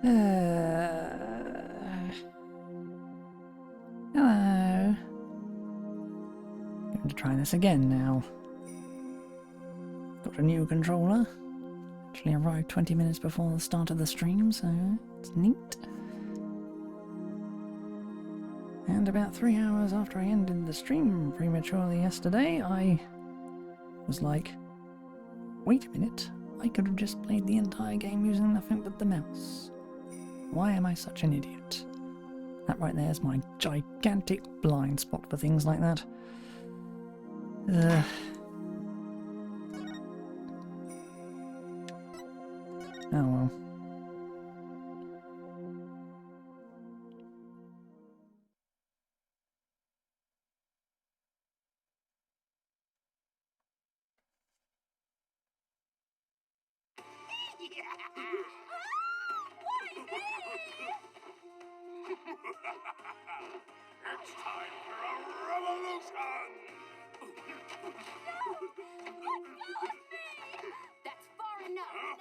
Hello. Going to try this again now. Got a new controller. Actually arrived 20 minutes before the start of the stream, so it's neat. And about 3 hours after I ended the stream prematurely yesterday, I was like, wait a minute, I could have just played the entire game using nothing but the mouse. Why am I such an idiot? That right there is my gigantic blind spot for things like that. Oh well. It's time for a revolution! No! Let go of me! That's far enough. Huh?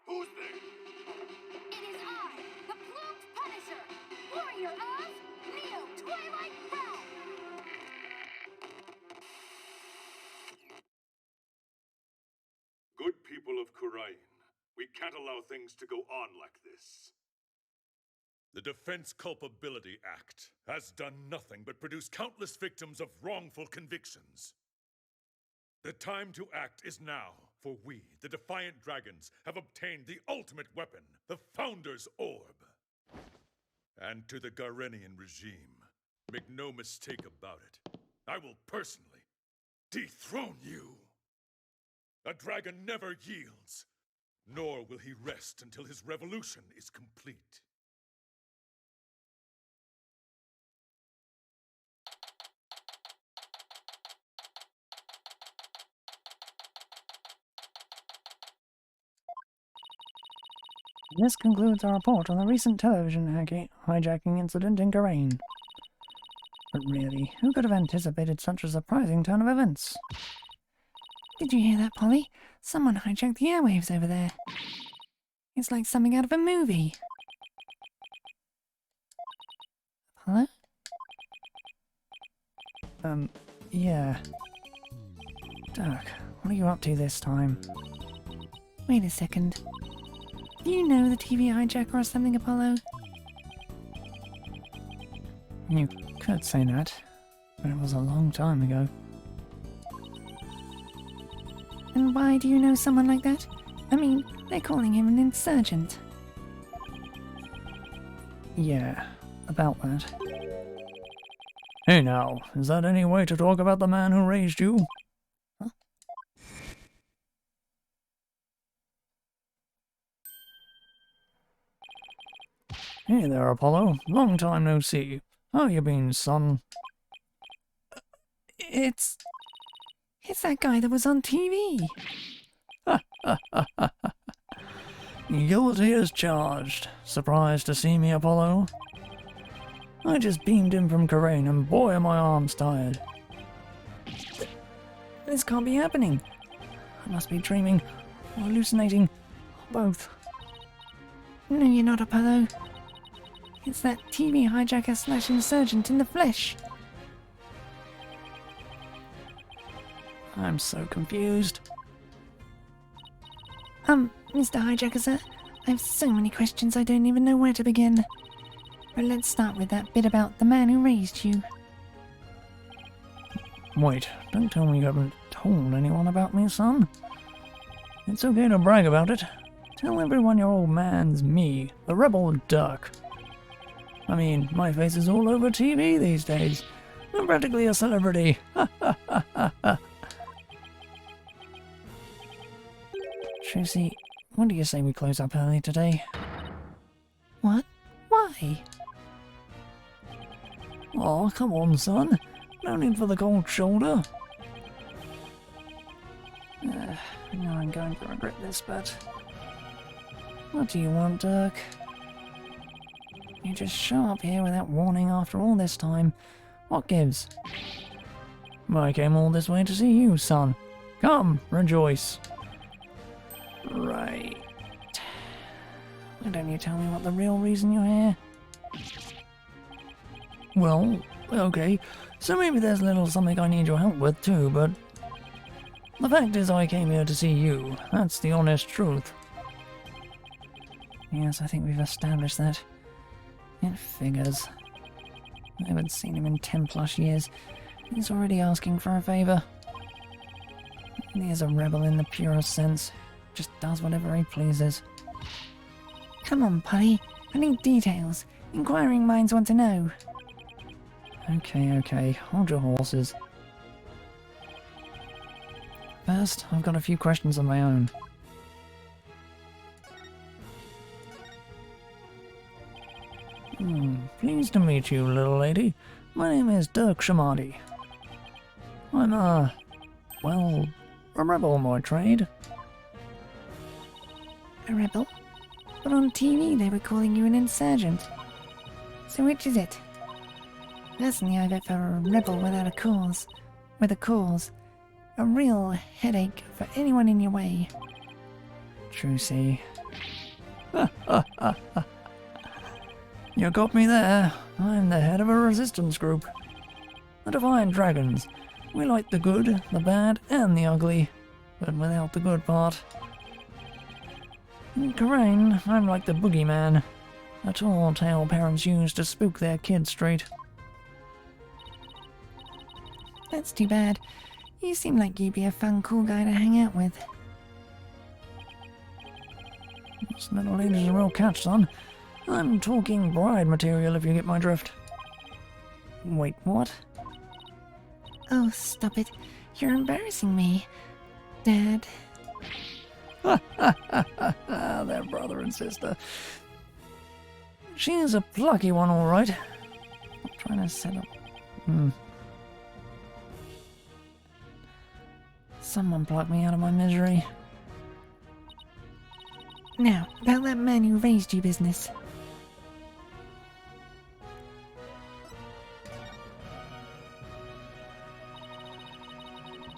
Who's they? It is I, the Plumed Punisher, warrior of Neo Twilight Realm. Good people of Khurain, we can't allow things to go on like this. The Defense Culpability Act has done nothing but produce countless victims of wrongful convictions. The time to act is now, for we, the Defiant Dragons, have obtained the ultimate weapon, the Founders Orb. And to the Garenian regime, make no mistake about it, I will personally dethrone you. A dragon never yields, nor will he rest until his revolution is complete. This concludes our report on the recent television hijacking incident in Khurain. But really, who could have anticipated such a surprising turn of events? Did you hear that, Polly? Someone hijacked the airwaves over there. It's like something out of a movie. Hello? Yeah. Dirk, what are you up to this time? Wait a second. Do you know the TV hijacker or something, Apollo? You could say that, but it was a long time ago. And why do you know someone like that? I mean, they're calling him an insurgent. Yeah, about that. Hey now, is that any way to talk about the man who raised you? Huh? Hey there, Apollo. Long time no see. How you been, son? It's that guy that was on TV. Guilty as charged. Surprised to see me, Apollo? I just beamed in from Khurain and boy are my arms tired. This can't be happening. I must be dreaming or hallucinating, or both. No, you're not, Apollo. It's that TV hijacker slash insurgent in the flesh. I'm so confused. Mr. Hijacker, sir, I have so many questions I don't even know where to begin. But let's start with that bit about the man who raised you. Wait, don't tell me you haven't told anyone about me, son. It's okay to brag about it. Tell everyone your old man's me, the rebel Dirk. I mean, my face is all over TV these days. I'm practically a celebrity. Tracy, what do you say we close up early today? What? Why? Oh, come on, son. No need for the cold shoulder. I know I'm going to regret this, but... What do you want, Dirk? You just show up here without warning after all this time. What gives? I came all this way to see you, son. Come, rejoice. Right. Why don't you tell me what the real reason you're here? Well, okay, so maybe there's a little something I need your help with too, but the fact is I came here to see you. That's the honest truth. Yes, I think we've established that. It figures. I haven't seen him in 10 plus years. He's already asking for a favour. He is a rebel in the purest sense. Just does whatever he pleases. Come on, Polly. I need details. Inquiring minds want to know. Okay. Hold your horses. First, I've got a few questions of my own. Pleased to meet you, little lady. My name is Dirk Shamadi. I'm a rebel by trade. A rebel? But on TV they were calling you an insurgent. So which is it? Personally, I vote for a rebel without a cause. With a cause. A real headache for anyone in your way. Trucy. You got me there. I'm the head of a resistance group. The Defiant Dragons. We like the good, the bad, and the ugly, but without the good part. In Karain, I'm like the boogeyman. A tall tale parents use to spook their kids straight. That's too bad. You seem like you'd be a fun, cool guy to hang out with. This little lady's a real catch, son. I'm talking bride material, if you get my drift. Wait, what? Oh, stop it. You're embarrassing me, Dad. They're brother and sister. She's a plucky one, all right. I'm trying to set up... Someone pluck me out of my misery. Now, about that man who raised you business.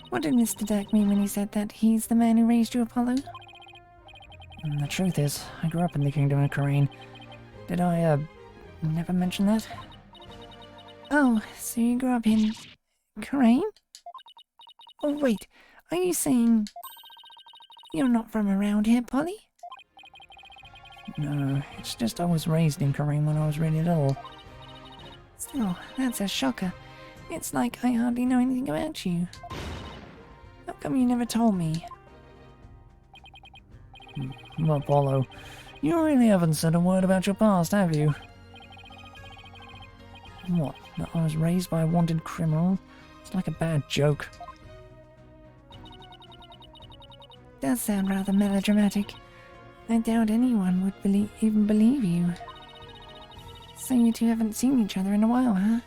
What did Mr. Dirk mean when he said that he's the man who raised you, Apollo? The truth is, I grew up in the Kingdom of Karain. Did I, never mention that? Oh, so you grew up in... Karain? Oh, wait, are you saying... You're not from around here, Polly? No, it's just I was raised in Karain when I was really little. Still, that's a shocker. It's like I hardly know anything about you. How come you never told me? Apollo, you really haven't said a word about your past, have you? What, that I was raised by a wanted criminal? It's like a bad joke. Does sound rather melodramatic. I doubt anyone would even believe you. So you two haven't seen each other in a while, huh?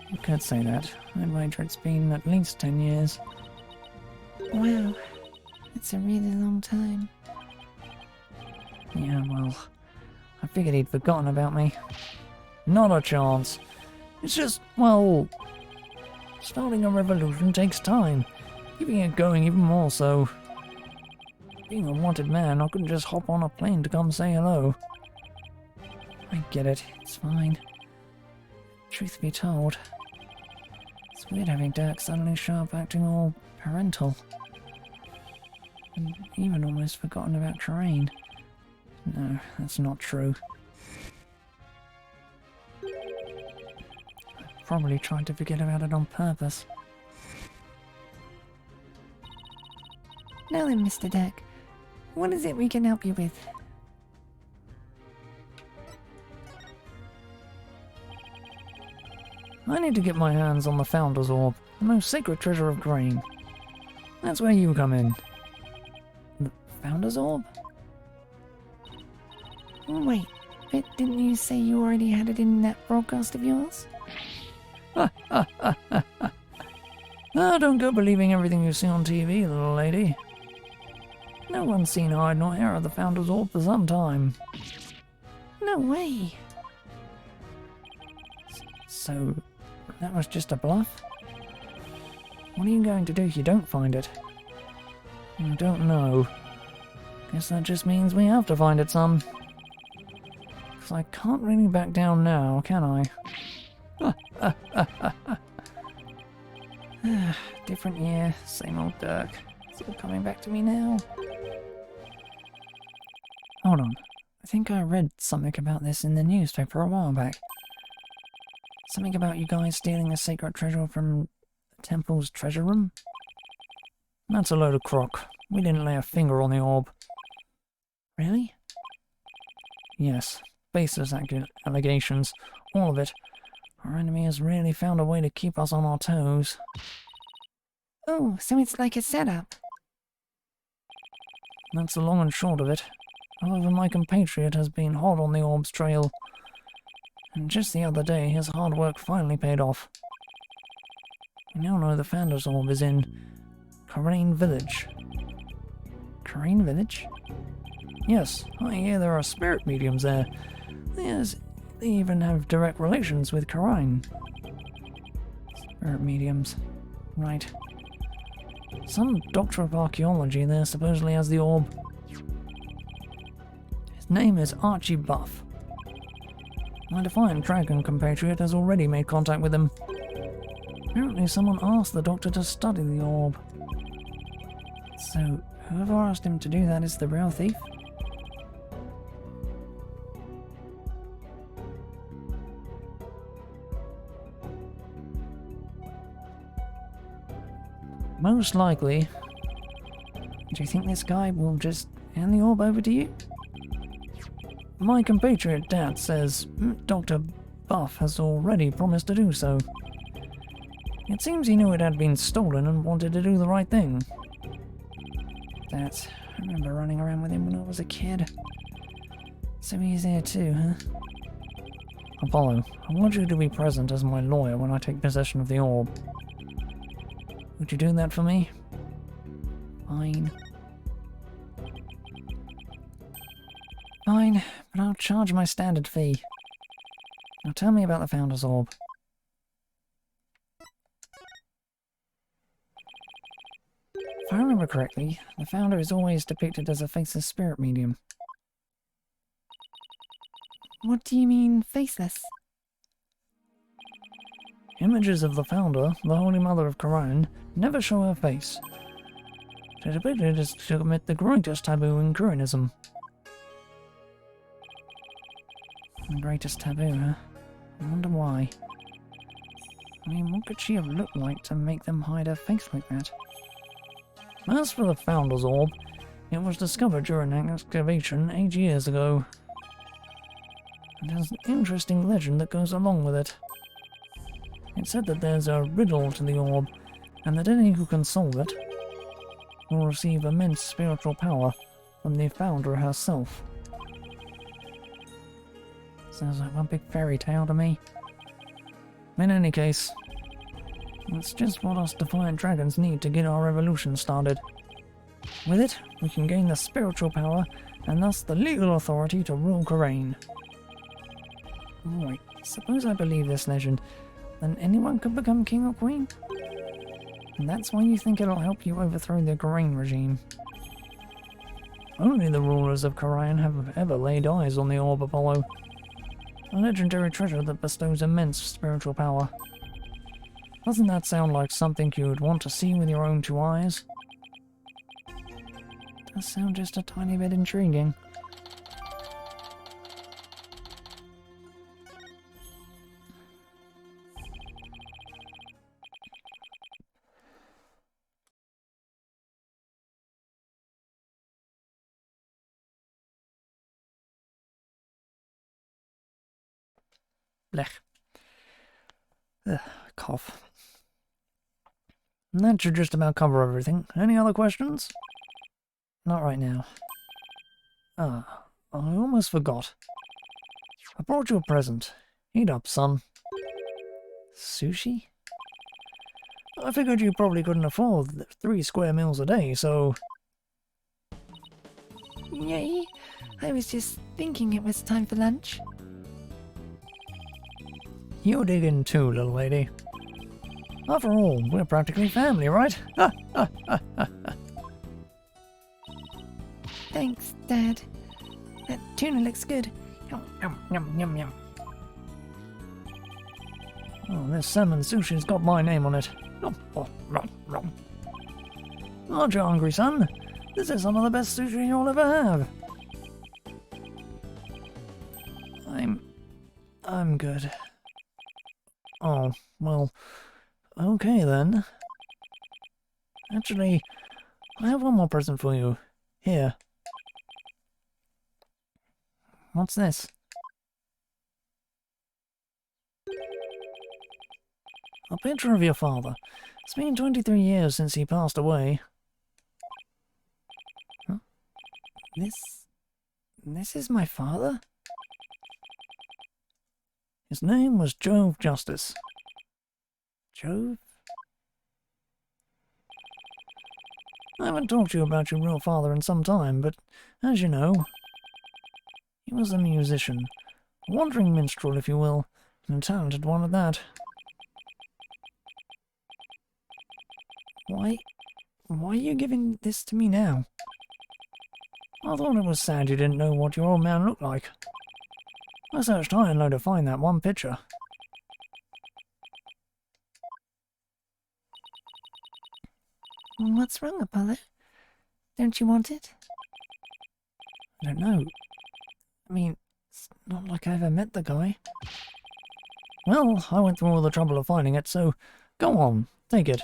You could say that. I'd wager it's been at least 10 years. Wow, that's a really long time. Yeah, well, I figured he'd forgotten about me. Not a chance. It's just, well, starting a revolution takes time. Keeping it going even more so. Being a wanted man, I couldn't just hop on a plane to come say hello. I get it, it's fine. Truth be told, it's weird having Dirk suddenly show up acting all parental. And even almost forgotten about Karain. No, that's not true. I probably tried to forget about it on purpose. Now then, Mr. Dirk, what is it we can help you with? I need to get my hands on the Founders Orb, the most sacred treasure of Karain. That's where you come in. The Founders Orb? Wait, but didn't you say you already had it in that broadcast of yours? Oh, don't go believing everything you see on TV, little lady. No one's seen hide nor hair of the Founders Orb for some time. No way. So, that was just a bluff? What are you going to do if you don't find it? I don't know. Guess that just means we have to find it, son. Because I can't really back down now, can I? Different year, same old Dirk. It's all coming back to me now. Hold on. I think I read something about this in the newspaper a while back. Something about you guys stealing a sacred treasure from the temple's treasure room? That's a load of crock. We didn't lay a finger on the orb. Really? Yes. Baseless allegations. All of it. Our enemy has really found a way to keep us on our toes. Oh, so it's like a setup. That's the long and short of it. However, my compatriot has been hot on the orb's trail. And just the other day, his hard work finally paid off. We now know the Founders Orb is in Karain Village. Karain Village? Yes, I hear there are spirit mediums there. Yes, they even have direct relations with Karain. Spirit mediums. Right. Some doctor of archaeology there supposedly has the orb. His name is Archie Buff. My defiant dragon compatriot has already made contact with him. Apparently someone asked the doctor to study the orb. So, whoever asked him to do that is the real thief? Most likely. Do you think this guy will just hand the orb over to you? My compatriot Dad says Dr. Buff has already promised to do so. It seems he knew it had been stolen and wanted to do the right thing. I remember running around with him when I was a kid. So he's here too, huh? Apollo, I want you to be present as my lawyer when I take possession of the orb. Would you do that for me? Fine. Fine, but I'll charge my standard fee. Now tell me about the Founders Orb. If I remember correctly, the Founder is always depicted as a faceless spirit medium. What do you mean, faceless? Images of the Founder, the Holy Mother of Karain, never show her face. They're depicted as to commit the greatest taboo in Karanism. The greatest taboo, huh? I wonder why. I mean, what could she have looked like to make them hide her face like that? As for the Founders Orb, it was discovered during an excavation 8 years ago. It has an interesting legend that goes along with it. It's said that there's a riddle to the orb, and that any who can solve it will receive immense spiritual power from the Founder herself. Sounds like one big fairy tale to me. In any case, it's just what us defiant dragons need to get our revolution started. With it, we can gain the spiritual power, and thus the legal authority to rule Karain. Alright, suppose I believe this legend, then anyone could become king or queen? And that's why you think it'll help you overthrow the Karain regime. Only the rulers of Karain have ever laid eyes on the Orb Apollo. A legendary treasure that bestows immense spiritual power. Doesn't that sound like something you'd want to see with your own two eyes? Does sound just a tiny bit intriguing. Blech. Ugh, cough. And that should just about cover everything. Any other questions? Not right now. Ah, I almost forgot. I brought you a present. Eat up, son. Sushi? I figured you probably couldn't afford 3 square meals a day, so... Yay! I was just thinking it was time for lunch. You dig in too, little lady. After all, we're practically family, right? Thanks, Dad. That tuna looks good. Yum, yum, yum, yum, yum. Oh, this salmon sushi's got my name on it. Nom, oh, nom, nom. Aren't you hungry, son? This is some of the best sushi you'll ever have. I'm good. Oh, well, okay then. Actually, I have one more present for you. Here. What's this? A picture of your father. It's been 23 years since he passed away. Huh? This is my father? His name was Jove Justice. Jove? I haven't talked to you about your real father in some time, but as you know, he was a musician. A wandering minstrel, if you will, and a talented one at that. Why are you giving this to me now? I thought it was sad you didn't know what your old man looked like. I searched high and low to find that one picture. What's wrong, Apollo? Don't you want it? I don't know. I mean, it's not like I ever met the guy. Well, I went through all the trouble of finding it, so go on, take it.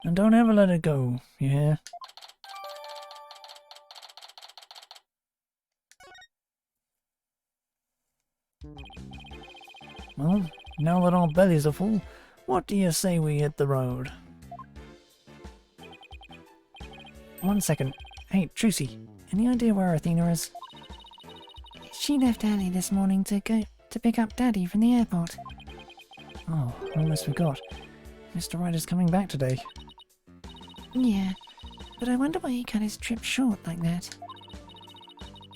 And don't ever let it go, you hear? Well, now that our bellies are full, what do you say we hit the road? 1 second. Hey, Trucy, any idea where Athena is? She left early this morning to go to pick up Daddy from the airport. Oh, I almost forgot. Mr. Wright is coming back today. Yeah, but I wonder why he cut his trip short like that.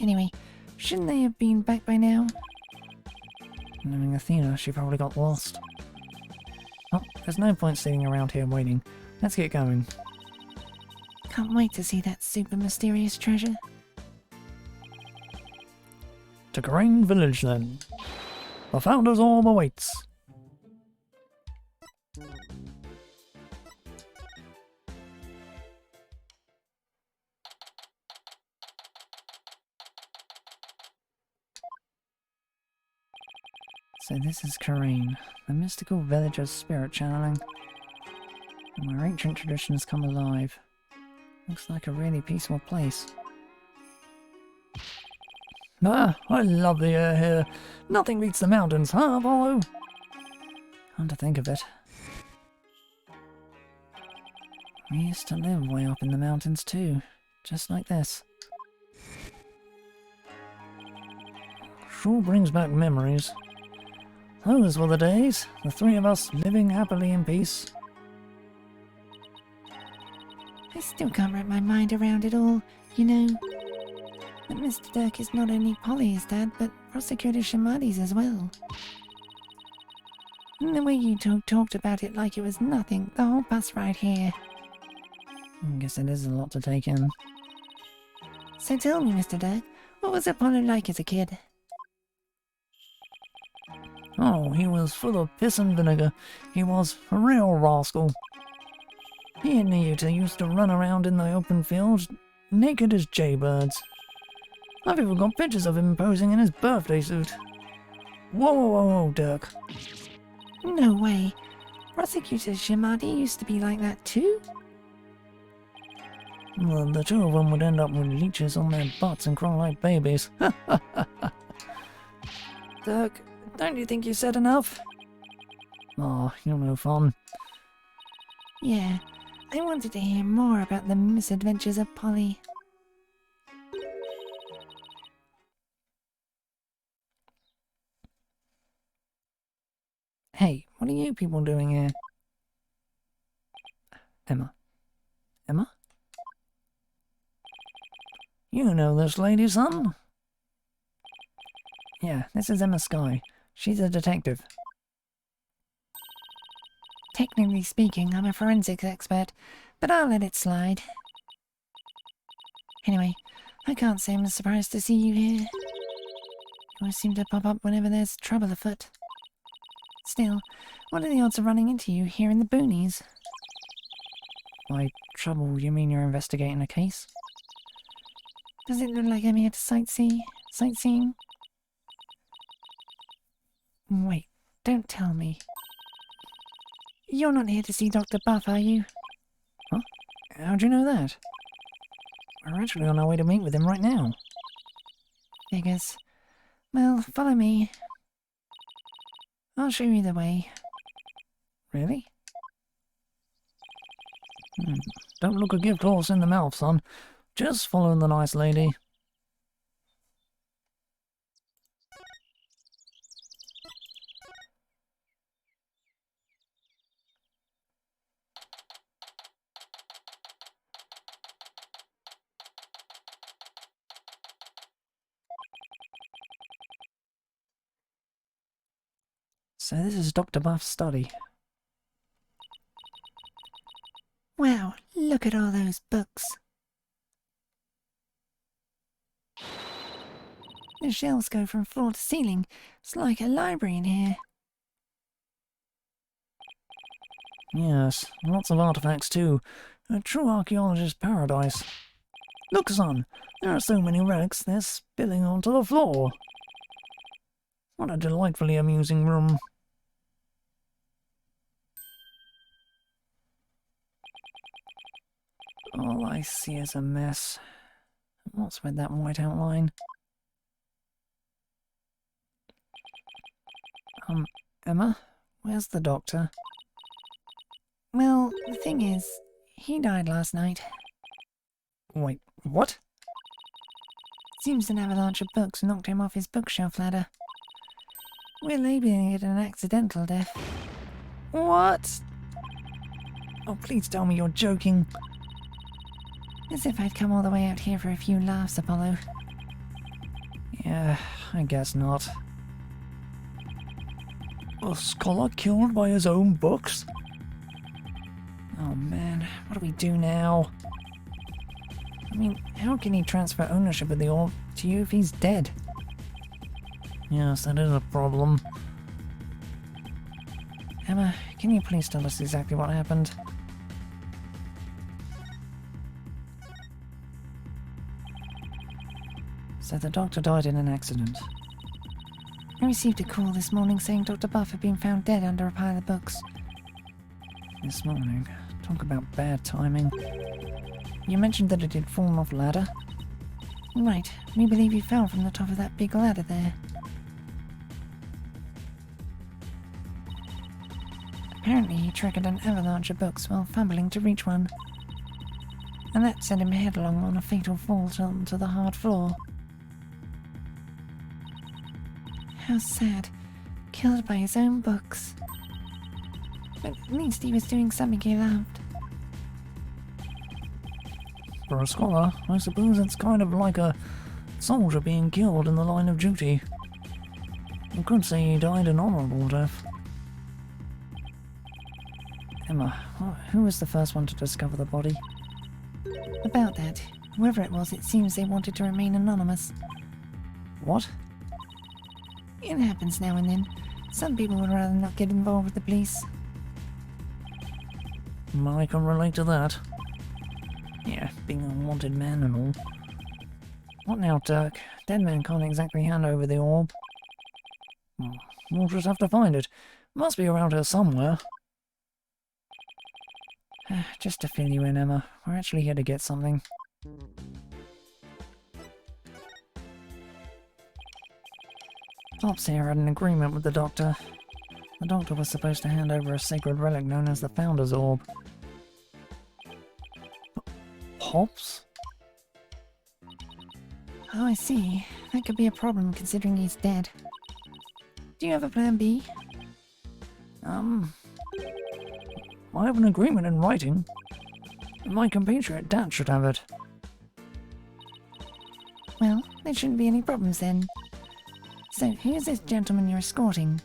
Anyway, shouldn't they have been back by now? Knowing Athena, she probably got lost. Oh, there's no point sitting around here waiting. Let's get going. Can't wait to see that super mysterious treasure. To Karain Village, then. The Founders Orb awaits. So this is Karain, the mystical village of spirit channeling. And where ancient traditions come alive. Looks like a really peaceful place. Ah, I love the air here. Nothing beats the mountains, huh, Apollo? Come to think of it. We used to live way up in the mountains too, just like this. Sure brings back memories. Those were the days, the three of us living happily in peace. I still can't wrap my mind around it all, you know. That Mr. Dirk is not only Polly's dad, but Prosecutor Shamadi's as well. And the way you talked about it like it was nothing, the whole bus ride here. I guess it is a lot to take in. So tell me, Mr. Dirk, what was Apollo like as a kid? Oh, he was full of piss and vinegar. He was a real rascal. He and Niyuta used to run around in the open fields, naked as jaybirds. I've even got pictures of him posing in his birthday suit. Whoa, whoa, whoa, whoa, Dirk. No way. Prosecutor Shamadi used to be like that too? Well, the two of them would end up with leeches on their butts and cry like babies. Dirk, don't you think you said enough? Oh, you're no fun. Yeah, I wanted to hear more about the misadventures of Polly. Hey, what are you people doing here? Emma. Emma? You know this lady, son? Yeah, this is Emma Skye. She's a detective. Technically speaking, I'm a forensics expert, but I'll let it slide. Anyway, I can't say I'm surprised to see you here. You always seem to pop up whenever there's trouble afoot. Still, what are the odds of running into you here in the boonies? By trouble, you mean you're investigating a case? Does it look like I'm here to sightseeing? Wait, don't tell me. You're not here to see Dr. Buff, are you? Huh? How'd you know that? We're actually on our way to meet with him right now. Figures. Well, follow me. I'll show you the way. Really? Don't look a gift horse in the mouth, son. Just following the nice lady. So this is Dr. Buff's study. Wow, look at all those books. The shelves go from floor to ceiling. It's like a library in here. Yes, lots of artifacts too. A true archaeologist's paradise. Look, son, there are so many relics, they're spilling onto the floor. What a delightfully amusing room. All I see is a mess. What's with that white outline? Emma? Where's the doctor? Well, the thing is, he died last night. Wait, what? Seems an avalanche of books knocked him off his bookshelf ladder. We're labeling it an accidental death. What? Oh, please tell me you're joking. As if I'd come all the way out here for a few laughs, Apollo. Yeah, I guess not. A scholar killed by his own books? Oh man, what do we do now? I mean, how can he transfer ownership of the orb to you if he's dead? Yes, that is a problem. Emma, can you please tell us exactly what happened? So the doctor died in an accident. I received a call this morning saying Dr. Buff had been found dead under a pile of books. This morning? Talk about bad timing. You mentioned that it had fallen off a ladder? Right, we believe he fell from the top of that big ladder there. Apparently he triggered an avalanche of books while fumbling to reach one. And that sent him headlong on a fatal fall onto the hard floor. How sad. Killed by his own books. But at least he was doing something he loved. For a scholar, I suppose it's kind of like a soldier being killed in the line of duty. You could say he died an honourable death. Emma, who was the first one to discover the body? About that, whoever it was, it seems they wanted to remain anonymous. What? It happens now and then. Some people would rather not get involved with the police. I can relate to that. Yeah, being a wanted man and all. What now, Dirk? Dead man can't exactly hand over the orb. We'll just have to find it. Must be around here somewhere. Just to fill you in, Emma, we're actually here to get something. Pops here had an agreement with the doctor. The doctor was supposed to hand over a sacred relic known as the Founders Orb. Pops? Oh, I see. That could be a problem considering he's dead. Do you have a plan B? I have an agreement in writing. My compatriot Dad should have it. Well, there shouldn't be any problems then. So, who is this gentleman you're escorting?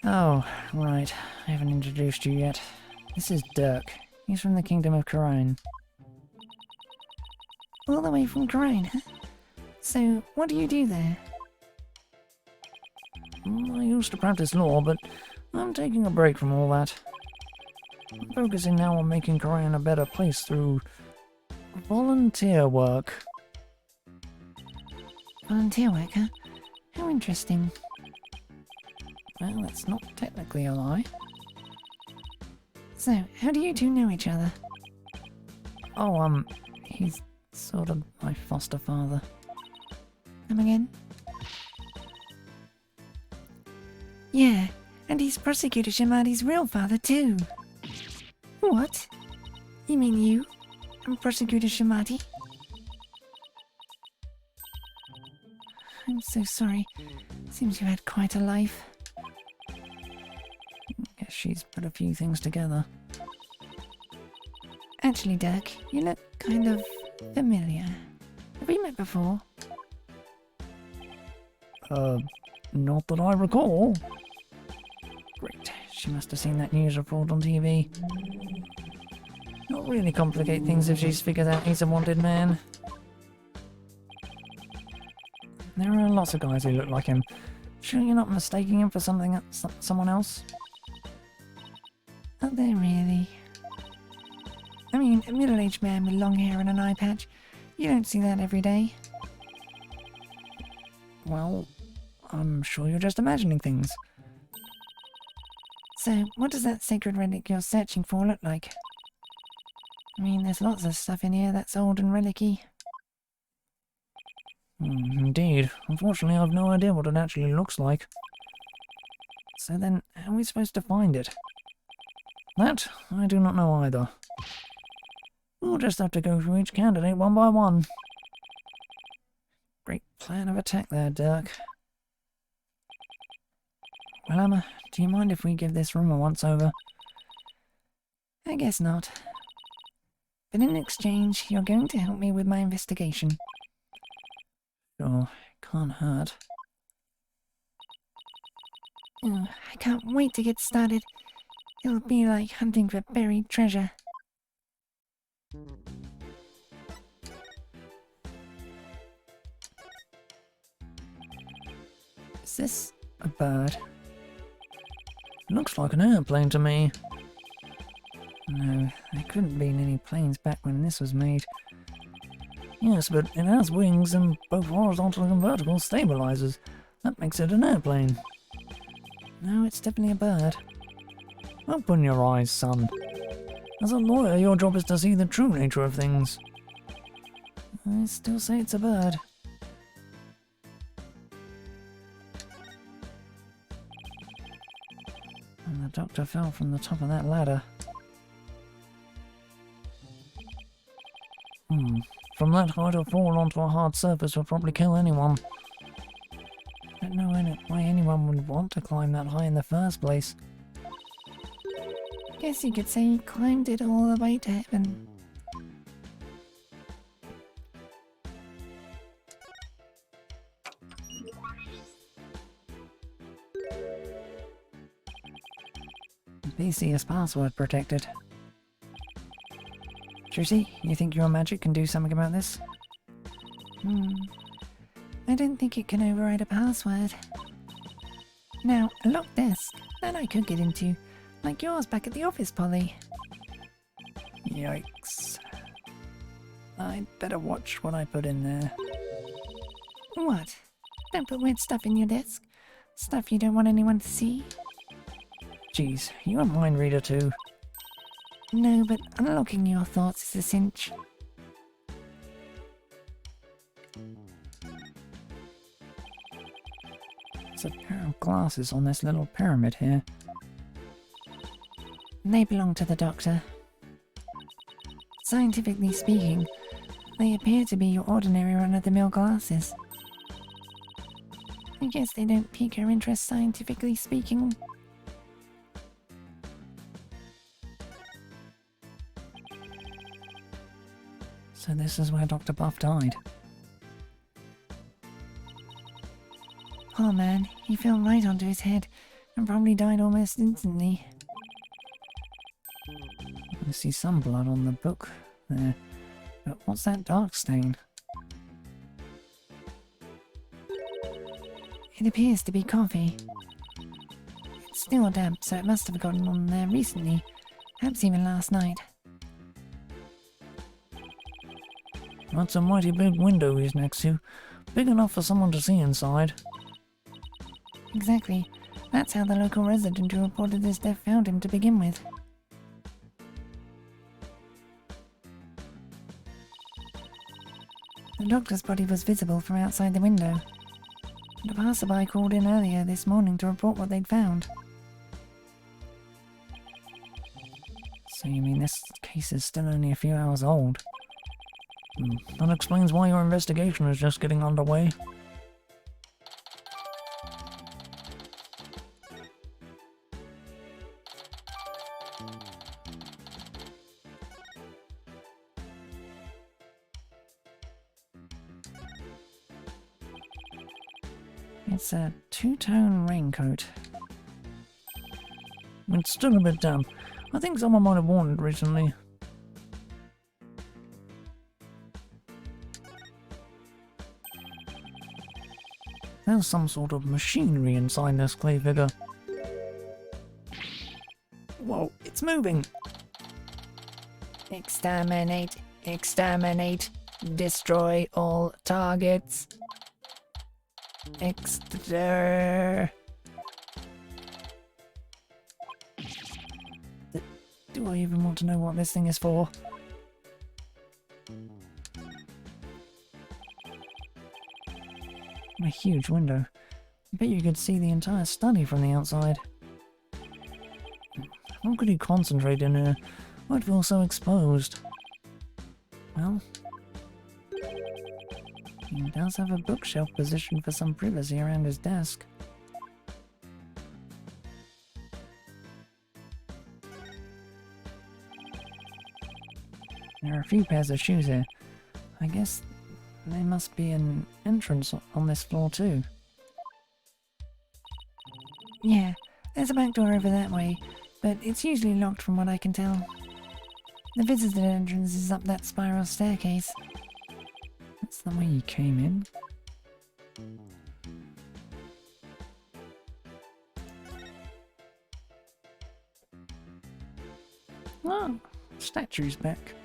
Oh, right. I haven't introduced you yet. This is Dirk. He's from the Kingdom of Corone. All the way from Corone, huh? So, what do you do there? I used to practice law, but I'm taking a break from all that. I'm focusing now on making Corone a better place through volunteer work. Volunteer work, huh? How interesting. Well, that's not technically a lie. So, how do you two know each other? Oh, he's sort of my foster father. Come again? Yeah, and he's Prosecutor Shamadi's real father too. What? You mean you? I'm Prosecutor Shamadi? I'm so sorry. Seems you had quite a life. Guess she's put a few things together. Actually, Dirk, you look kind of familiar. Have we met before? Not that I recall. Great, she must have seen that news report on TV. Not really complicate things if she's figured out he's a wanted man. There are lots of guys who look like him. Sure you're not mistaking him for someone else? Are there really? I mean, a middle-aged man with long hair and an eye patch. You don't see that every day. Well, I'm sure you're just imagining things. So, what does that sacred relic you're searching for look like? I mean, there's lots of stuff in here that's old and relic-y. Indeed. Unfortunately, I've no idea what it actually looks like. So then, how are we supposed to find it? That, I do not know either. We'll just have to go through each candidate one by one. Great plan of attack there, Dirk. Well, Emma, do you mind if we give this room a once-over? I guess not. But in exchange, you're going to help me with my investigation. Sure, can't hurt. Oh, I can't wait to get started. It'll be like hunting for buried treasure. Is this a bird? Looks like an airplane to me. No, there couldn't be any planes back when this was made. Yes, but it has wings and both horizontal and vertical stabilizers. That makes it an airplane. No, it's definitely a bird. Open your eyes, son. As a lawyer, your job is to see the true nature of things. I still say it's a bird. And the doctor fell from the top of that ladder. From that height, to fall onto a hard surface would probably kill anyone. I don't know why anyone would want to climb that high in the first place. Guess you could say he climbed it all the way to heaven. PC is password protected. Trucy, you think your magic can do something about this? I don't think it can override a password. Now, a locked desk, that I could get into. Like yours back at the office, Polly. Yikes. I'd better watch what I put in there. What? Don't put weird stuff in your desk? Stuff you don't want anyone to see? Jeez, you're a mind reader too. No, but unlocking your thoughts is a cinch. There's a pair of glasses on this little pyramid here. They belong to the doctor. Scientifically speaking, they appear to be your ordinary run-of-the-mill glasses. I guess they don't pique her interest scientifically speaking. So this is where Dr. Buff died. Poor man, he fell right onto his head and probably died almost instantly. I see some blood on the book there. But what's that dark stain? It appears to be coffee. It's still damp, so it must have gotten on there recently, perhaps even last night. That's a mighty big window he's next to. Big enough for someone to see inside. Exactly. That's how the local resident who reported his death found him to begin with. The doctor's body was visible from outside the window. And a passerby called in earlier this morning to report what they'd found. So you mean this case is still only a few hours old? That explains why your investigation is just getting underway. It's a two-tone raincoat. It's still a bit damp. I think someone might have worn it recently. There's some sort of machinery inside this clay figure. Whoa, it's moving! Exterminate, exterminate, destroy all targets. Do I even want to know what this thing is for? A huge window. I bet you could see the entire study from the outside. How could he concentrate in here? I'd feel so exposed. Well, he does have a bookshelf positioned for some privacy around his desk. There are a few pairs of shoes here. I guess there must be an entrance on this floor too. Yeah, there's a back door over that way, but it's usually locked from what I can tell. The visitor entrance is up that spiral staircase. That's the way you came in. Oh, statue's back.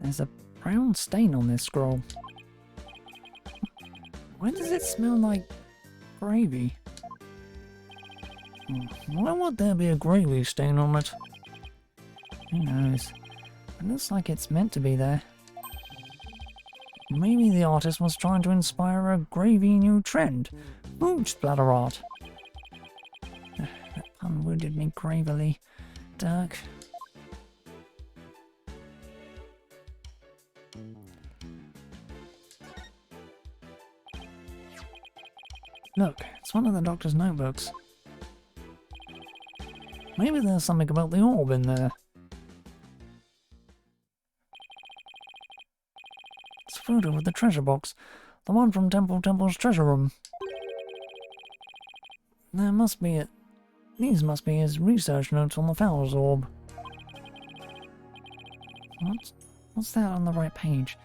There's a brown stain on this scroll. Why does it smell like gravy? Why would there be a gravy stain on it? Who knows? It looks like it's meant to be there. Maybe the artist was trying to inspire a gravy new trend. Food splatter art. That pun wounded me gravely. Dirk. Look, it's one of the doctor's notebooks. Maybe there's something about the orb in there. It's a photo of the treasure box, the one from Temple's treasure room. There must be these must be his research notes on the Founders Orb. What's that on the right page?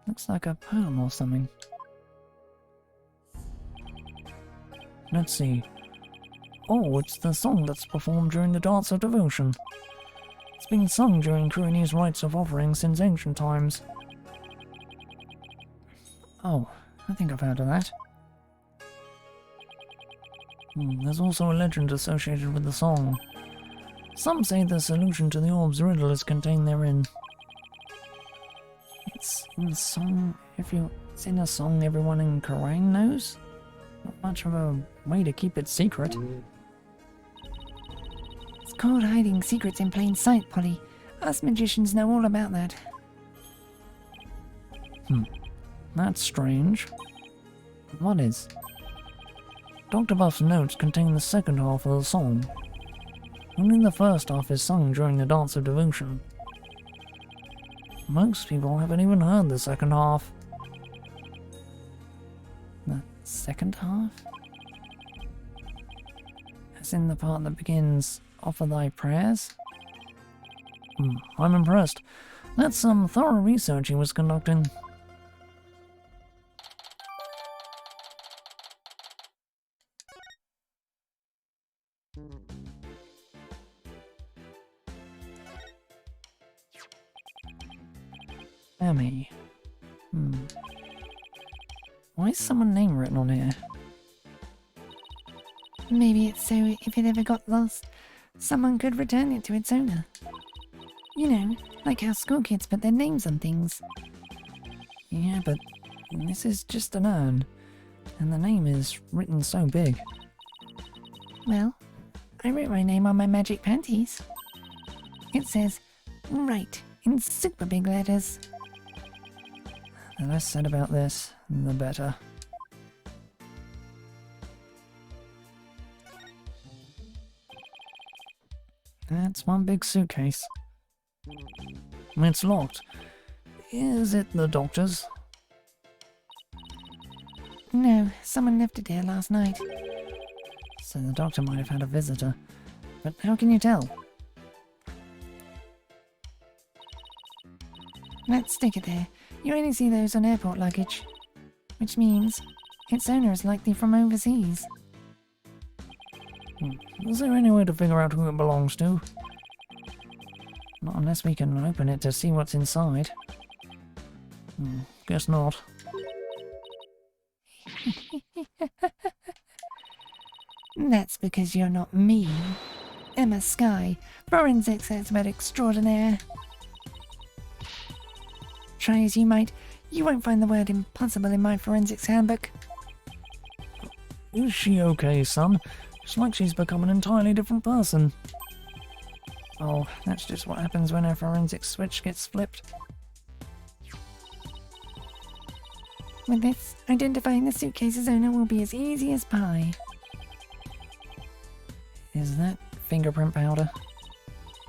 Looks like a poem or something. Let's see. Oh, it's the song that's performed during the Dance of Devotion. It's been sung during Kurini's rites of offering since ancient times. Oh, I think I've heard of that. There's also a legend associated with the song. Some say the solution to the orb's riddle is contained therein. It's in a song everyone in Kerrang knows? Not much of a way to keep it secret. It's called hiding secrets in plain sight, Polly. Us magicians know all about that. That's strange. What is? Dr. Buff's notes contain the second half of the song. Only the first half is sung during the Dance of Devotion. Most people haven't even heard the second half. second half? As in the part that begins, offer thy prayers? I'm impressed. That's some thorough research he was conducting. Amy. Why is someone's name written on here? Maybe it's so if it ever got lost, someone could return it to its owner. You know, like how school kids put their names on things. Yeah, but this is just an urn, and the name is written so big. Well, I wrote my name on my magic panties. It says, Wright, in super big letters. The less said about this, the better. That's one big suitcase. It's locked. Is it the doctor's? No, someone left it here last night. So the doctor might have had a visitor. But how can you tell? Let's stick it there. You only see those on airport luggage. Which means its owner is likely from overseas. Is there any way to figure out who it belongs to? Not unless we can open it to see what's inside. Guess not. That's because you're not me. Emma Skye, forensics expert extraordinaire. Try as you might, you won't find the word impossible in my forensics handbook. Is she okay, son? It's like she's become an entirely different person. Oh, that's just what happens when our forensics switch gets flipped. With this, identifying the suitcase's owner will be as easy as pie. Is that fingerprint powder?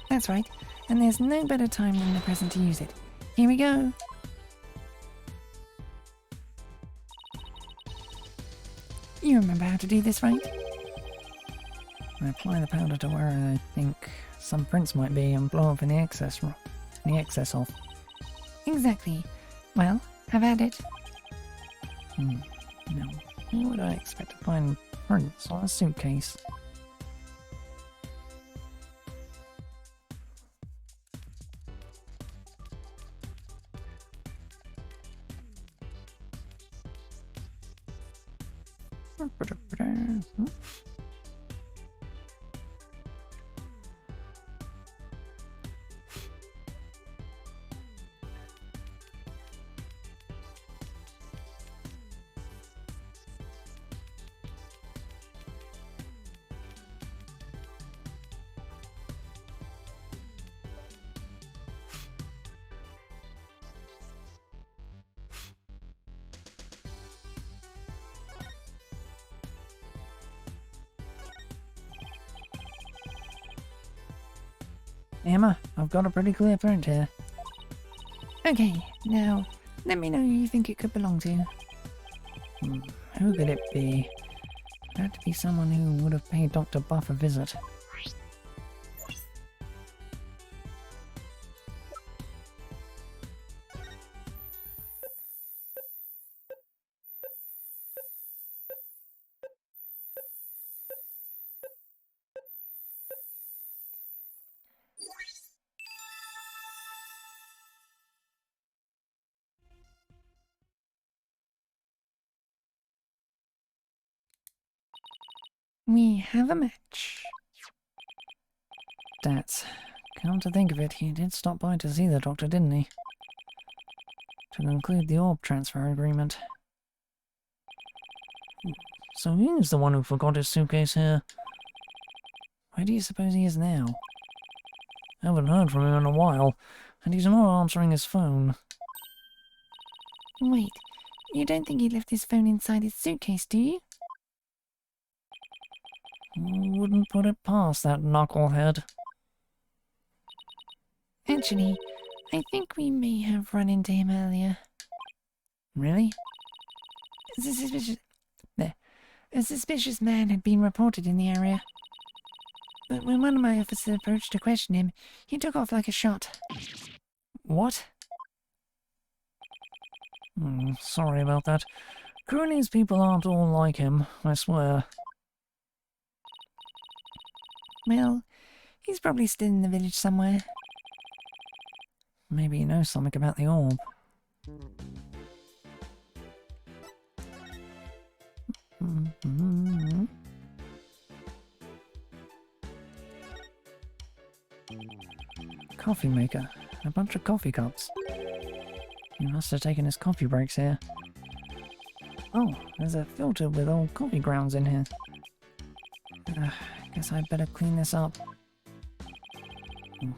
That's right, and there's no better time than the present to use it. Here we go! You remember how to do this, right? I apply the powder to where I think some prints might be and blow off in the excess off. Exactly. Well, have at it. Now, how would I expect to find prints on a suitcase? Emma, I've got a pretty clear print here. Okay, now, let me know who you think it could belong to. Who could it be? It had to be someone who would have paid Dr. Buff a visit. We have a match. Stats. Come to think of it, he did stop by to see the doctor, didn't he? To conclude the orb transfer agreement. So he is the one who forgot his suitcase here. Where do you suppose he is now? Haven't heard from him in a while, and he's not answering his phone. Wait, you don't think he left his phone inside his suitcase, do you? Wouldn't put it past that knucklehead. Actually, I think we may have run into him earlier. Really? A suspicious man had been reported in the area. But when one of my officers approached to question him, he took off like a shot. What? Sorry about that. Cooney's people aren't all like him, I swear. Well, he's probably still in the village somewhere. Maybe he knows something about the orb. Coffee maker. A bunch of coffee cups. He must have taken his coffee breaks here. Oh, there's a filter with old coffee grounds in here. Guess I'd better clean this up.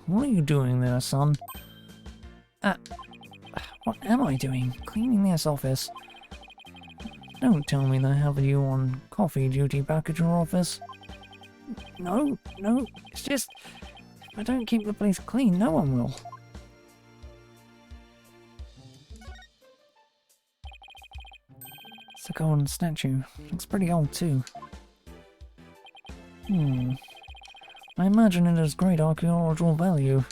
What are you doing there, son? What am I doing? Cleaning this office. Don't tell me they have you on coffee duty back at your office. No, it's just... if I don't keep the place clean, no one will. It's a golden statue. Looks pretty old too. I imagine it has great archaeological value.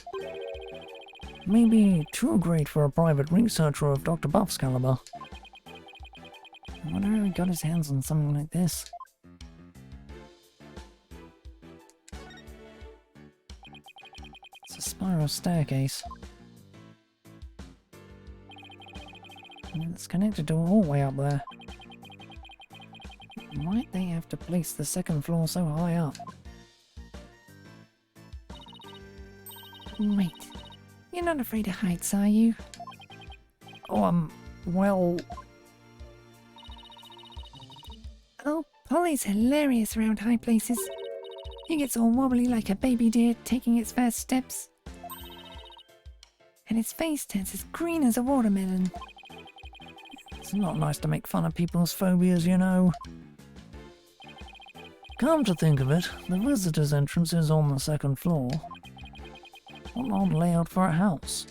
Maybe too great for a private researcher of Dr. Buff's caliber. I wonder how he got his hands on something like this. It's a spiral staircase. And it's connected to a hallway up there. Why'd they have to place the second floor so high up? Wait, you're not afraid of heights, are you? Oh, well... Oh, Polly's hilarious around high places. He gets all wobbly like a baby deer taking its first steps. And his face turns as green as a watermelon. It's not nice to make fun of people's phobias, you know. Come to think of it, the visitor's entrance is on the second floor. What an odd layout for a house.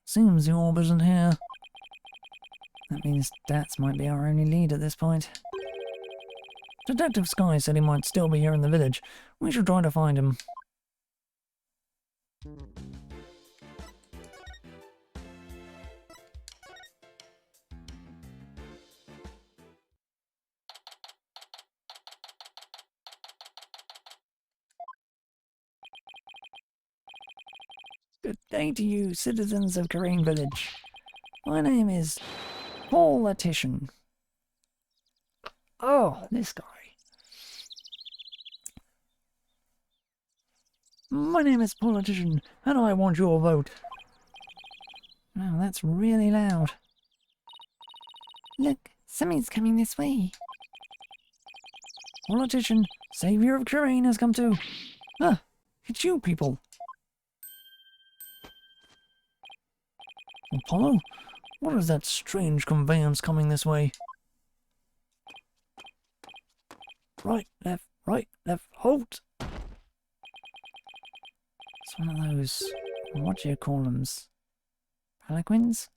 Seems the orb isn't here. That means Dats might be our only lead at this point. Detective Sky said he might still be here in the village. We should try to find him. Good day to you, citizens of Corain Village. My name is Politician. Oh, this guy. My name is Politician, and I want your vote. Wow, that's really loud. Look, something's coming this way. Politician, savior of Corain has come to... Ah, it's you people. Apollo, what is that strange conveyance coming this way? Right, left, halt! It's one of those, what do you call them? Palanquins?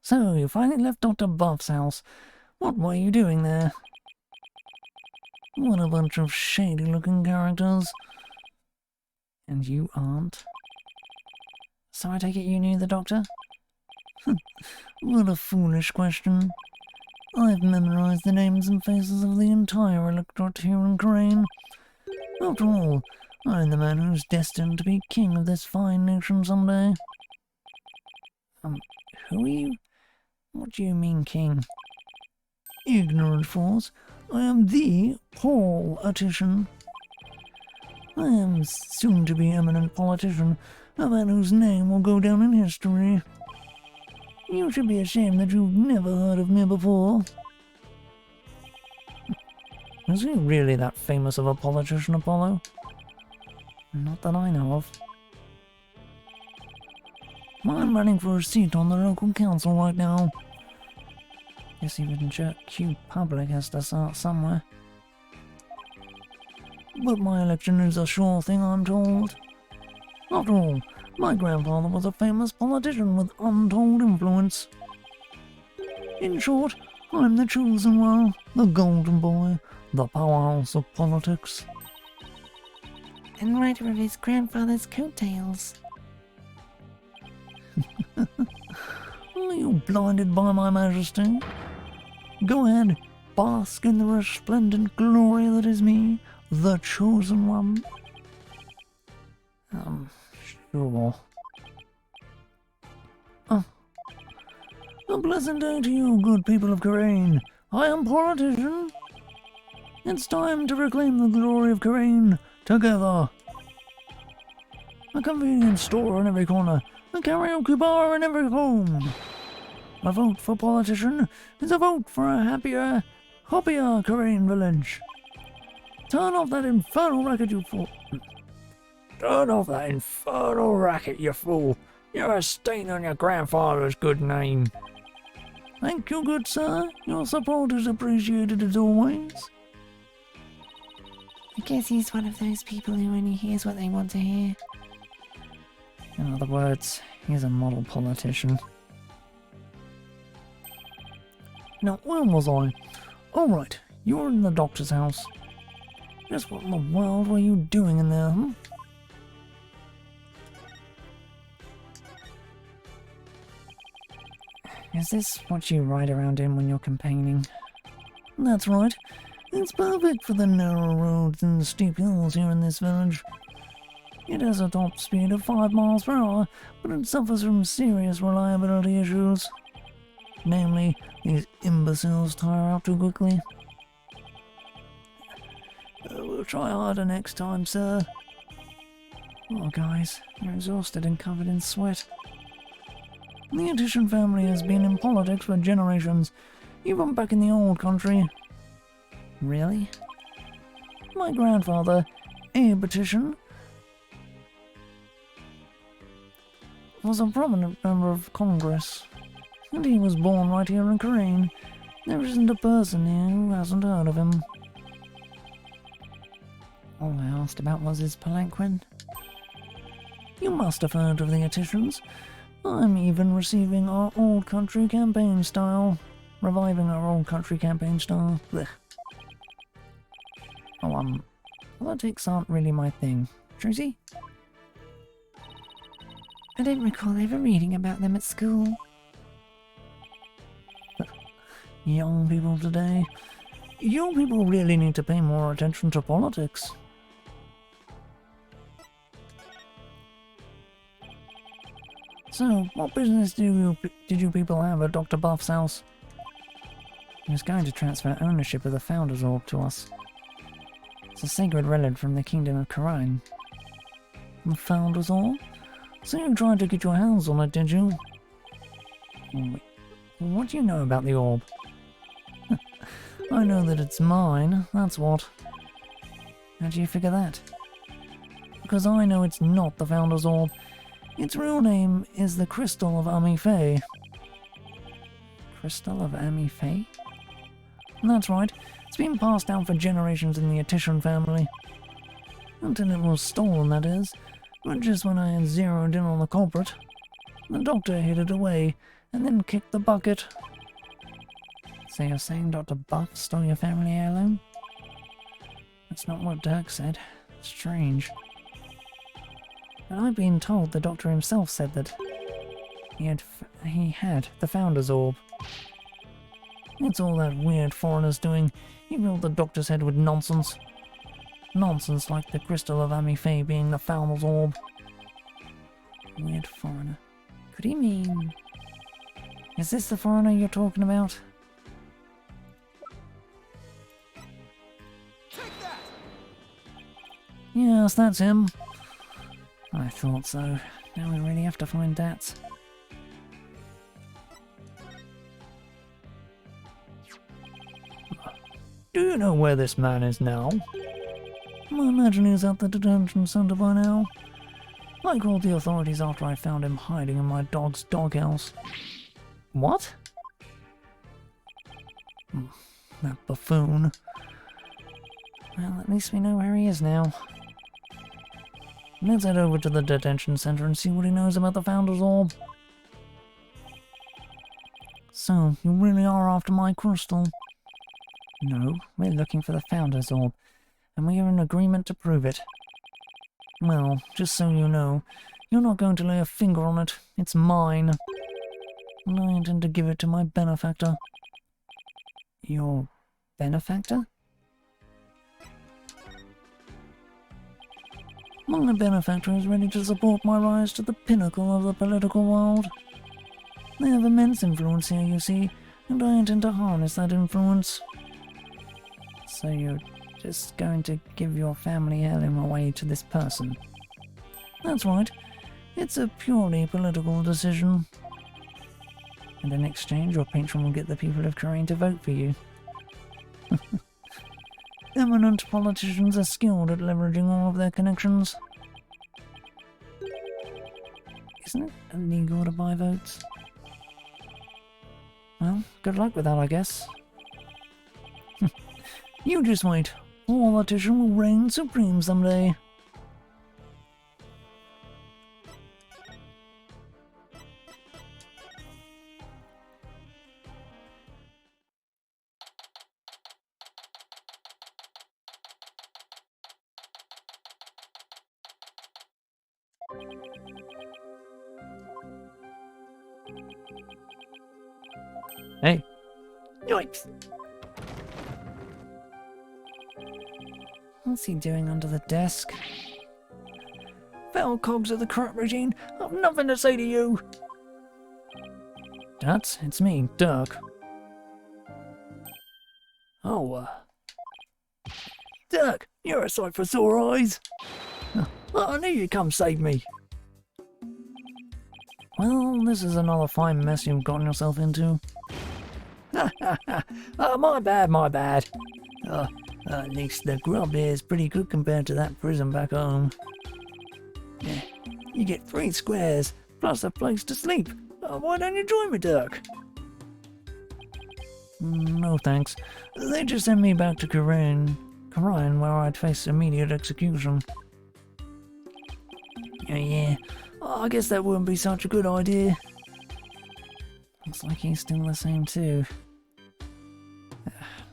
So, you finally left Dr. Buff's house. What were you doing there? What a bunch of shady-looking characters. And you aren't? So I take it you knew the doctor? What a foolish question. I've memorized the names and faces of the entire electorate here in Crane. After all, I'm the man who's destined to be king of this fine nation someday. Who are you? What do you mean, king? Ignorant fools. I am the Politician. I am soon-to-be eminent politician, a man whose name will go down in history. You should be ashamed that you've never heard of me before. Is he really that famous of a politician, Apollo? Not that I know of. I'm running for a seat on the local council right now. Guess even Jerk Q Public has to start somewhere. but my election is a sure thing, I'm told. After all, my grandfather was a famous politician with untold influence. In short, I'm the chosen one, the golden boy, the powerhouse of politics. And rider of his grandfather's coattails. Are you blinded by my majesty? Go ahead, bask in the resplendent glory that is me, the chosen one. Sure. A pleasant day to you, good people of Karain. I am politician. It's time to reclaim the glory of Karain together. A convenience store in every corner, a karaoke bar in every home. A vote for politician is a vote for a happier, hoppier Karain village. Turn off that infernal racket, you fool. Turn off that infernal racket, you fool. You're a stain on your grandfather's good name. Thank you, good sir. Your support is appreciated as always. I guess he's one of those people who only hears what they want to hear. In other words, he's a model politician. Now, where was I? Alright, you were in the doctor's house. Just what in the world were you doing in there, huh? Is this what you ride around in when you're campaigning? That's right. It's perfect for the narrow roads and the steep hills here in this village. It has a top speed of 5 miles per hour, but it suffers from serious reliability issues. Namely, these imbeciles tire out too quickly. We'll try harder next time, sir. Oh, guys, you're exhausted and covered in sweat. The Addition family has been in politics for generations, even back in the old country. Really? My grandfather, Abe Petition, was a prominent member of Congress, and he was born right here in Karain. There isn't a person here who hasn't heard of him. All I asked about was his palanquin. You must have heard of the Additions. I'm even receiving our old country campaign style. Reviving our old country campaign style. Blech. Oh, politics aren't really my thing. Tracy? I don't recall ever reading about them at school. Young people today. Young people really need to pay more attention to politics. So, what business did you people have at Dr. Buff's house? He was going to transfer ownership of the Founders Orb to us. It's a sacred relic from the Kingdom of Karain. The Founders Orb? So you tried to get your hands on it, did you? Wait, what do you know about the orb? I know that it's mine, that's what. How do you figure that? Because I know it's not the Founders Orb. Its real name is the Crystal of Amifay. Crystal of Amifay? That's right. It's been passed down for generations in the Addition family. Until it was stolen, that is. But just when I had zeroed in on the culprit, the doctor hid it away and then kicked the bucket. So you're saying Dr. Buff stole your family heirloom? That's not what Dirk said. Strange. But I've been told the doctor himself said that he had the Founders Orb. It's all that weird foreigner's doing. He filled the doctor's head with nonsense. Nonsense like the Crystal of Amifay being the Founders Orb. Weird foreigner. Could he mean... Is this the foreigner you're talking about? Yes, that's him. I thought so. Now we really have to find that. Do you know where this man is now? I imagine he's at the detention center by now. I called the authorities after I found him hiding in my dog's doghouse. What? That buffoon. Well, at least we know where he is now. Let's head over to the detention center and see what he knows about the Founders Orb. So, you really are after my crystal? No, we're looking for the Founders Orb, and we are in agreement to prove it. Well, just so you know, you're not going to lay a finger on it. It's mine. And I intend to give it to my benefactor. Your benefactor? My benefactor is ready to support my rise to the pinnacle of the political world. They have immense influence here, you see, and I intend to harness that influence. So you're just going to give your family heirloom away to this person? That's right. It's a purely political decision. And in exchange, your patron will get the people of Korea to vote for you. Eminent politicians are skilled at leveraging all of their connections. Isn't it illegal to buy votes? Well, good luck with that, I guess. You just wait. Politician will reign supreme someday. Hey. Yikes. What's he doing under the desk? Foul cogs of the corrupt regime, I've nothing to say to you. Dad, it's me, Dirk. Oh, Dirk, you're a sight for sore eyes. I knew you'd come save me. Well, this is another fine mess you've gotten yourself into. My bad. At least the grub here is pretty good compared to that prison back home. Yeah, you get 3 squares, plus a place to sleep. Why don't you join me, Dirk? No thanks. They just sent me back to Korean, where I'd face immediate execution. Yeah, I guess that wouldn't be such a good idea. Looks like he's still the same too.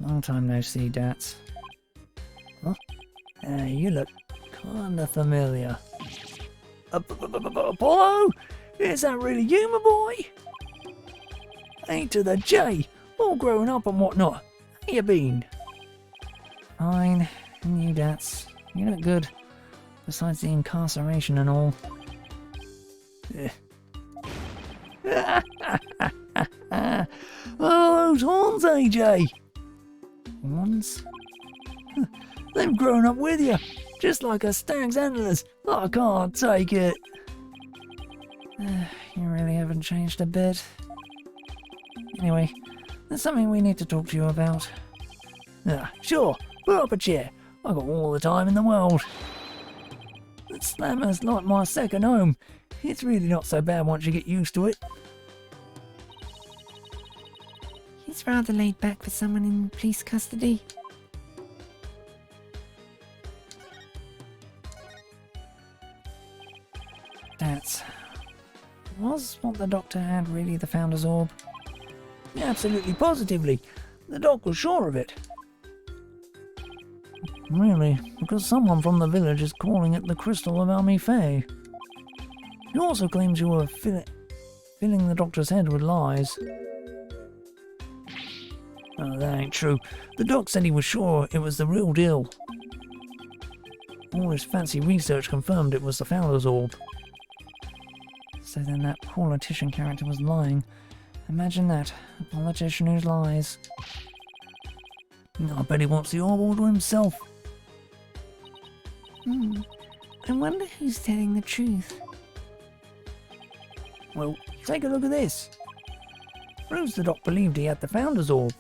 Long time no see, Dats. Huh? You look kinda familiar. Apollo? Is that really you, my boy? A to the J, all grown up and whatnot. How you been? Fine. And you, Dats? You look good. Besides the incarceration and all. Oh, those horns, AJ! Horns? They've grown up with you, just like a stag's antlers. I can't take it. You really haven't changed a bit. Anyway, there's something we need to talk to you about. Sure, put up a chair. I've got all the time in the world. The Slammer's like my second home. It's really not so bad once you get used to it. He's rather laid back for someone in police custody. Was what the doctor had really the Founders Orb? Yeah, absolutely, positively. The doc was sure of it. Really? Because someone from the village is calling it the Crystal of Amifay. He also claims you were filling the doctor's head with lies. Oh, that ain't true. The doc said he was sure it was the real deal. All his fancy research confirmed it was the Founders Orb. So then that politician character was lying. Imagine that, a politician who lies. I bet he wants the orb all to himself. I wonder who's telling the truth. Well, take a look at this. Proves the doc believed he had the Founders Orb.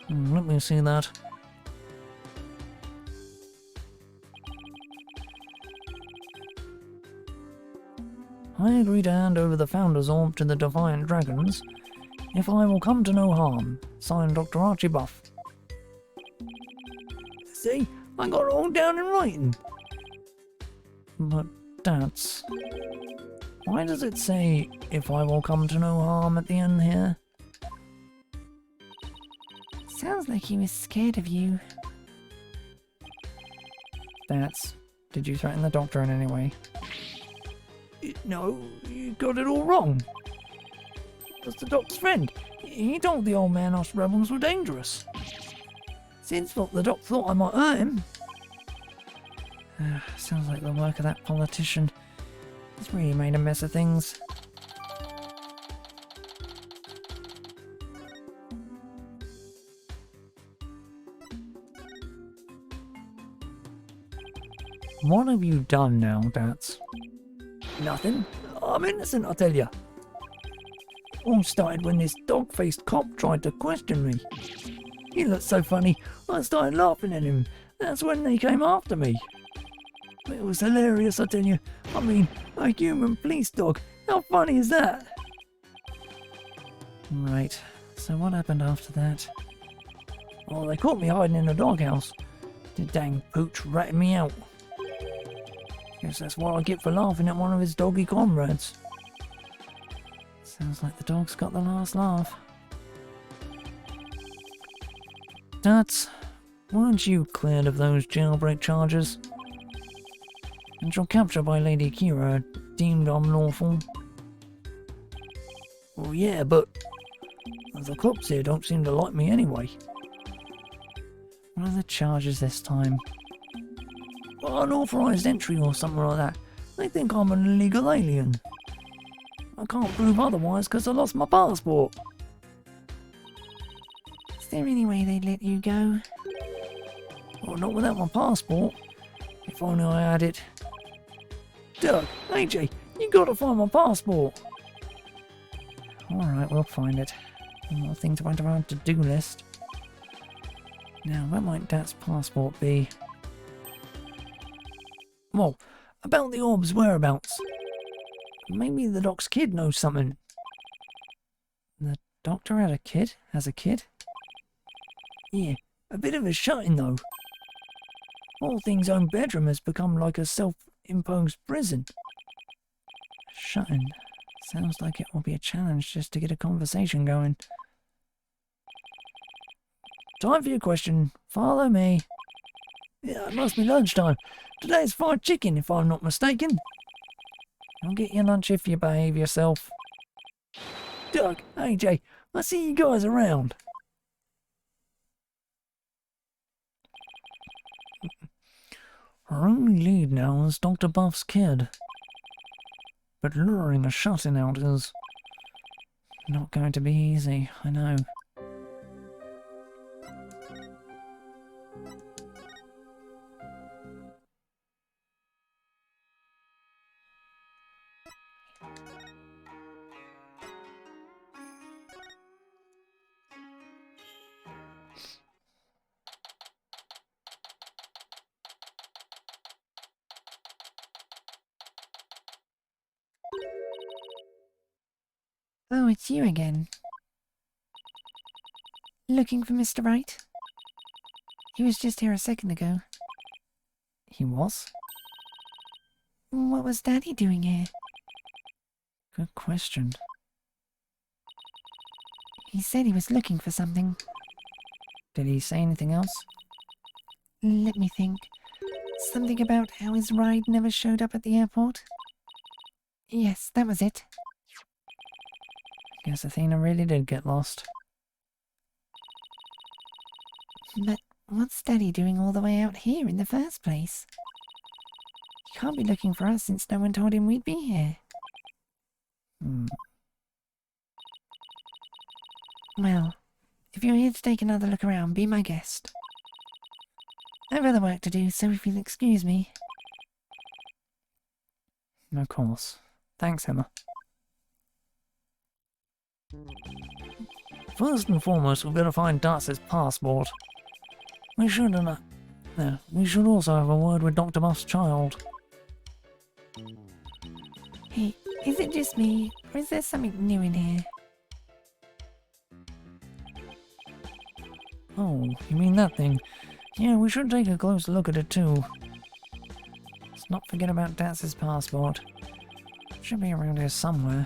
Let me see that. I agree to hand over the Founders Orb to the Defiant Dragons, if I will come to no harm. Signed, Dr. Archie Buff. See, I got it all down in writing. But that's... Why does it say, if I will come to no harm at the end here? Sounds like he was scared of you. That's... Did you threaten the doctor in any way? No, you got it all wrong. That's the doctor's friend. He told the old man us rebels were dangerous. Since the doctor thought I might hurt him. Sounds like the work of that politician. He's really made a mess of things. What have you done now, Dats? Nothing. I'm innocent, I tell you. All started when this dog-faced cop tried to question me. He looked so funny, I started laughing at him. That's when they came after me. It was hilarious, I tell you. I mean, a human police dog. How funny is that? Right. So what happened after that? Well, they caught me hiding in a doghouse. The dang pooch ratted me out. Guess that's what I get for laughing at one of his doggy comrades. Sounds like the dog's got the last laugh. Dats, weren't you cleared of those jailbreak charges? And your capture by Lady Kira deemed unlawful? Well, yeah, but the cops here don't seem to like me anyway. What are the charges this time? Unauthorised entry or something like that. They think I'm an illegal alien. I can't prove otherwise because I lost my passport. Is there any way they'd let you go? Well, not without my passport. If only I had it. Doug, AJ, you gotta find my passport. Alright, we'll find it. One more thing to add to our to-do list. Now, where might Dat's passport be? Well, about the orb's whereabouts. Maybe the doc's kid knows something. The doctor had a kid? Has a kid? Yeah, a bit of a shut-in though. All Thing's own bedroom has become like a self-imposed prison. Shut-in. Sounds like it will be a challenge just to get a conversation going. Time for your question. Follow me. Yeah, it must be lunchtime. Today's fried chicken, if I'm not mistaken. I'll get your lunch if you behave yourself. Doug, AJ, I see you guys around. Our only lead now is Dr. Buff's kid. But luring a shut-in out is not going to be easy, I know. Oh, it's you again. Looking for Mr. Wright? He was just here a second ago. He was? What was Daddy doing here? Good question. He said he was looking for something. Did he say anything else? Let me think. Something about how his ride never showed up at the airport? Yes, that was it. Guess Athena really did get lost. But what's Daddy doing all the way out here in the first place? He can't be looking for us since no one told him we'd be here. Well, if you're here to take another look around, be my guest. I've other work to do, so if you'll excuse me. Of course. Thanks, Emma. First and foremost, we've got to find Darcy's passport. We should also have a word with Dr. Buff's child. Hey, is it just me, or is there something new in here? Oh, you mean that thing? Yeah, we should take a close look at it too. Let's not forget about Datz's passport. Should be around here somewhere.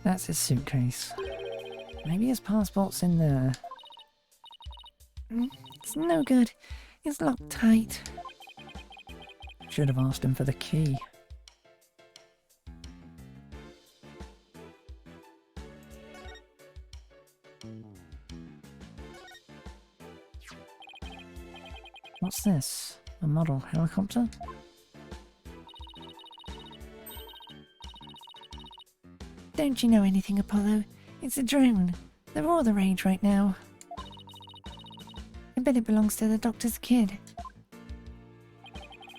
That's his suitcase. Maybe his passport's in there. It's no good. It's locked tight. Should have asked him for the key. What's this? A model helicopter? Don't you know anything, Apollo? It's a drone. They're all the rage right now. I bet it belongs to the doctor's kid.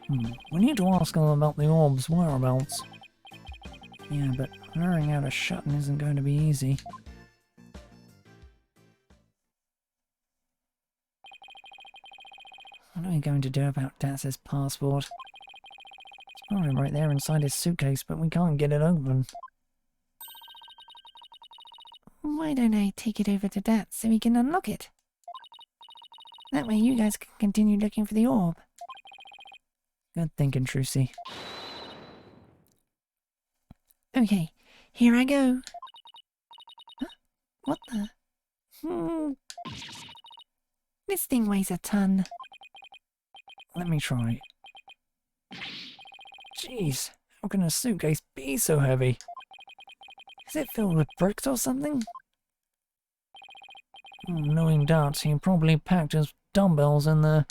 We need to ask him about the orb's whereabouts. Yeah, but hiring out a shut-in isn't going to be easy. What are we going to do about Datz's passport? It's probably right there inside his suitcase, but we can't get it open. Why don't I take it over to Dad so he can unlock it? That way you guys can continue looking for the orb. Good thinking, Trucy. Okay, here I go. Huh? What the? This thing weighs a ton. Let me try. Jeez, how can a suitcase be so heavy? Is it filled with bricks or something? Knowing Dutz, he probably packed his dumbbells in there.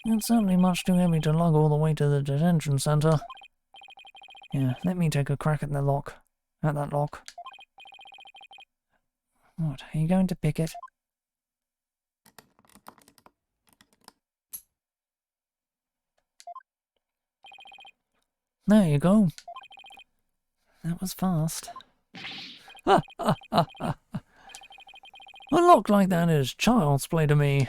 It's certainly much too heavy to lug all the way to the detention center. Yeah, let me take a crack at the lock. At that lock. What, are you going to pick it? There you go. That was fast. Ha ha ha ha! A lock like that is child's play to me.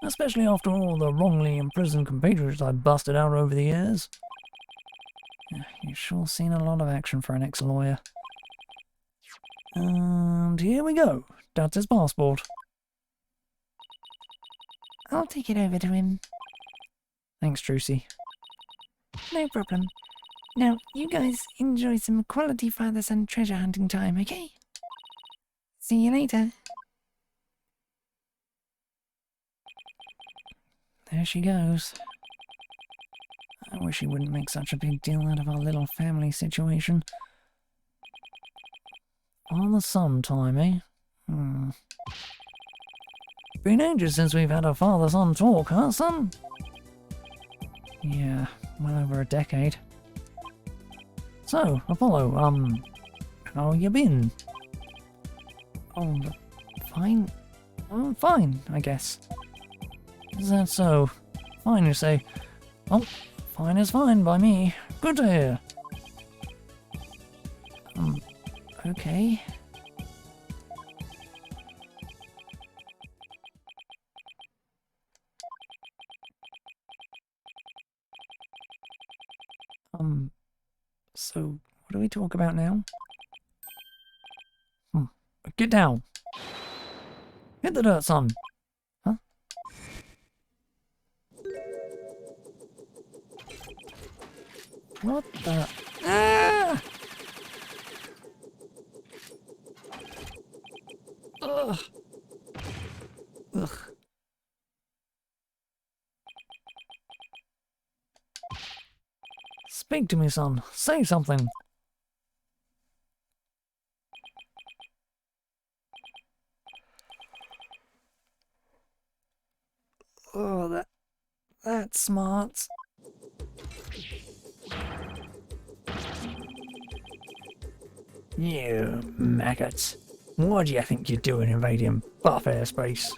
Especially after all the wrongly imprisoned compatriots I've busted out over the years. You've sure seen a lot of action for an ex-lawyer. And here we go. That's his passport. I'll take it over to him. Thanks, Trucy. No problem. Now, you guys enjoy some quality father-son treasure hunting time, okay? See you later. There she goes. I wish he wouldn't make such a big deal out of our little family situation. Father-son time, eh? Been ages since we've had a father-son talk, huh, son? Yeah, well over a decade. So, Apollo, how you been? Oh, fine. Oh, fine, I guess. Is that so? Fine, you say? Oh, fine is fine by me. Good to hear. Okay. So, what do we talk about now? Get down. Hit the dirt, son. Huh? What the? Ah! Ugh. Ugh. Speak to me, son. Say something. Oh, that's smart. You maggots. What do you think you're doing invading buff airspace?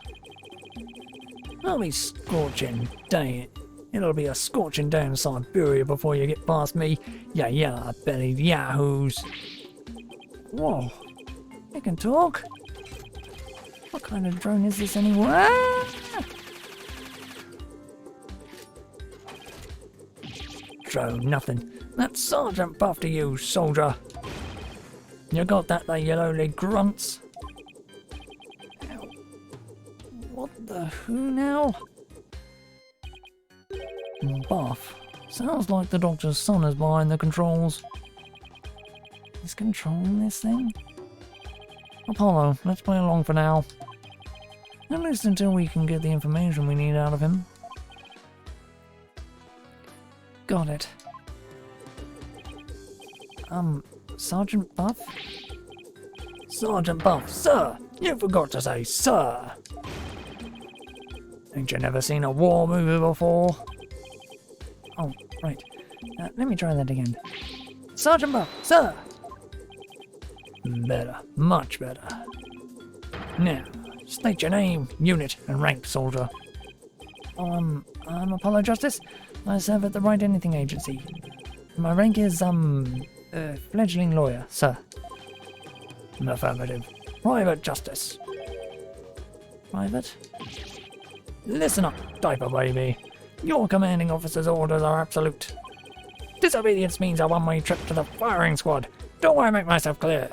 I'll be scorching day. It'll be a scorching day in Siberia before you get past me, you yellow-bellied yahoos. Whoa, it can talk? What kind of drone is this anyway? Ah! Retro, nothing. That's Sergeant Buff to you, soldier. You got that, the yellow grunts? What the who now? Buff. Sounds like the doctor's son is behind the controls. He's controlling this thing? Apollo, let's play along for now. At least until we can get the information we need out of him. Got it. Sergeant Buff? Sergeant Buff, sir! You forgot to say sir! Ain't you never seen a war movie before? Oh, right. Let me try that again. Sergeant Buff, sir! Better, much better. Now, state your name, unit, and rank, soldier. I'm Apollo Justice. I serve at the Wright Anything Agency. My rank is, fledgling lawyer, sir. Affirmative. Private Justice. Private? Listen up, diaper baby. Your commanding officer's orders are absolute. Disobedience means a one-way trip to the firing squad. Do I make myself clear?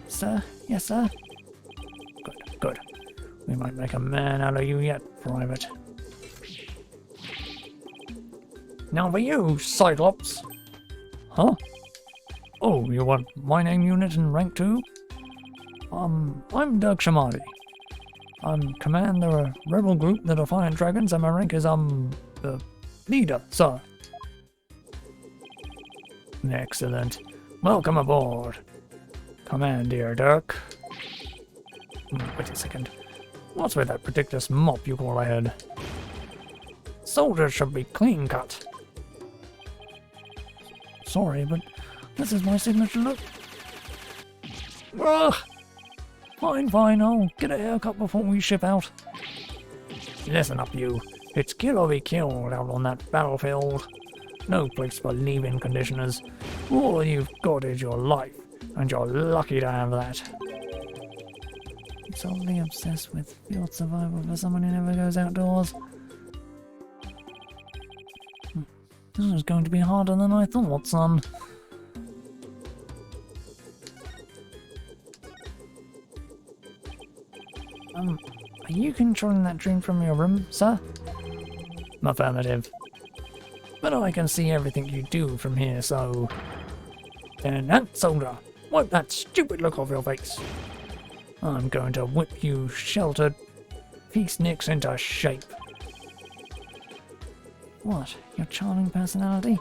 Sir? Yes, sir? Good, good. We might make a man out of you yet, Private. Now for you, Cyclops. Huh? Oh, you want my name, unit, and rank too? I'm Doug Shamadi. I'm commander of a rebel group, the Defiant Dragons, and my rank is, the leader, sir. Excellent. Welcome aboard. Commander Dirk. Wait a second. What's with that ridiculous mop you call a head? Soldiers should be clean cut. Sorry, but this is my signature look. Ugh. Fine, I'll get a haircut before we ship out. Listen up, you. It's kill or be killed out on that battlefield. No place for leave-in conditioners. All you've got is your life, and you're lucky to have that. Totally obsessed with field survival for someone who never goes outdoors. This is going to be harder than I thought, son. Are you controlling that dream from your room, sir? Affirmative. But I can see everything you do from here, so... And that, soldier, wipe that stupid look off your face. I'm going to whip you sheltered peaceniks into shape. What? Your charming personality?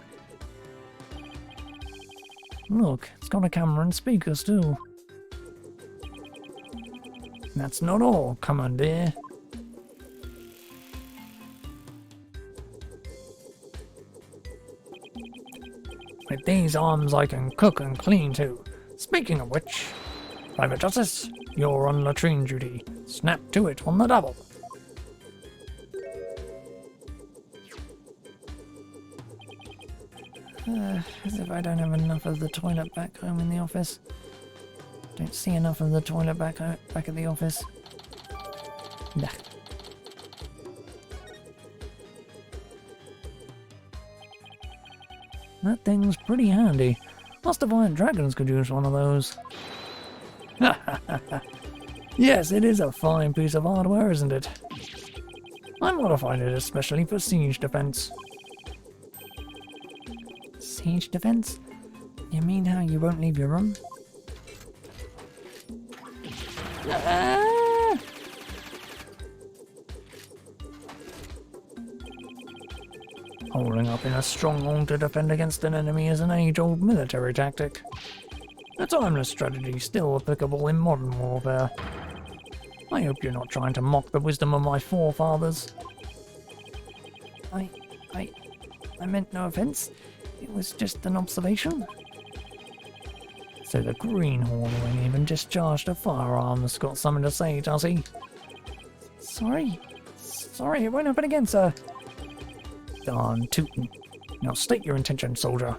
Look, it's got a camera and speakers too. That's not all, Commander. With these arms I can cook and clean too. Speaking of which, Private Justice, you're on latrine duty. Snap to it on the double. As if I don't have enough of the toilet back home in the office. Don't see enough of the toilet back at the office. Nah. That thing's pretty handy. Us Defiant Dragons could use one of those. Yes, it is a fine piece of hardware, isn't it? I modified it especially for siege defense. Siege defense? You mean how you won't leave your room? Holding up in a stronghold to defend against an enemy is an age-old military tactic. A timeless strategy still applicable in modern warfare. I hope you're not trying to mock the wisdom of my forefathers. I meant no offense. It was just an observation. So the greenhorn ain't even discharged a firearm that's got something to say, does he? Sorry, it won't happen again, sir. Darn tootin'. Now state your intention, soldier.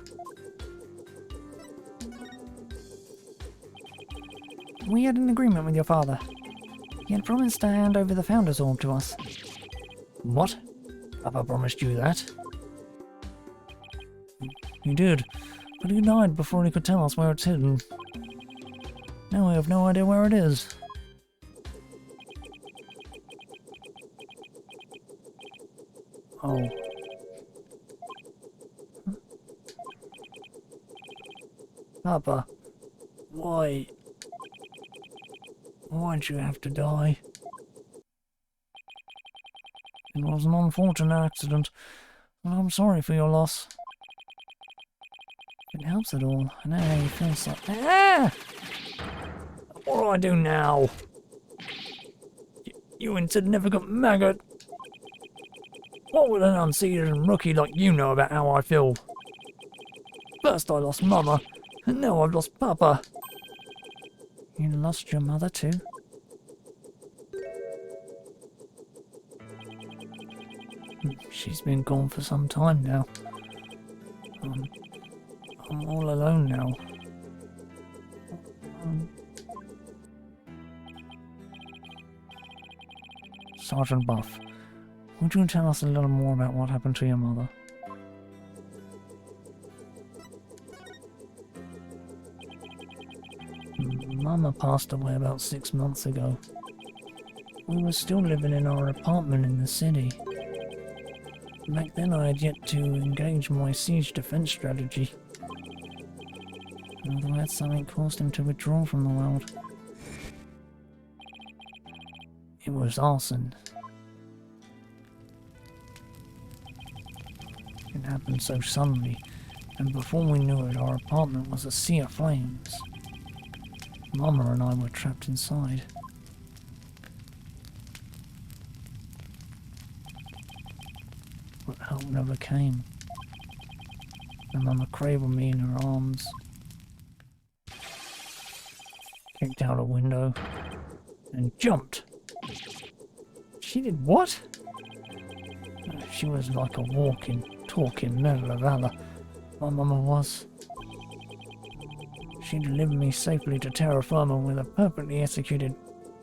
We had an agreement with your father. He had promised to hand over the Founders Orb to us. What? Papa promised you that? He did, but he died before he could tell us where it's hidden. Now we have no idea where it is. Oh. Papa, why? Why'd you have to die? It was an unfortunate accident, and I'm sorry for your loss. If it helps at all, I know how you feel, so... Ah! What do I do now? You insignificant maggot! What would an unseasoned rookie like you know about how I feel? First I lost Mama, and now I've lost Papa. You lost your mother too? She's been gone for some time now. I'm all alone now. Sergeant Buff, would you tell us a little more about what happened to your mother? Mama passed away about 6 months ago. We were still living in our apartment in the city. Back then I had yet to engage my siege defense strategy. Although that something caused him to withdraw from the world. It was arson. It happened so suddenly, and before we knew it, our apartment was a sea of flames. Mama and I were trapped inside. But help never came. And Mama cradled me in her arms. Kicked out a window. And jumped. She did what? She was like a walking, talking medal of valor. My Mama was. She delivered me safely to terra firma with a perfectly executed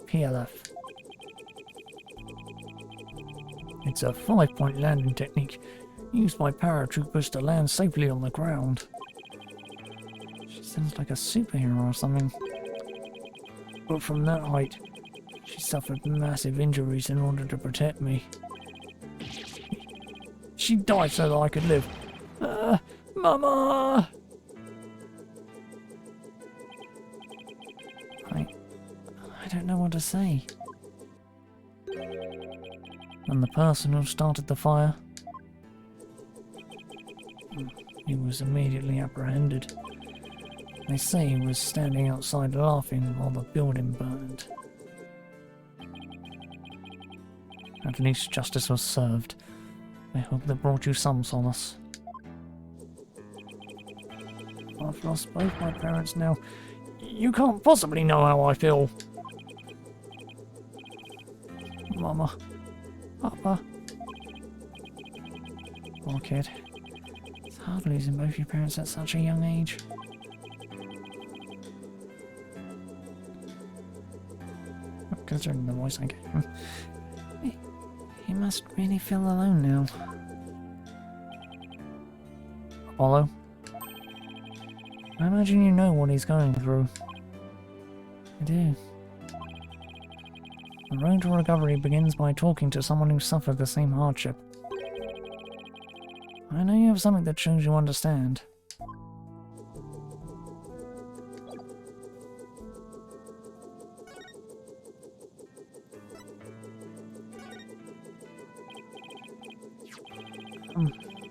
PLF. It's a 5-point landing technique used by paratroopers to land safely on the ground. She sounds like a superhero or something. But from that height, she suffered massive injuries in order to protect me. She died so that I could live. Mama! I don't know what to say. And the person who started the fire, he was immediately apprehended. They say he was standing outside laughing while the building burned. At least justice was served. I hope that brought you some solace. I've lost both my parents now. You can't possibly know how I feel. Mama. Papa. Poor kid. It's hard losing both your parents at such a young age. Considering the voice I gave him. He must really feel alone now. Apollo? I imagine you know what he's going through. I do. The road to recovery begins by talking to someone who suffered the same hardship. I know you have something that shows you understand.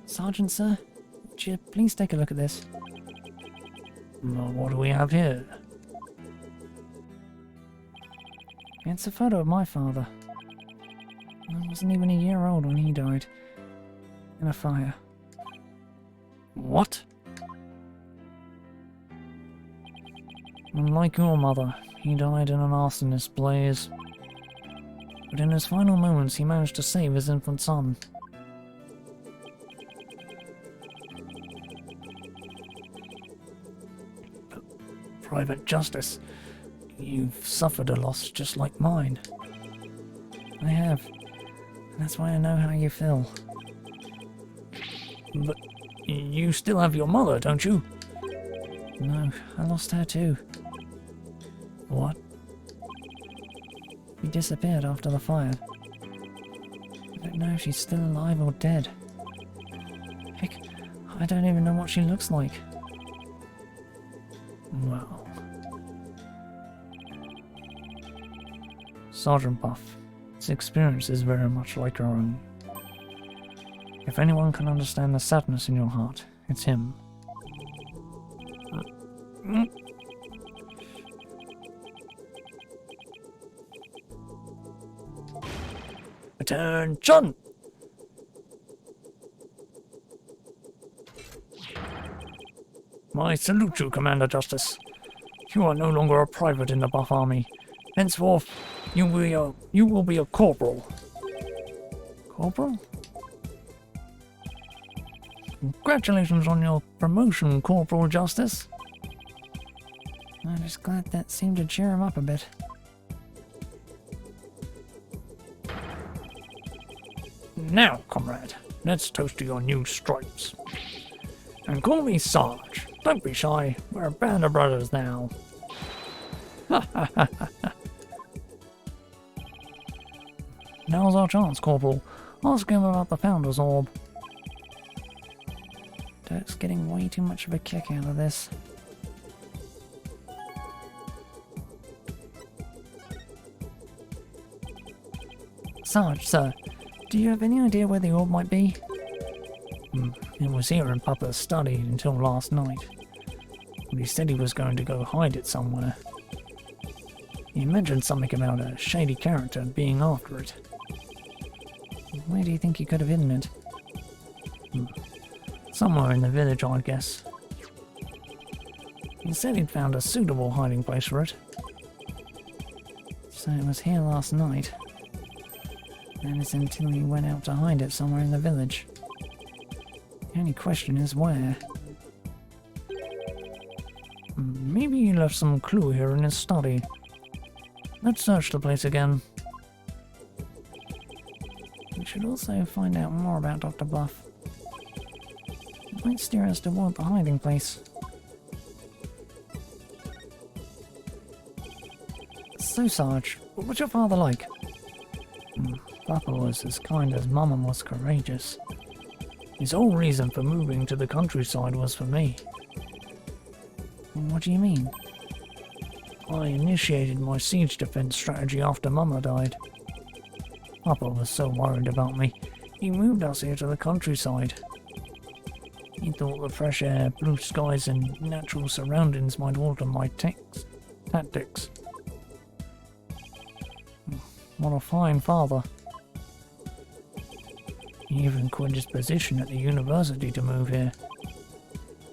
Sergeant, sir, would you please take a look at this? Well, what do we have here? It's a photo of my father. I wasn't even a year old when he died. In a fire. What? Unlike your mother, he died in an arsonist blaze. But in his final moments, he managed to save his infant son. Private Justice, you've suffered a loss just like mine. I have. And that's why I know how you feel. But You still have your mother, don't you? No, I lost her too. What? She disappeared after the fire. I don't know if she's still alive or dead. Heck, I don't even know what she looks like. Well, Sergeant Buff, his experience is very much like your own. If anyone can understand the sadness in your heart, it's him. attention! I salute you, Commander Justice. You are no longer a private in the Buff Army. Henceforth, you will be a corporal. Corporal? Congratulations on your promotion, Corporal Justice. I'm just glad that seemed to cheer him up a bit. Now, comrade, let's toast to your new stripes. And call me Sarge. Don't be shy, we're a band of brothers now. Now's our chance, Corporal. Ask him about the Founders Orb. Dirk's getting way too much of a kick out of this. Sarge, sir, do you have any idea where the orb might be? It was here in Papa's study until last night. But he said he was going to go hide it somewhere. He mentioned something about a shady character being after it. Where do you think he could have hidden it? Somewhere in the village, I guess. He said he'd found a suitable hiding place for it. So it was here last night. That is until he went out to hide it somewhere in the village. The only question is where. Maybe he left some clue here in his study. Let's search the place again. We should also find out more about Dr. Buff. It might steer us toward the hiding place. So, Sarge, what was your father like? Papa was as kind as Mama was courageous. His whole reason for moving to the countryside was for me. What do you mean? I initiated my siege defense strategy after Mama died. Papa was so worried about me, he moved us here to the countryside. He thought the fresh air, blue skies and natural surroundings might alter my tactics. What a fine father. He even quit his position at the university to move here.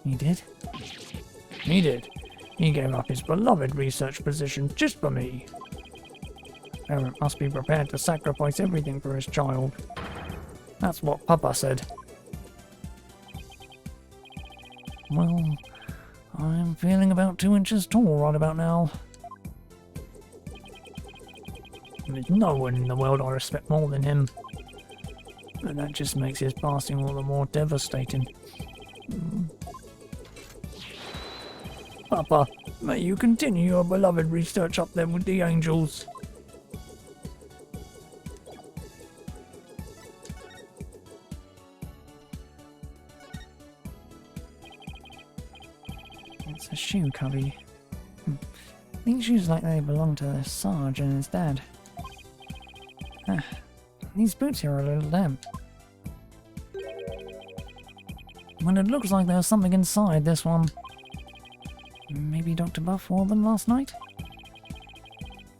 He did? He did. He gave up his beloved research position just for me. A parent must be prepared to sacrifice everything for his child. That's what Papa said. Well, I'm feeling about 2 inches tall right about now. There's no one in the world I respect more than him. And that just makes his passing all the more devastating. Papa, may you continue your beloved research up there with the angels. It's a shoe cubby. These shoes like they belong to Sarge and his dad. These boots here are a little damp. Well, it looks like there's something inside this one. Maybe Dr. Buff wore them last night?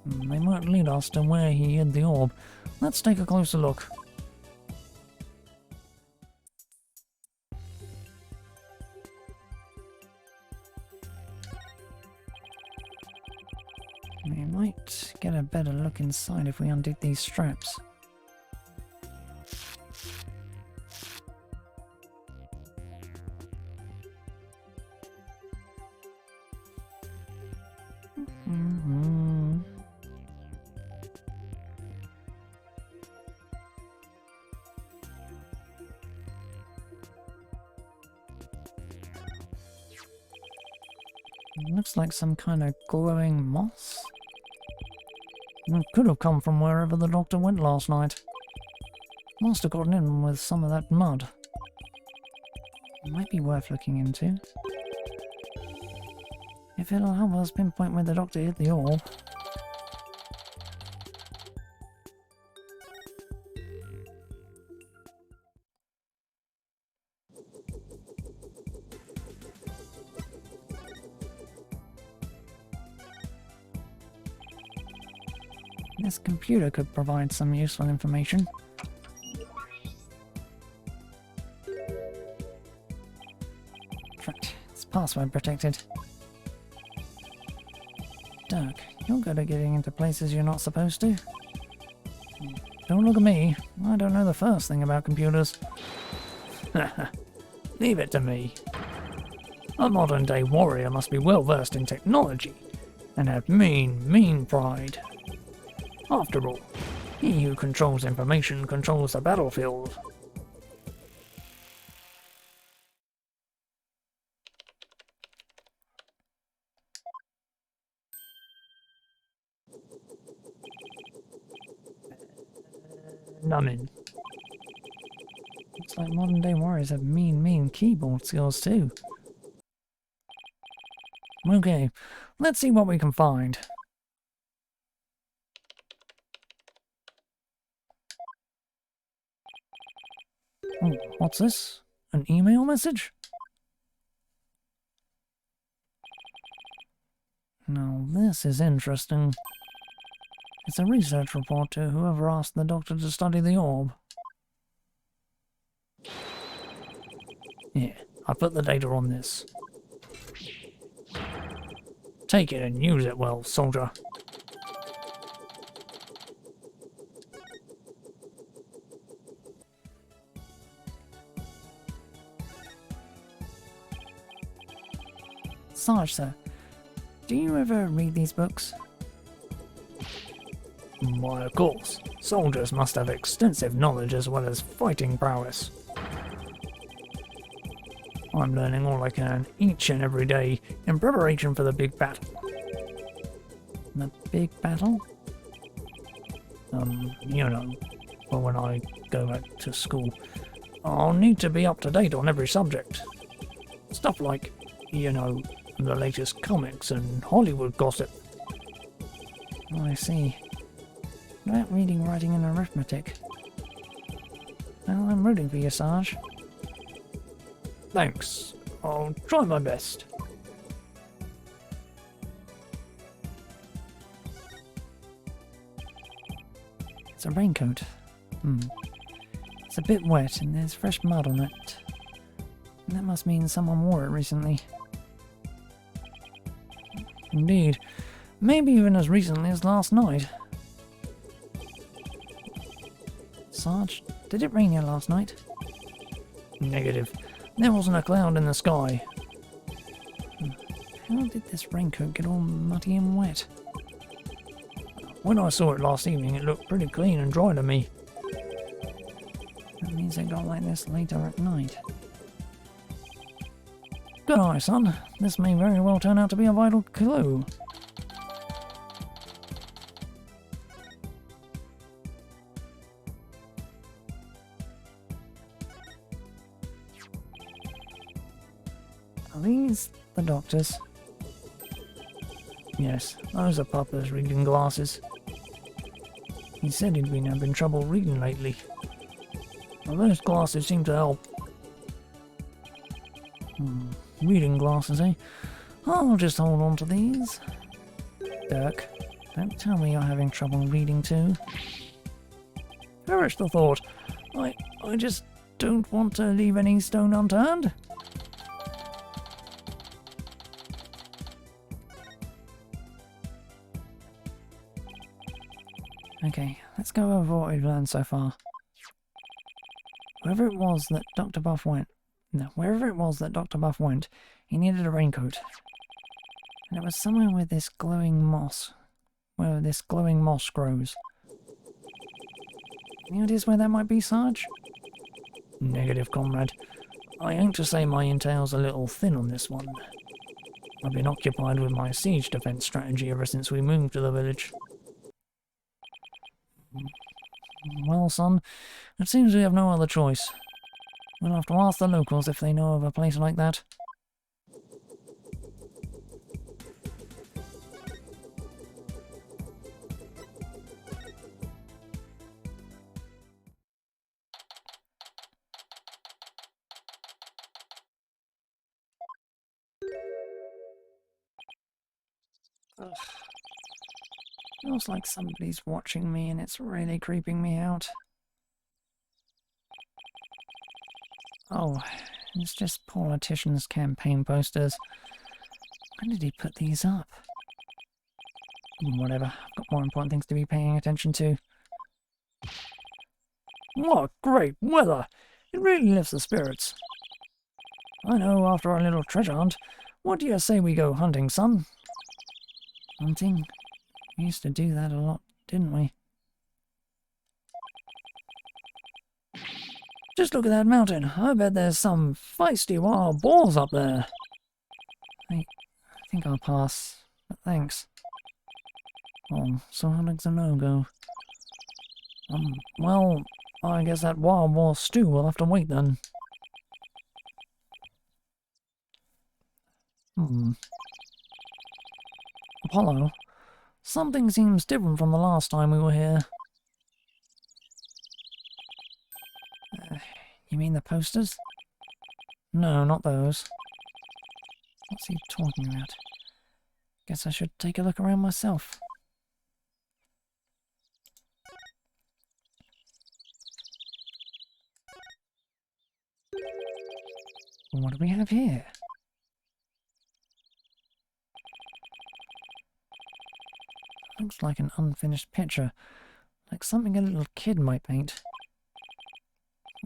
They might lead us to where he hid the orb. Let's take a closer look. We might get a better look inside if we undid these straps. It looks like some kind of glowing moss. It could have come from wherever the doctor went last night. Must have gotten in with some of that mud. It might be worth looking into. If it'll help us pinpoint where the doctor hit the orb. This computer could provide some useful information. Right, it's password protected. Dirk, you're good at getting into places you're not supposed to. Don't look at me. I don't know the first thing about computers. Leave it to me. A modern-day warrior must be well versed in technology and have mean pride. After all, he who controls information controls the battlefield. Numbing. Looks like modern day warriors have mean keyboard skills too. Okay, let's see what we can find. Oh, what's this? An email message? Now this is interesting. It's a research report to whoever asked the doctor to study the orb. Yeah, I put the data on this. Take it and use it well, soldier. Sarge, sir, do you ever read these books? Why, of course. Soldiers must have extensive knowledge as well as fighting prowess. I'm learning all I can each and every day in preparation for the big battle. The big battle? You know, for when I go back to school. I'll need to be up to date on every subject. Stuff like, you know, the latest comics and Hollywood gossip. Oh, I see. What about reading, writing, and arithmetic? Well, I'm rooting for you, Sarge. Thanks. I'll try my best. It's a raincoat. It's a bit wet and there's fresh mud on it. And that must mean someone wore it recently. Indeed. Maybe even as recently as last night. Sarge, did it rain here last night? Negative. There wasn't a cloud in the sky. How did this raincoat get all muddy and wet? When I saw it last evening, it looked pretty clean and dry to me. That means it got like this later at night. Good eye, son. This may very well turn out to be a vital clue. Are these the doctors? Yes, those are Papa's reading glasses. He said he'd been having trouble reading lately. Well, those glasses seem to help. Reading glasses, eh? I'll just hold on to these. Dirk, don't tell me you're having trouble reading too. Perish the thought. I just don't want to leave any stone unturned. Okay, let's go over what we've learned so far. Wherever it was that Dr. Buff went, he needed a raincoat. And it was somewhere where this glowing moss grows. Any ideas where that might be, Sarge? Negative, comrade. I ain't to say my intel's a little thin on this one. I've been occupied with my siege defense strategy ever since we moved to the village. Well, son, it seems we have no other choice. We'll have to ask the locals if they know of a place like that. Ugh. Feels like somebody's watching me and it's really creeping me out. Oh, it's just politicians' campaign posters. When did he put these up? Whatever, I've got more important things to be paying attention to. What great weather! It really lifts the spirits. I know, after our little treasure hunt, what do you say we go hunting, son? Hunting? We used to do that a lot, didn't we? Just look at that mountain. I bet there's some feisty wild boars up there. I think I'll pass, but thanks. Oh, so how did the no go? Well, I guess that wild boar stew will have to wait then. Apollo, something seems different from the last time we were here. You mean the posters? No, not those. What's he talking about? Guess I should take a look around myself. What do we have here? Looks like an unfinished picture, like something a little kid might paint.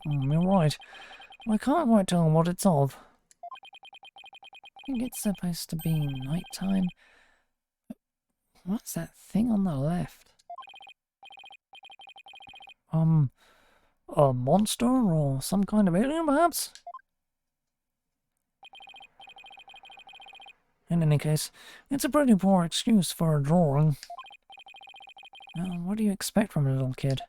You're right. I can't quite tell what it's of. I think it's supposed to be nighttime. What's that thing on the left? A monster or some kind of alien, perhaps? In any case, it's a pretty poor excuse for a drawing. What do you expect from a little kid?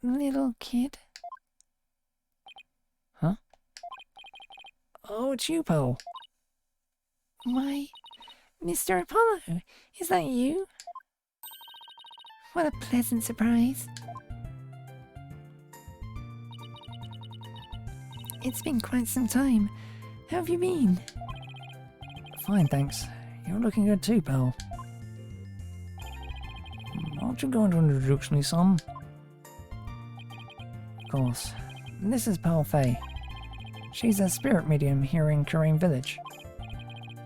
Little kid? Huh? Oh, it's you, Pearl. Why, Mr. Apollo, is that you? What a pleasant surprise. It's been quite some time. How have you been? Fine, thanks. You're looking good too, Pearl. Aren't you going to introduce me, son? Of course. This is Pearl Fay. She's a spirit medium here in Kurain Village.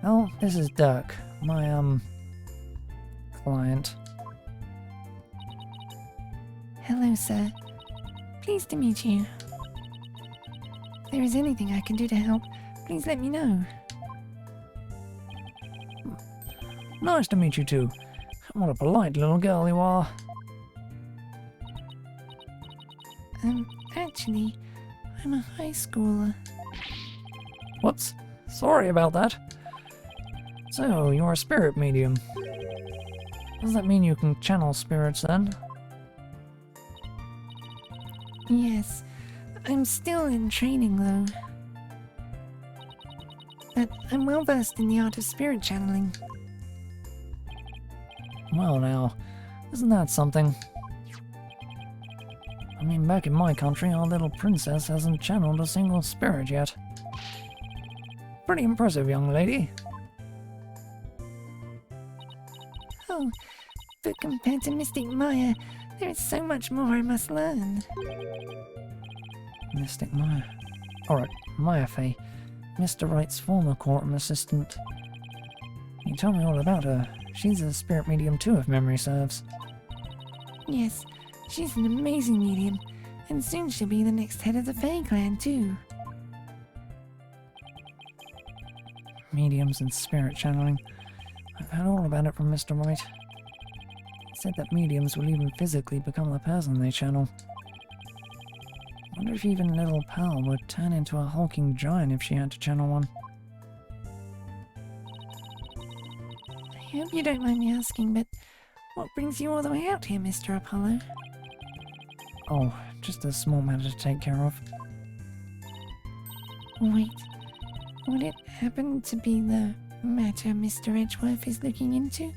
Oh, this is Dirk, my, client. Hello, sir. Pleased to meet you. If there is anything I can do to help, please let me know. Nice to meet you too. What a polite little girl you are. Actually, I'm a high schooler. Whoops. Sorry about that. So, you're a spirit medium. Does that mean you can channel spirits then? Yes, I'm still in training though. But I'm well versed in the art of spirit channeling. Well now, isn't that something? I mean, back in my country, our little princess hasn't channeled a single spirit yet. Pretty impressive, young lady. Oh, but compared to Mystic Maya, there is so much more I must learn. Mystic Maya. Alright, Amifay, Mr. Wright's former courtroom assistant. You told me all about her. She's a spirit medium too, if memory serves. Yes, she's an amazing medium, and soon she'll be the next head of the Fae clan too. Mediums and spirit channeling. I've heard all about it from Mr. Wright. He said that mediums will even physically become the person they channel. Wonder if even little Pearl would turn into a hulking giant if she had to channel one. I hope you don't mind me asking, but what brings you all the way out here, Mr. Apollo? Oh, just a small matter to take care of. Wait, would it happen to be the matter Mr. Edgeworth is looking into?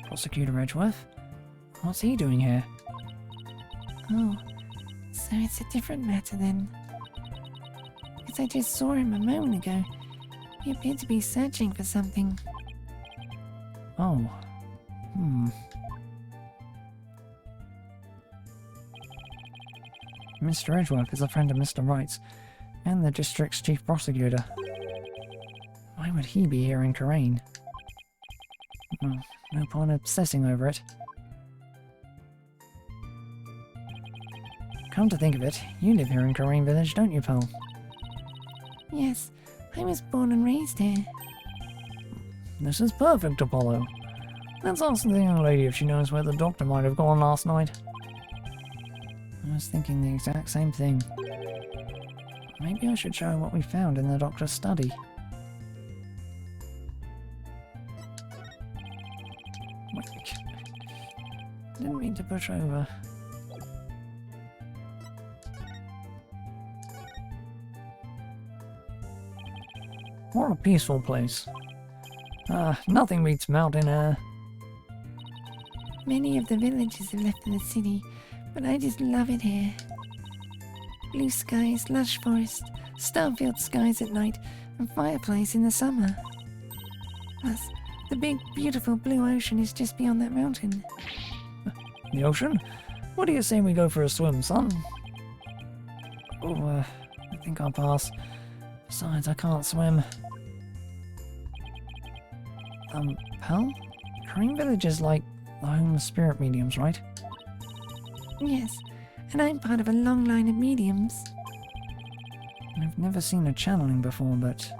Prosecutor Edgeworth? What's he doing here? Oh, so it's a different matter then. Because I just saw him a moment ago. He appeared to be searching for something. Oh. Mr. Edgeworth is a friend of Mr. Wright's, and the district's chief prosecutor. Why would he be here in Karain? Well, no point obsessing over it. Come to think of it, you live here in Karain Village, don't you, Pearl? Yes, I was born and raised here. This is perfect, Apollo. Let's ask the young lady if she knows where the doctor might have gone last night. I was thinking the exact same thing. Maybe I should show her what we found in the doctor's study. Didn't mean to push over. What a peaceful place. Nothing beats mountain air. Many of the villages have left for the city, but I just love it here. Blue skies, lush forest, star-filled skies at night, and fireplace in the summer. Plus, the big, beautiful blue ocean is just beyond that mountain. The ocean? What do you say we go for a swim, son? Oh, I think I'll pass. Besides, I can't swim. Pearl? Karain Village is like the home of spirit mediums, right? Yes, and I'm part of a long line of mediums. I've never seen a channeling before, but...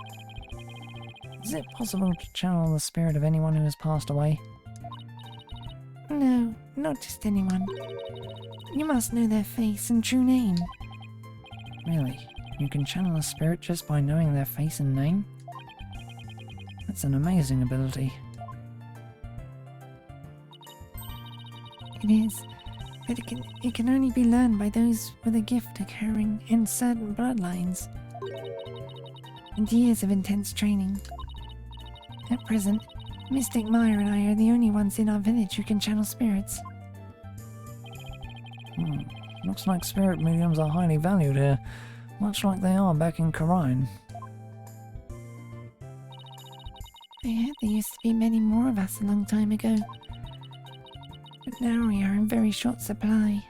is it possible to channel the spirit of anyone who has passed away? No, not just anyone. You must know their face and true name. Really? You can channel a spirit just by knowing their face and name? That's an amazing ability. It is, but it can only be learned by those with a gift occurring in certain bloodlines. And years of intense training. At present, Mystic Maya and I are the only ones in our village who can channel spirits. Looks like spirit mediums are highly valued here, much like they are back in Karain. I heard there used to be many more of us a long time ago. But now we are in very short supply.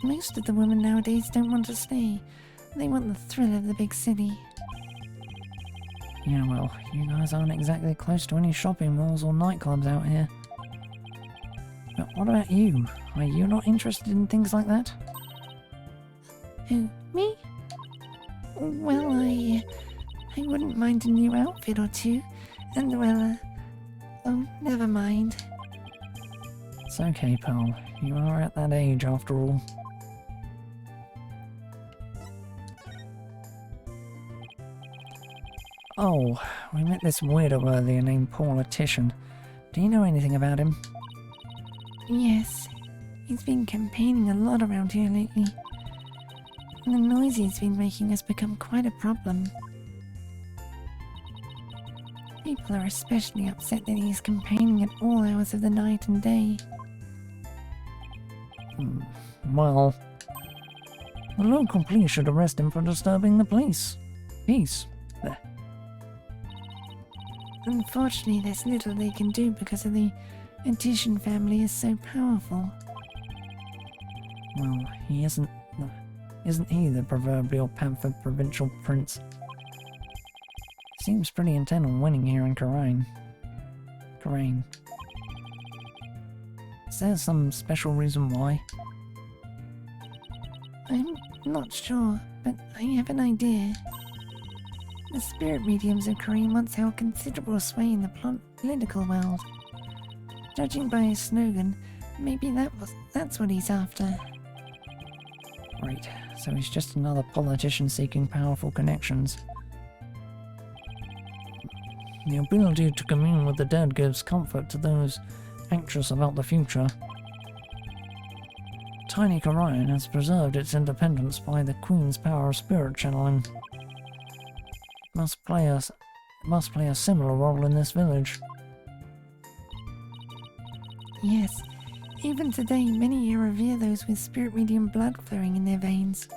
Most of the women nowadays don't want to stay. They want the thrill of the big city. Yeah, well, you guys aren't exactly close to any shopping malls or nightclubs out here. But what about you? Are you not interested in things like that? Who, me? Well, I wouldn't mind a new outfit or two, and well, oh, never mind. It's okay, Pearl. You are at that age after all. Oh, we met this weirdo earlier named Politician. Do you know anything about him? Yes, he's been campaigning a lot around here lately. And the noise he's been making has become quite a problem. People are especially upset that he's campaigning at all hours of the night and day. Well, the local police should arrest him for disturbing the peace. There. Unfortunately, there's little they can do because of the Addition family is so powerful. Well, he isn't he the proverbial pamphlet provincial prince? Seems pretty intent on winning here in Karain. Is there some special reason why? I'm not sure, but I have an idea. The spirit mediums of Karain once held considerable sway in the political world. Judging by his slogan, maybe that's what he's after. Great. So he's just another politician seeking powerful connections. The ability to commune with the dead gives comfort to those anxious about the future. Tiny Korion has preserved its independence by the Queen's power of spirit channeling. Must play a similar role in this village. Yes, even today many revere those with spirit medium blood flowing in their veins.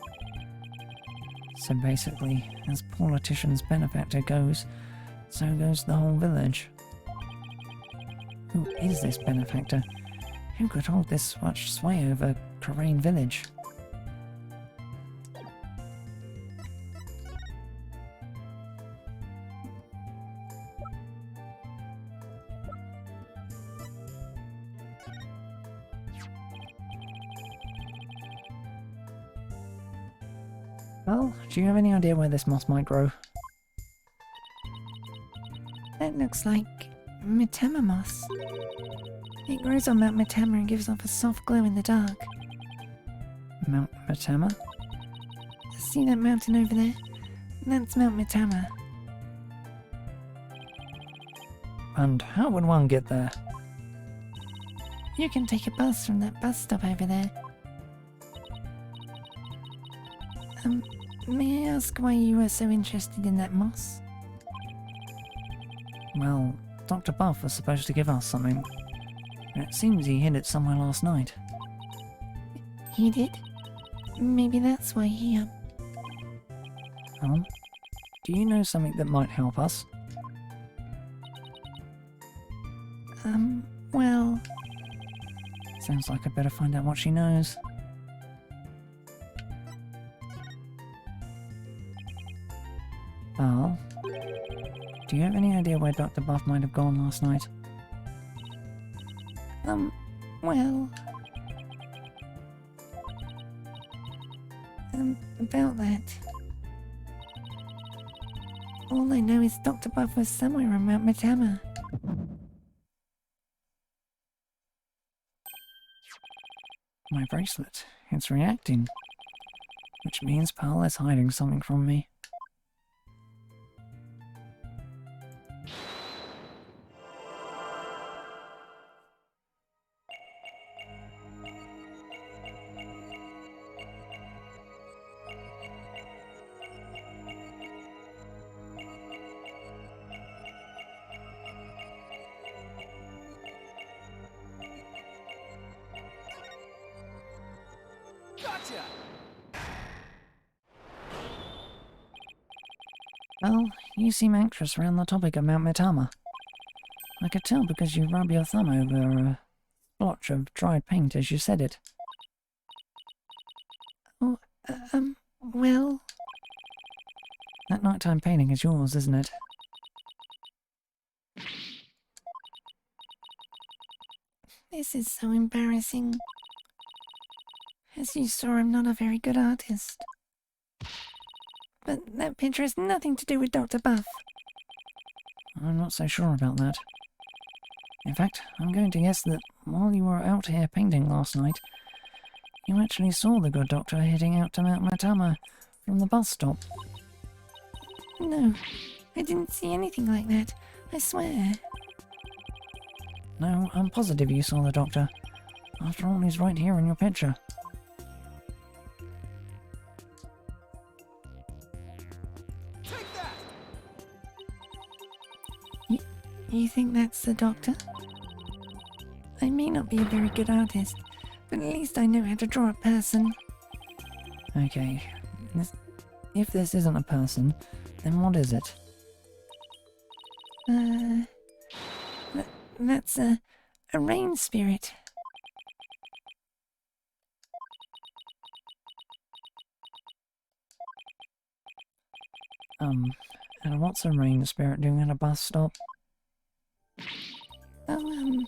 So basically, as politician's benefactor goes, so goes the whole village. Who is this benefactor? Who could hold this much sway over Korion village? Well, do you have any idea where this moss might grow? That looks like Mitama moss. It grows on Mount Mitama and gives off a soft glow in the dark. Mount Mitama? See that mountain over there? That's Mount Mitama. And how would one get there? You can take a bus from that bus stop over there. May I ask why you were so interested in that moss? Well, Dr. Buff was supposed to give us something. It seems he hid it somewhere last night. He did? Maybe that's why he, Do you know something that might help us? well... Sounds like I better find out what she knows. Val, do you have any idea where Dr. Buff might have gone last night? well... about that... All I know is Dr. Buff was somewhere on Mount Mitama. My bracelet. It's reacting. Which means Pearl is hiding something from me. Well, you seem anxious around the topic of Mount Mitama. I could tell because you rub your thumb over a splotch of dried paint as you said it. Oh, well... That nighttime painting is yours, isn't it? This is so embarrassing. As you saw, I'm not a very good artist. But that picture has nothing to do with Dr. Buff. I'm not so sure about that. In fact, I'm going to guess that while you were out here painting last night, you actually saw the good doctor heading out to Mount Mitama from the bus stop. No, I didn't see anything like that. I swear. No, I'm positive you saw the doctor. After all, he's right here in your picture. You think that's the doctor? I may not be a very good artist, but at least I know how to draw a person. Okay, if this isn't a person, then what is it? That's a rain spirit. And what's a rain spirit doing at a bus stop? Oh,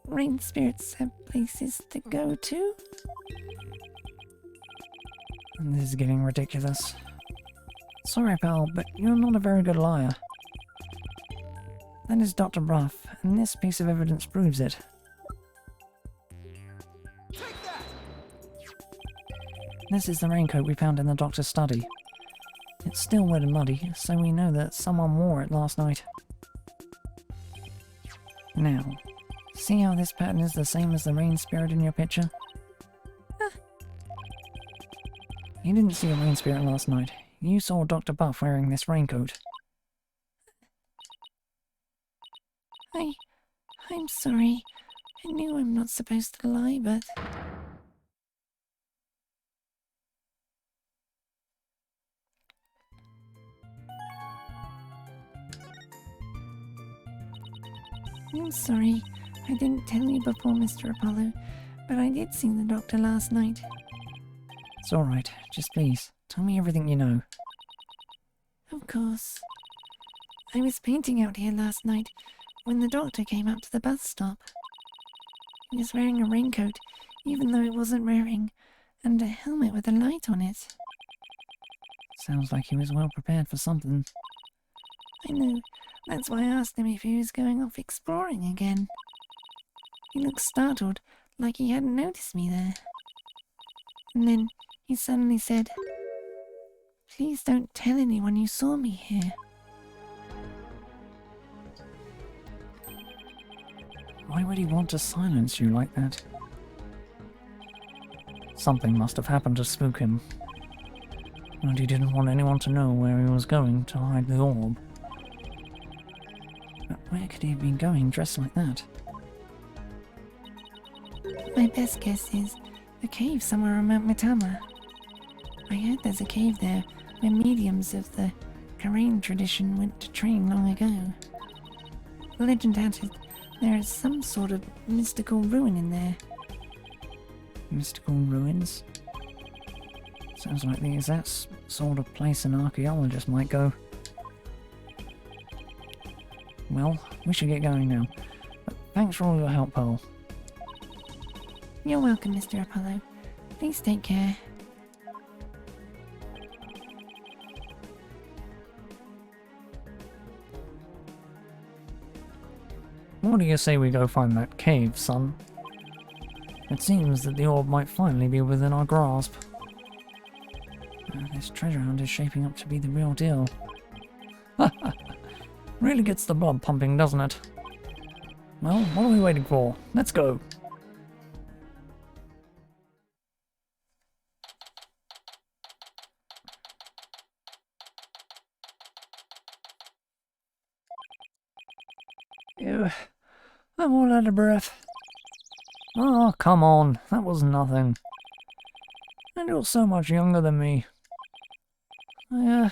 rain spirits have places to go to. This is getting ridiculous. Sorry, pal, but you're not a very good liar. That is Dr. Ruff, and this piece of evidence proves it. This is the raincoat we found in the doctor's study. It's still wet and muddy, so we know that someone wore it last night. Now, see how this pattern is the same as the rain spirit in your picture? You didn't see a rain spirit last night. You saw Dr. Buff wearing this raincoat. I'm sorry. I knew I'm not supposed to lie, but... I'm sorry. I didn't tell you before, Mr. Apollo, but I did see the doctor last night. It's alright. Just please, tell me everything you know. Of course. I was painting out here last night when the doctor came up to the bus stop. He was wearing a raincoat, even though it wasn't wearing, and a helmet with a light on it. Sounds like he was well prepared for something. I know. That's why I asked him if he was going off exploring again. He looked startled, like he hadn't noticed me there. And then he suddenly said, "Please don't tell anyone you saw me here." Why would he want to silence you like that? Something must have happened to spook him. And he didn't want anyone to know where he was going to hide the orb. But where could he have been going dressed like that? My best guess is a cave somewhere on Mount Mitama. I heard there's a cave there where mediums of the Karain tradition went to train long ago. The legend had it there is some sort of mystical ruin in there. Mystical ruins? Sounds like the exact sort of place an archaeologist might go. Well, we should get going now. But thanks for all your help, Pearl. You're welcome, Mr. Apollo. Please take care. What do you say we go find that cave, son? It seems that the orb might finally be within our grasp. This treasure hunt is shaping up to be the real deal. Really gets the blood pumping, doesn't it? Well, what are we waiting for? Let's go! Ew, I'm all out of breath. Oh, come on, that was nothing. And you're so much younger than me. I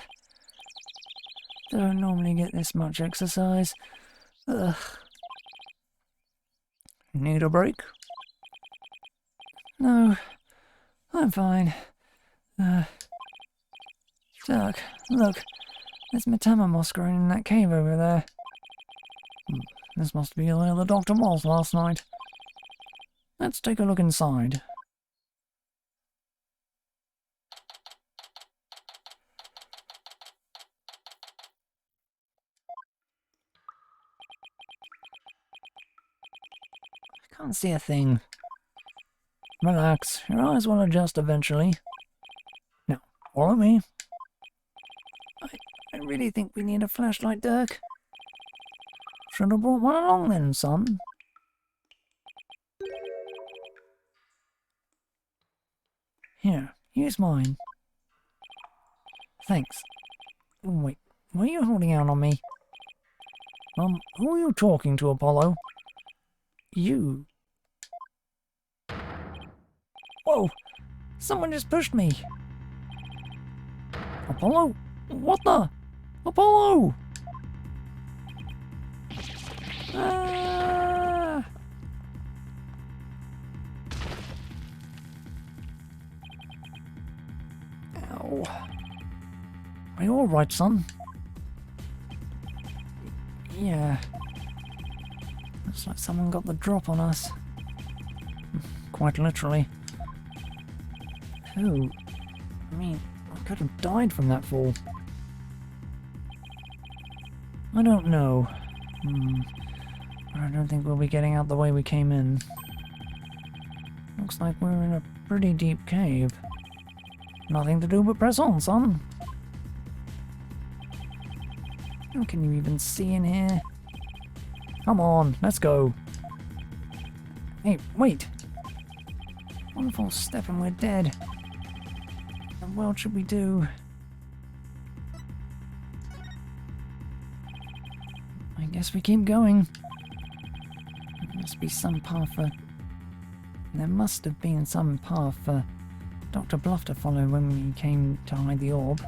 don't normally get this much exercise. Ugh. Need a break? No, I'm fine. Duck, look, there's Mitama moss growing in that cave over there. This must be where the doctor was last night. Let's take a look inside. I can't see a thing. Relax, your eyes will adjust eventually. Now, follow me. I really think we need a flashlight, Dirk. Should have brought one along then, son. Here, use mine. Thanks. Wait, were you holding out on me? Who are you talking to, Apollo? You. Whoa! Someone just pushed me! Apollo? What the? Apollo! Ah! Ow. Are you alright, son? Yeah. Looks like someone got the drop on us. Quite literally. Who? I mean, I could have died from that fall. I don't know. I don't think we'll be getting out the way we came in. Looks like we're in a pretty deep cave. Nothing to do but press on, son. How can you even see in here? Come on, let's go. Hey, wait. One false step and we're dead. What the world should we do? I guess we keep going. There must be some path for... There must have been some path for Dr. Bluff to follow when we came to hide the orb.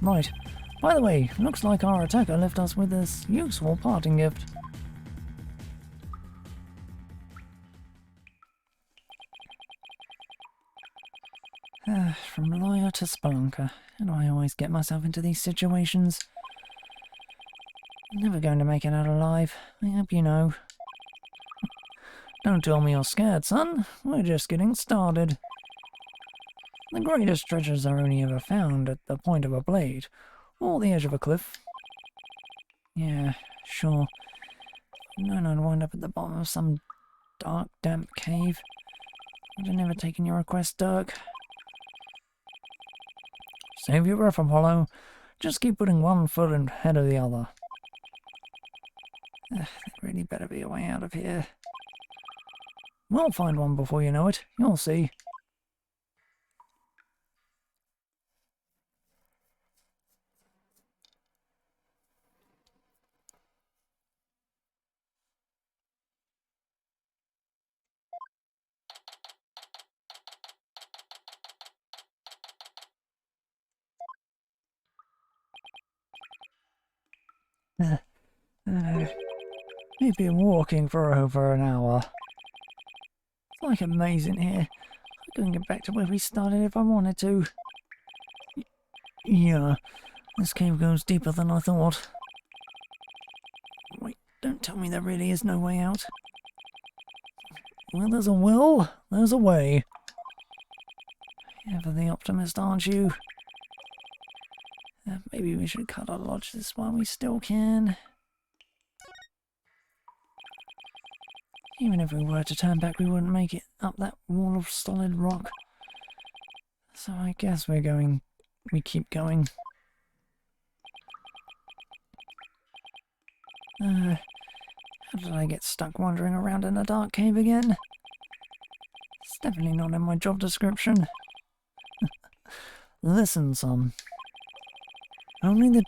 Right. By the way, looks like our attacker left us with this useful parting gift. From lawyer to spelunker. How do I always get myself into these situations? Never going to make it out alive. I hope you know. Don't tell me you're scared, son. We're just getting started. The greatest treasures are only ever found at the point of a blade, or the edge of a cliff. Yeah, sure. No, I'd wind up at the bottom of some dark, damp cave. I'd have never taken your request, Dirk. Save your breath, Apollo. Just keep putting one foot ahead of the other. There really better be a way out of here. We'll find one before you know it. You'll see. We've been walking for over an hour. It's like a maze in here. I couldn't get back to where we started if I wanted to. Yeah, this cave goes deeper than I thought. Wait, don't tell me there really is no way out. Well, there's a will, there's a way. Ever the optimist, aren't you? Maybe we should cut our lodges while we still can. Even if we were to turn back, we wouldn't make it up that wall of solid rock. So I guess we keep going. How did I get stuck wandering around in a dark cave again? It's definitely not in my job description. Listen, son. Only the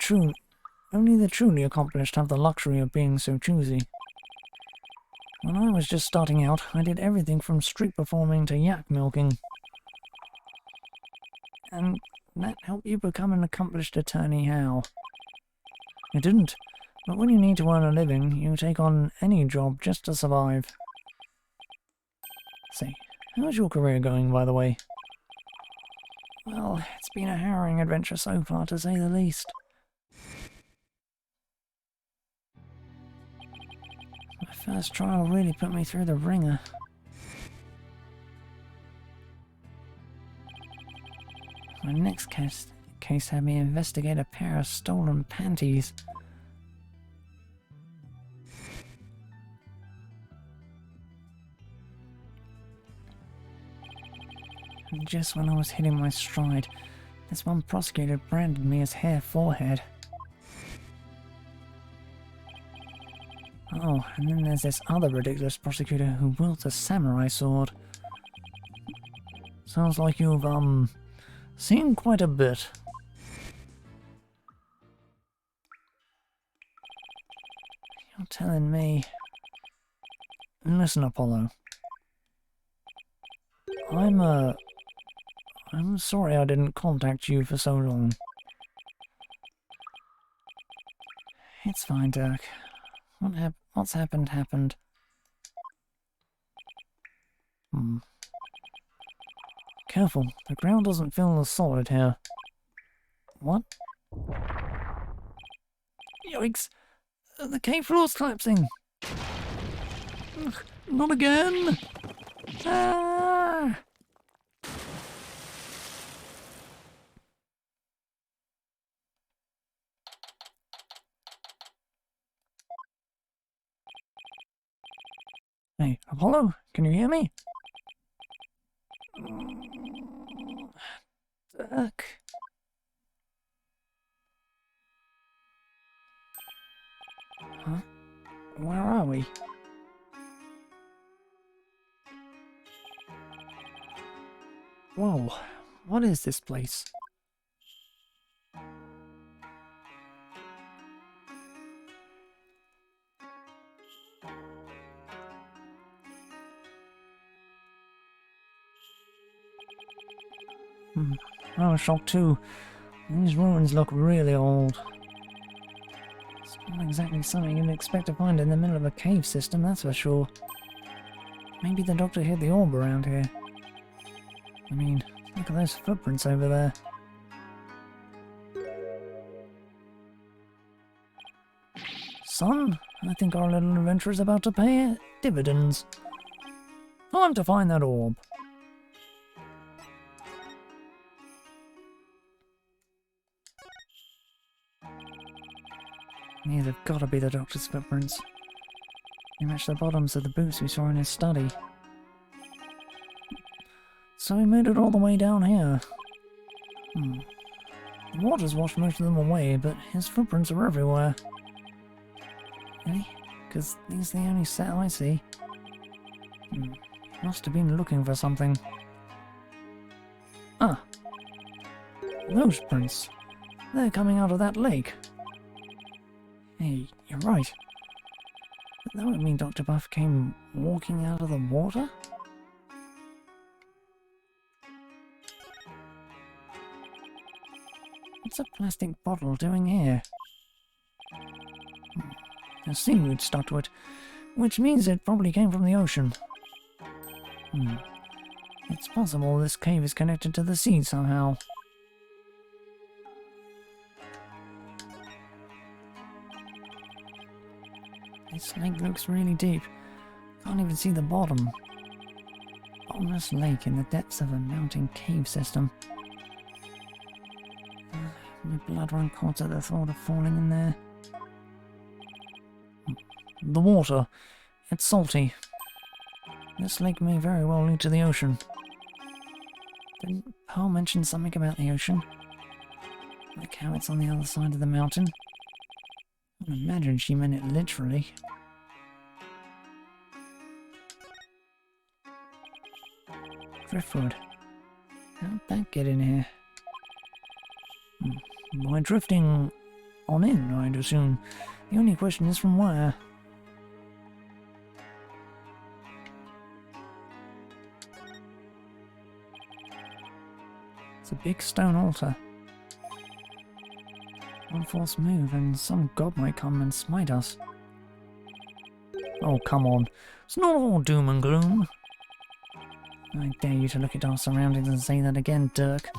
truly accomplished have the luxury of being so choosy. When I was just starting out, I did everything from street performing to yak milking. And that helped you become an accomplished attorney how? It didn't, but when you need to earn a living, you take on any job just to survive. Say, how's your career going, by the way? Well, it's been a harrowing adventure so far, to say the least. My first trial really put me through the ringer. My next case had me investigate a pair of stolen panties. And just when I was hitting my stride, this one prosecutor branded me as Hair Forehead. Oh, and then there's this other ridiculous prosecutor who wields a samurai sword. Sounds like you've, seen quite a bit. You're telling me... Listen, Apollo. I'm sorry I didn't contact you for so long. It's fine, Dirk. What's happened, happened. Careful, the ground doesn't feel as solid here. What? Yikes! The cave floor's collapsing! Ugh, not again! Ah! Hey, Apollo, can you hear me? Dirk. Huh? Where are we? Whoa, what is this place? I was shocked too. These ruins look really old. It's not exactly something you'd expect to find in the middle of a cave system, that's for sure. Maybe the doctor hid the orb around here. I mean, look at those footprints over there. Son, I think our little adventure is about to pay dividends. Time to find that orb. These have got to be the doctor's footprints. They match the bottoms of the boots we saw in his study. So he made it all the way down here. The water's washed most of them away, but his footprints are everywhere. Really? Because these are the only set I see. Must have been looking for something. Ah! Those prints. They're coming out of that lake. Hey, you're right. But that would mean Dr. Buff came walking out of the water? What's a plastic bottle doing here? A seaweed stuck to it, which means it probably came from the ocean. It's possible this cave is connected to the sea somehow. This lake looks really deep. Can't even see the bottom. Bottomless lake in the depths of a mountain cave system. My blood ran cold at the thought of falling in there. The water. It's salty. This lake may very well lead to the ocean. Didn't Pearl mention something about the ocean? Like how it's on the other side of the mountain? I imagine she meant it literally. Driftwood. How'd that get in here? By drifting on in, I'd assume. The only question is from where? It's a big stone altar. One false move and some god might come and smite us. Oh, come on. It's not all doom and gloom. I dare you to look at our surroundings and say that again, Dirk.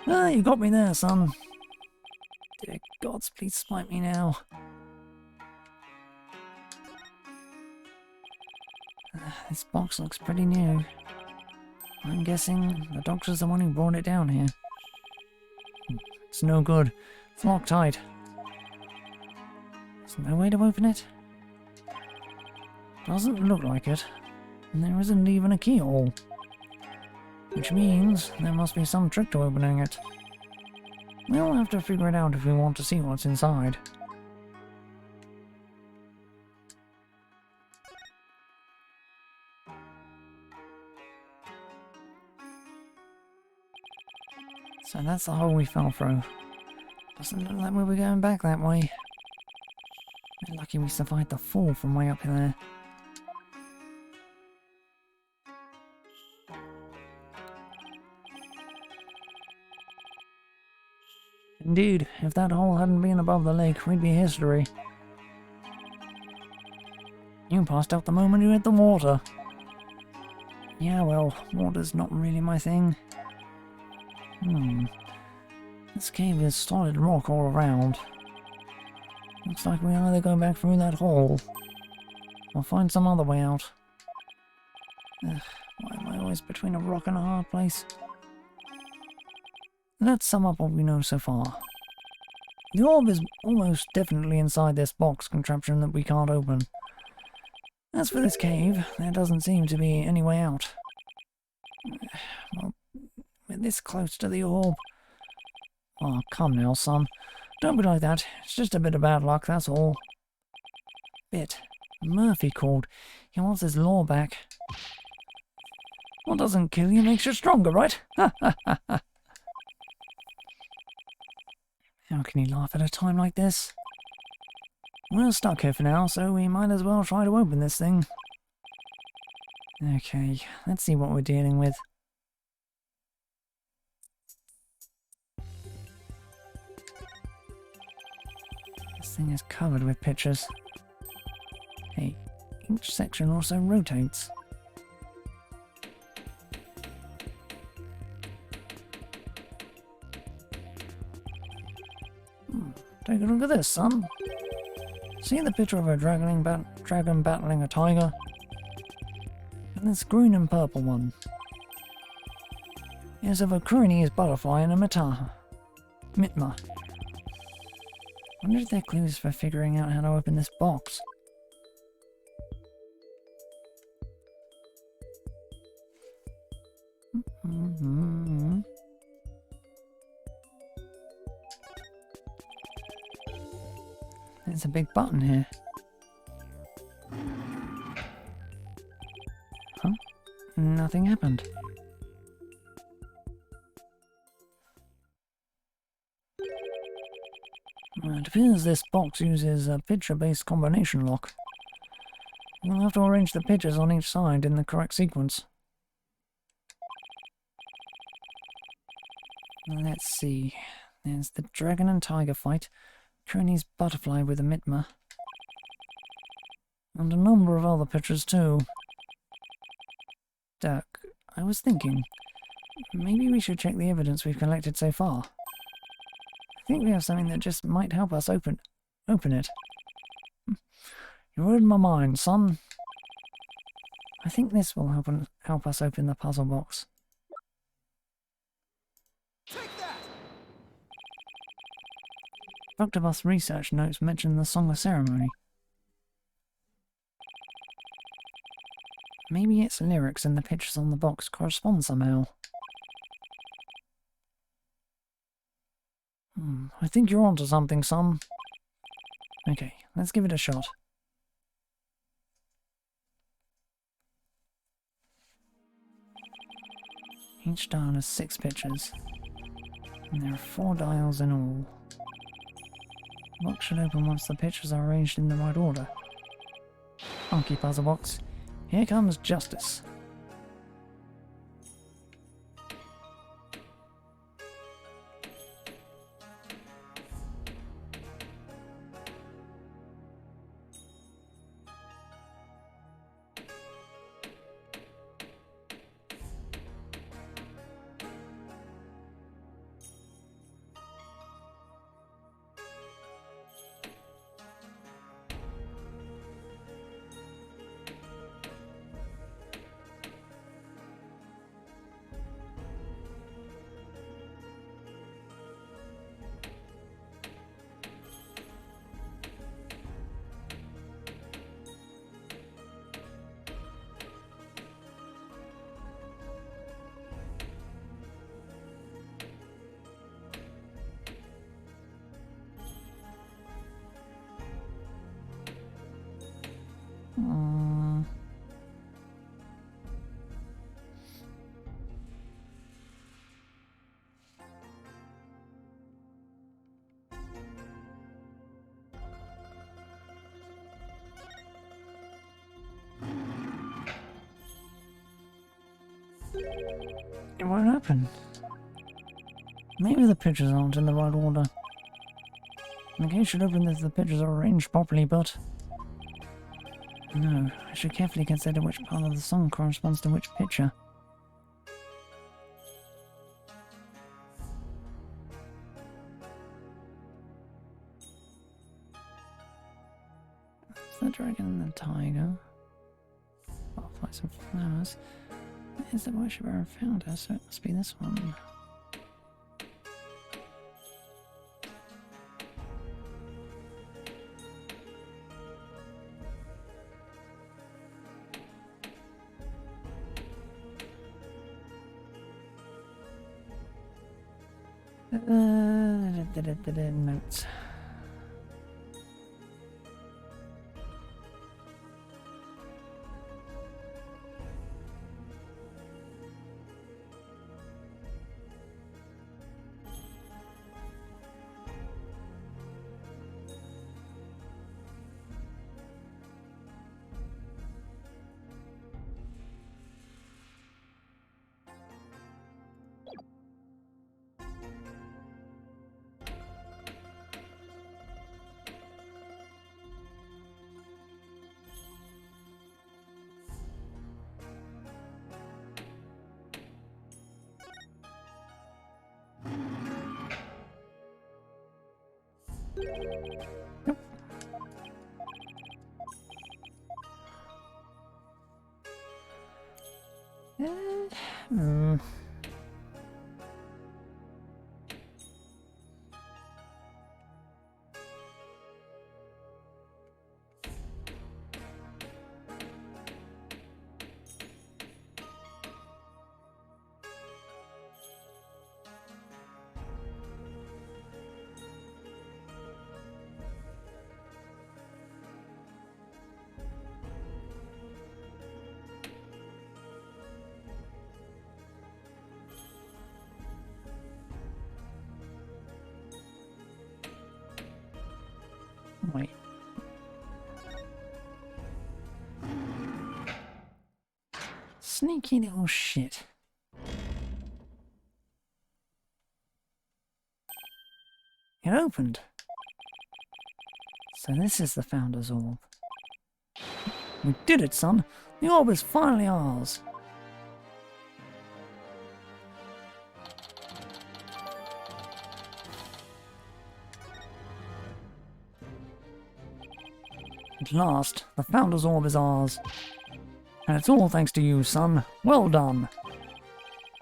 Ah, you got me there, son. Dear gods, please smite me now. This box looks pretty new. I'm guessing the doctor's the one who brought it down here. It's no good. It's locked tight. There's no way to open it? Doesn't look like it. And there isn't even a keyhole. Which means there must be some trick to opening it. We'll have to figure it out if we want to see what's inside. So that's the hole we fell through. Doesn't look like we'll be going back that way. We're lucky we survived the fall from way up there. Indeed, if that hole hadn't been above the lake, we'd be history. You passed out the moment you hit the water. Yeah, well, water's not really my thing. This cave is solid rock all around. Looks like we either go back through that hole, or find some other way out. Why am I always between a rock and a hard place? Let's sum up what we know so far. The orb is almost definitely inside this box contraption that we can't open. As for this cave, there doesn't seem to be any way out. Well, we're this close to the orb. Oh, come now, son. Don't be like that. It's just a bit of bad luck, that's all. Bit. Murphy called. He wants his law back. What doesn't kill you makes you stronger, right? Ha ha ha ha. How can he laugh at a time like this? We're stuck here for now, so we might as well try to open this thing. Okay, let's see what we're dealing with. This thing is covered with pictures. Hey, each section also rotates. Take a look at this, son. See the picture of a dragon battling a tiger? And this green and purple one is of a Cronese butterfly and a mitma. Wonder if they're clues for figuring out how to open this box. There's a big button here. Huh? Nothing happened. It appears this box uses a picture-based combination lock. We'll have to arrange the pictures on each side in the correct sequence. Let's see. There's the dragon and tiger fight, Cronese butterfly with a mitma, and a number of other pictures too. Dirk, I was thinking, maybe we should check the evidence we've collected so far. I think we have something that just might help us open it. You read my mind, son. I think this will help us open the puzzle box. Dr. Buff's research notes mention the Song of Ceremony. Maybe its lyrics and the pictures on the box correspond somehow. I think you're onto something, son. Okay, let's give it a shot. Each dial has 6 pictures, and there are 4 dials in all. The box should open once the pictures are arranged in the right order. Funky puzzle box. Here comes justice. It won't open. Maybe the pictures aren't in the right order. The case should open if the pictures are arranged properly, but... No, I should carefully consider which part of the song corresponds to which picture. That's the dragon and the tiger. Butterflies and flowers. There's the worshipper and founder, so it must be this one. Notes. Yep. Hmm. Wait. Sneaky little shit. It opened. So this is the Founders Orb. We did it, son. The orb is finally ours. At last, the Founders Orb is ours. And it's all thanks to you, son. Well done.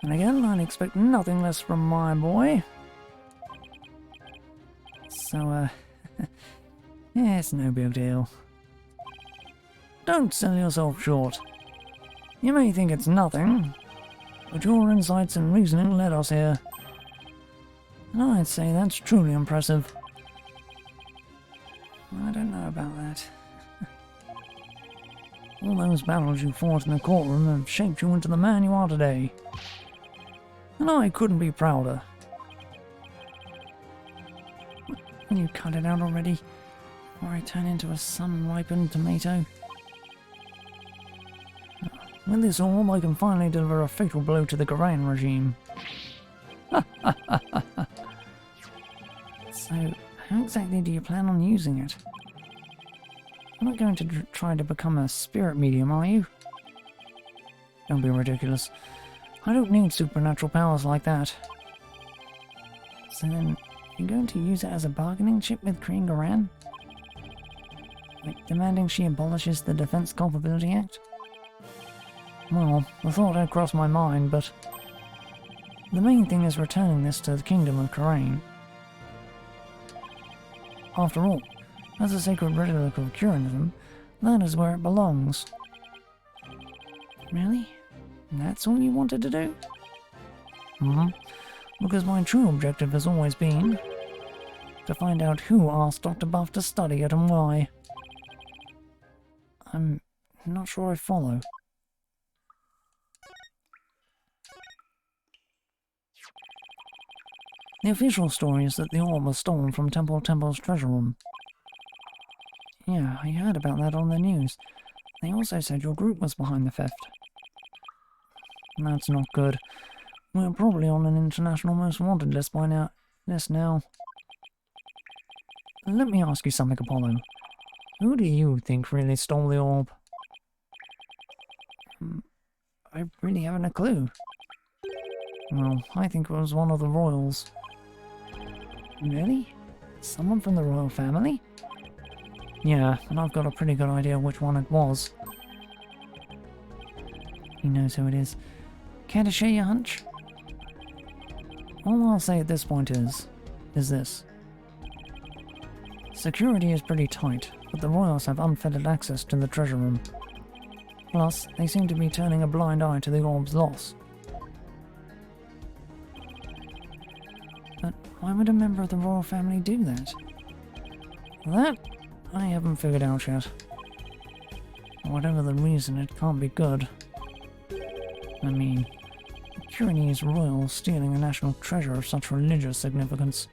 And again, I'd expect nothing less from my boy. So, yeah, it's no big deal. Don't sell yourself short. You may think it's nothing, but your insights and reasoning led us here. And I'd say that's truly impressive. I don't know about that. All those battles you fought in the courtroom have shaped you into the man you are today. And I couldn't be prouder. Will you cut it out already, or I turn into a sun-ripened tomato? With this orb, I can finally deliver a fatal blow to the Korean regime. So, how exactly do you plan on using it? You're not going to try to become a spirit medium, are you? Don't be ridiculous. I don't need supernatural powers like that. So then, you're going to use it as a bargaining chip with Korean Garan? Like demanding she abolishes the Defense Culpability Act? Well, the thought had crossed my mind, but the main thing is returning this to the Kingdom of Korean. After all, as a sacred relic of Curanism, that is where it belongs. Really? That's all you wanted to do? Because my true objective has always been to find out who asked Dr. Buff to study it and why. I'm not sure I follow. The official story is that the orb was stolen from Temple's treasure room. Yeah, I heard about that on the news. They also said your group was behind the theft. That's not good. We're probably on an international most wanted list by now. Let me ask you something, Apollo. Who do you think really stole the orb? I really haven't a clue. Well, I think it was one of the royals. Really? Someone from the royal family? Yeah, and I've got a pretty good idea which one it was. He knows who it is. Care to share your hunch? All I'll say at this point is this. Security is pretty tight, but the royals have unfettered access to the treasure room. Plus, they seem to be turning a blind eye to the orb's loss. But Why would a member of the royal family do that? That I haven't figured out yet. Whatever the reason, it can't be good. I mean, the Pyrenees royal stealing a national treasure of such religious significance,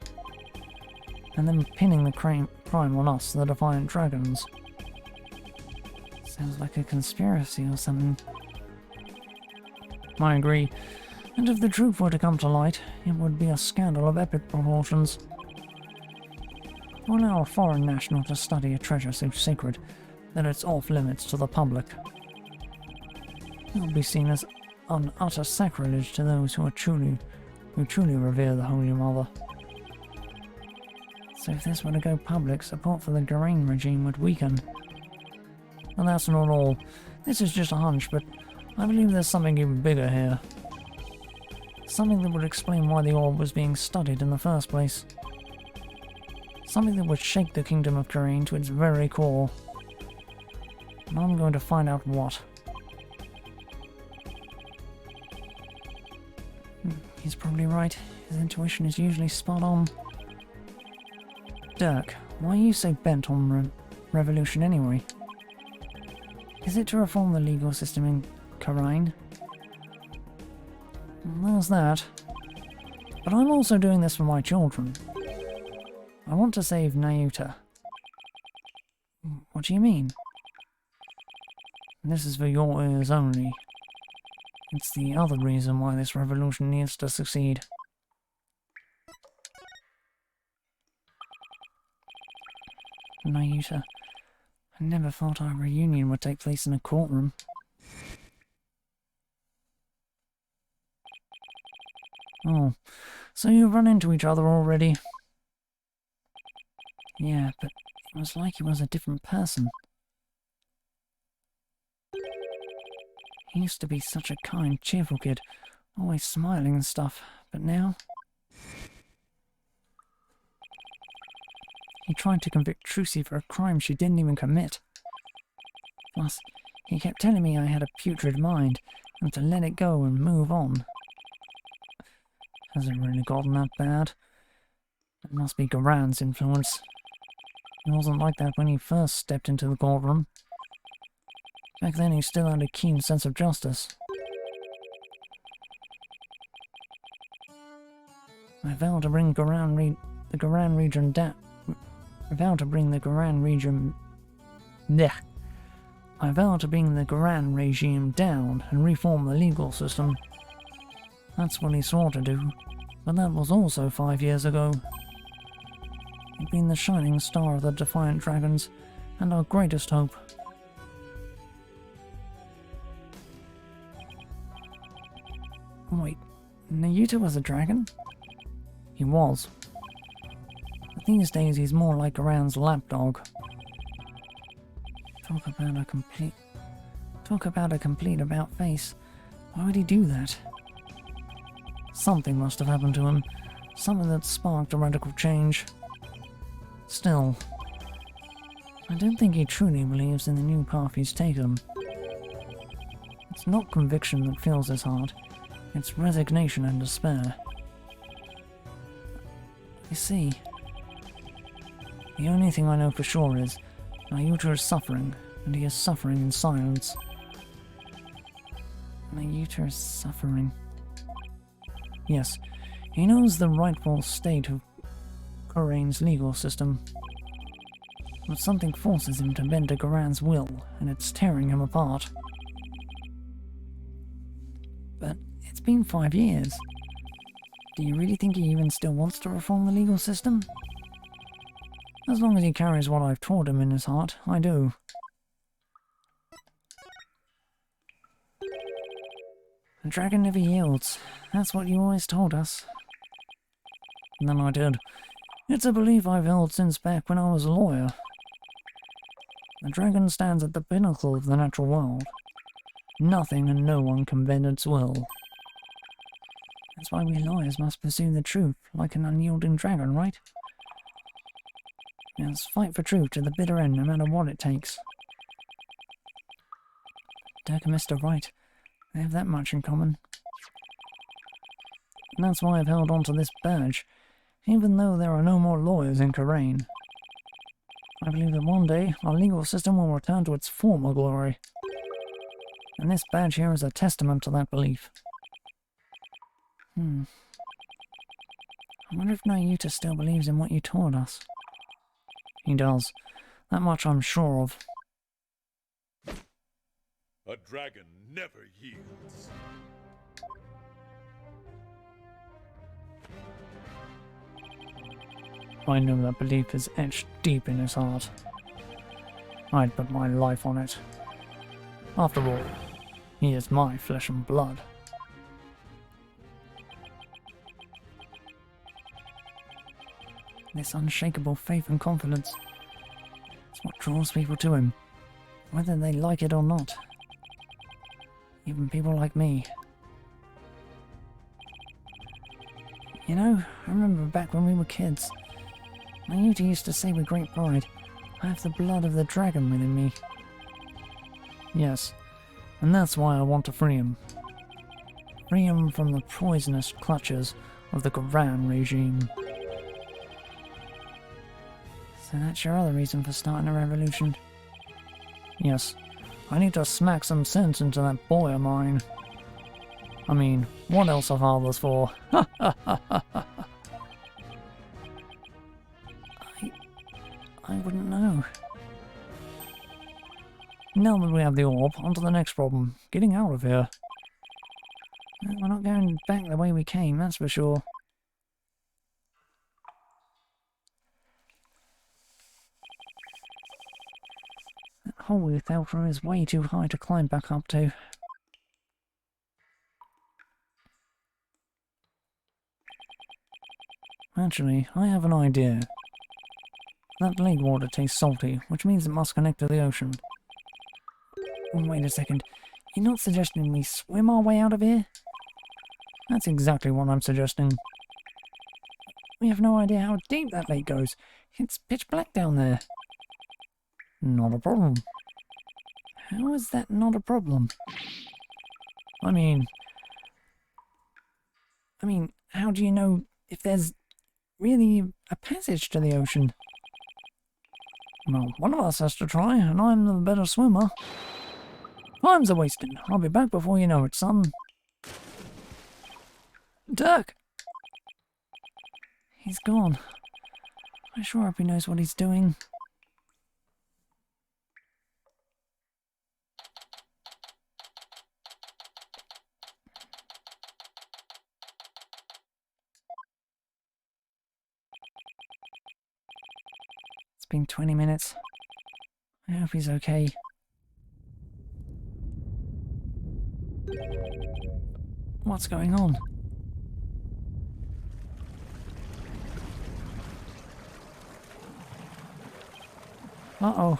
and then pinning the crime on us, the Defiant Dragons. Sounds like a conspiracy or something. I agree, and if the truth were to come to light, it would be a scandal of epic proportions. To allow a foreign national to study a treasure so sacred that it's off limits to the public. It would be seen as an utter sacrilege to those who truly revere the Holy Mother. So if this were to go public, support for the Garain regime would weaken. And that's not all. This is just a hunch, but I believe there's something even bigger here. Something that would explain why the orb was being studied in the first place. Something that would shake the kingdom of Garain to its very core. And I'm going to find out what. He's probably right. His intuition is usually spot on. Dirk, why are you so bent on revolution anyway? Is it to reform the legal system in Garain? There's that. But I'm also doing this for my children. I want to save Nayuta. What do you mean? This is for your ears only. It's the other reason why this revolution needs to succeed. Nayuta, I never thought our reunion would take place in a courtroom. Oh, so you've run into each other already? Yeah, but it was like he was a different person. He used to be such a kind, cheerful kid, always smiling and stuff, but now... He tried to convict Trucy for a crime she didn't even commit. Plus, he kept telling me I had a putrid mind, and to let it go and move on. Has it really gotten that bad? It must be Garan's influence. He wasn't like that when he first stepped into the courtroom. Back then he still had a keen sense of justice. I vow to bring the Garan region down. I vow to bring the Garan region... Blech. I vow to bring the Garan regime down and reform the legal system. That's what he swore to do, but that was also 5 years ago. He'd been the shining star of the Defiant Dragons, and our greatest hope. Wait, Nayuta was a dragon? He was. But these days he's more like Garan's lapdog. Talk about a complete about face. Why would he do that? Something must have happened to him. Something that sparked a radical change. Still, I don't think he truly believes in the new path he's taken. It's not conviction that fills his heart. It's resignation and despair. You see, the only thing I know for sure is Nayuta is suffering, and he is suffering in silence. Nayuta is suffering. Yes, he knows the rightful state of Garain's legal system. But something forces him to bend to Garan's will, and it's tearing him apart. But it's been 5 years. Do you really think he even still wants to reform the legal system? As long as he carries what I've taught him in his heart, I do. A dragon never yields. That's what you always told us. And then I did. It's a belief I've held since back when I was a lawyer. The dragon stands at the pinnacle of the natural world. Nothing and no one can bend its will. That's why we lawyers must pursue the truth, like an unyielding dragon, right? We must fight for truth to the bitter end, no matter what it takes. Dirk and Mr. Wright, they have that much in common. And that's why I've held on to this badge. even though there are no more lawyers in Karain. I believe that one day our legal system will return to its former glory. And this badge here is a testament to that belief. I wonder if Nayuta still believes in what you taught us. He does. That much I'm sure of. A dragon never yields. I know that belief is etched deep in his heart. I'd put my life on it. After all, he is my flesh and blood. This unshakable faith and confidence is what draws people to him, whether they like it or not. Even people like me. You know, I remember back when we were kids, Nayuta used to say with great pride, I have the blood of the dragon within me. Yes, and that's why I want to free him. Free him from the poisonous clutches of the Garan regime. So that's your other reason for starting a revolution? Yes, I need to smack some sense into that boy of mine. I mean, what else are fathers for? I wouldn't know. Now that we have the orb, on to the next problem. Getting out of here. We're not going back the way we came, that's for sure. That hole we fell through is way too high to climb back up to. Actually, I have an idea. That lake water tastes salty, which means it must connect to the ocean. Wait a second, you're not suggesting we swim our way out of here? That's exactly what I'm suggesting. We have no idea how deep that lake goes. It's pitch black down there. Not a problem. How is that not a problem? I mean, how do you know if there's really a passage to the ocean? Well, one of us has to try, and I'm the better swimmer. Time's a-wasting. I'll be back before you know it, son. Dirk! He's gone. I sure hope he knows what he's doing. It's been 20 minutes. I hope he's okay. What's going on? Uh-oh.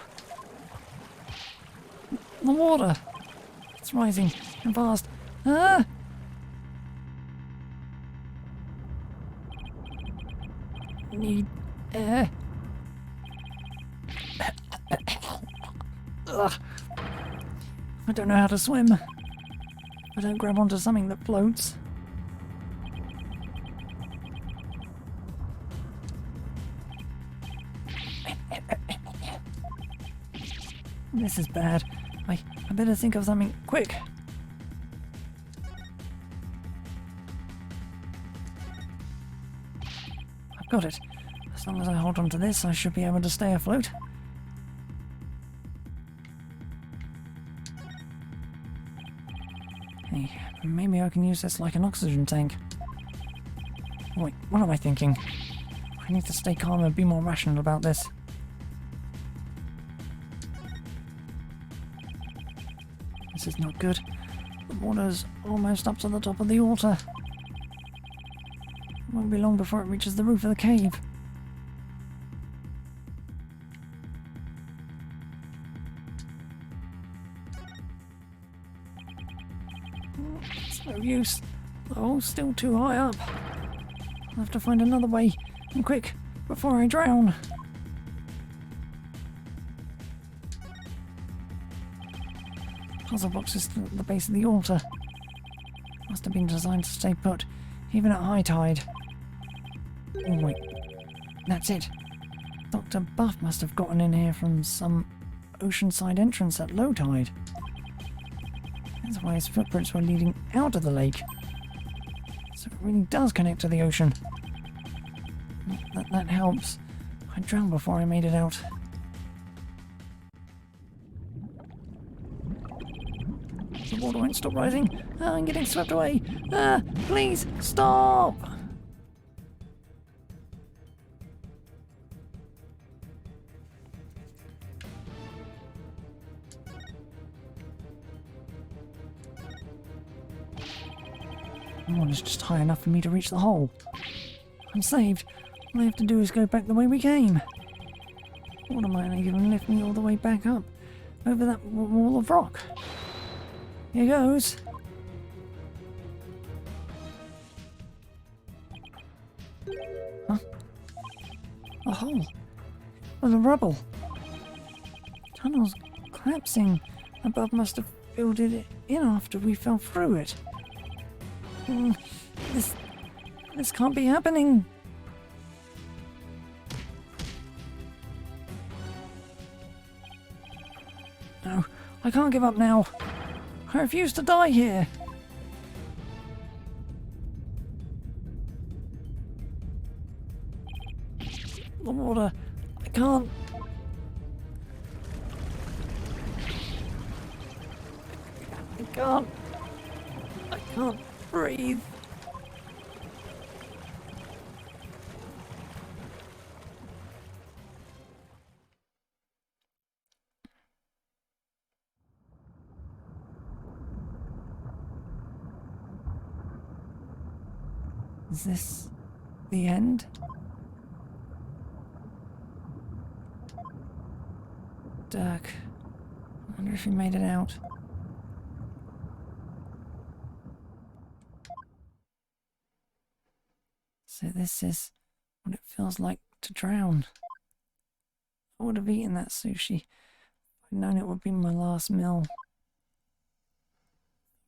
The water! It's rising and fast. Ah! Need air. Ugh. I don't know how to swim. I don't grab onto something that floats. This is bad. I better think of something quick. I've got it. As long as I hold on to this, I should be able to stay afloat. Hey, maybe I can use this like an oxygen tank. Wait, what am I thinking? I need to stay calm and be more rational about this. This is not good. The water's almost up to the top of the altar. It won't be long before it reaches the roof of the cave. It's no use. The hole's still too high up. I'll have to find another way, and quick, before I drown. Puzzle box is still at the base of the altar. Must have been designed to stay put, even at high tide. Oh wait, that's it. Dr. Buff must have gotten in here from some oceanside entrance at low tide. That's why his footprints were leading out of the lake. So it really does connect to the ocean. That helps. I drowned before I made it out. The water won't stop rising. Ah, I'm getting swept away. Ah, please stop! The water's just high enough for me to reach the hole. I'm saved. All I have to do is go back the way we came. Water might not even lift me all the way back up over that wall of rock. Here goes. Huh? A hole. Full of rubble. Tunnel's collapsing. Above must have filled it in after we fell through it. This can't be happening. No, I can't give up now. I refuse to die here. The water. I can't. I can't breathe. Is this the end? Dirk. I wonder if he made it out. So this is what it feels like to drown. I would have eaten that sushi. I'd known it would be my last meal.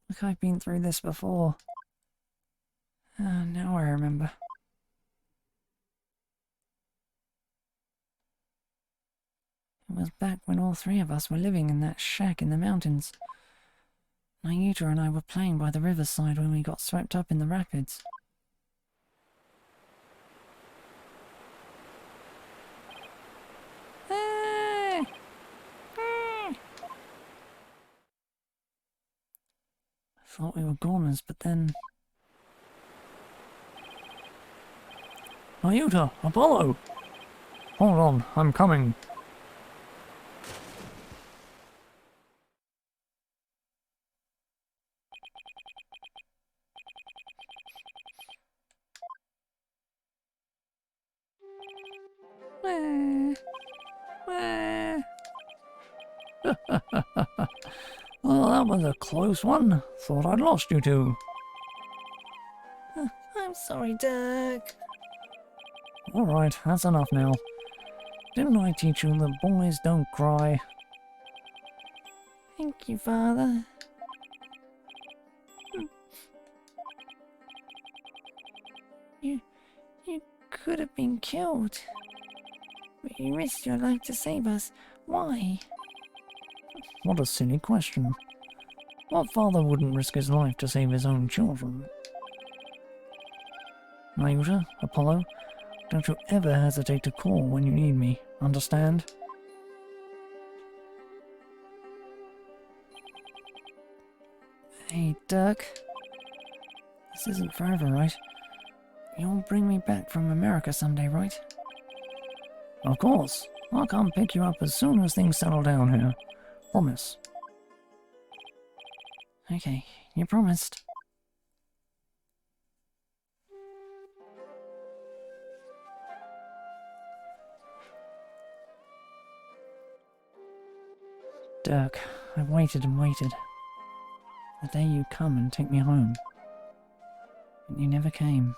Look, I've been through this before. Now I remember. It was back when all three of us were living in that shack in the mountains. Nayuta and I were playing by the riverside when we got swept up in the rapids. I thought we were goners, but then... Nayuta, Apollo! Hold on, I'm coming. Well, that was a close one. Thought I'd lost you two. I'm sorry, Dirk. Alright, that's enough now. Didn't I teach you that boys don't cry? Thank you, Father. You could have been killed. But you risked your life to save us. Why? What a silly question. What father wouldn't risk his life to save his own children? Nayuta, Apollo, don't you ever hesitate to call when you need me, understand? Hey, Dirk. This isn't forever, right? You'll bring me back from America someday, right? Of course. I'll come pick you up as soon as things settle down here. Promise. Okay, you promised. Dirk, I waited and waited. The day you come and take me home. But you never came.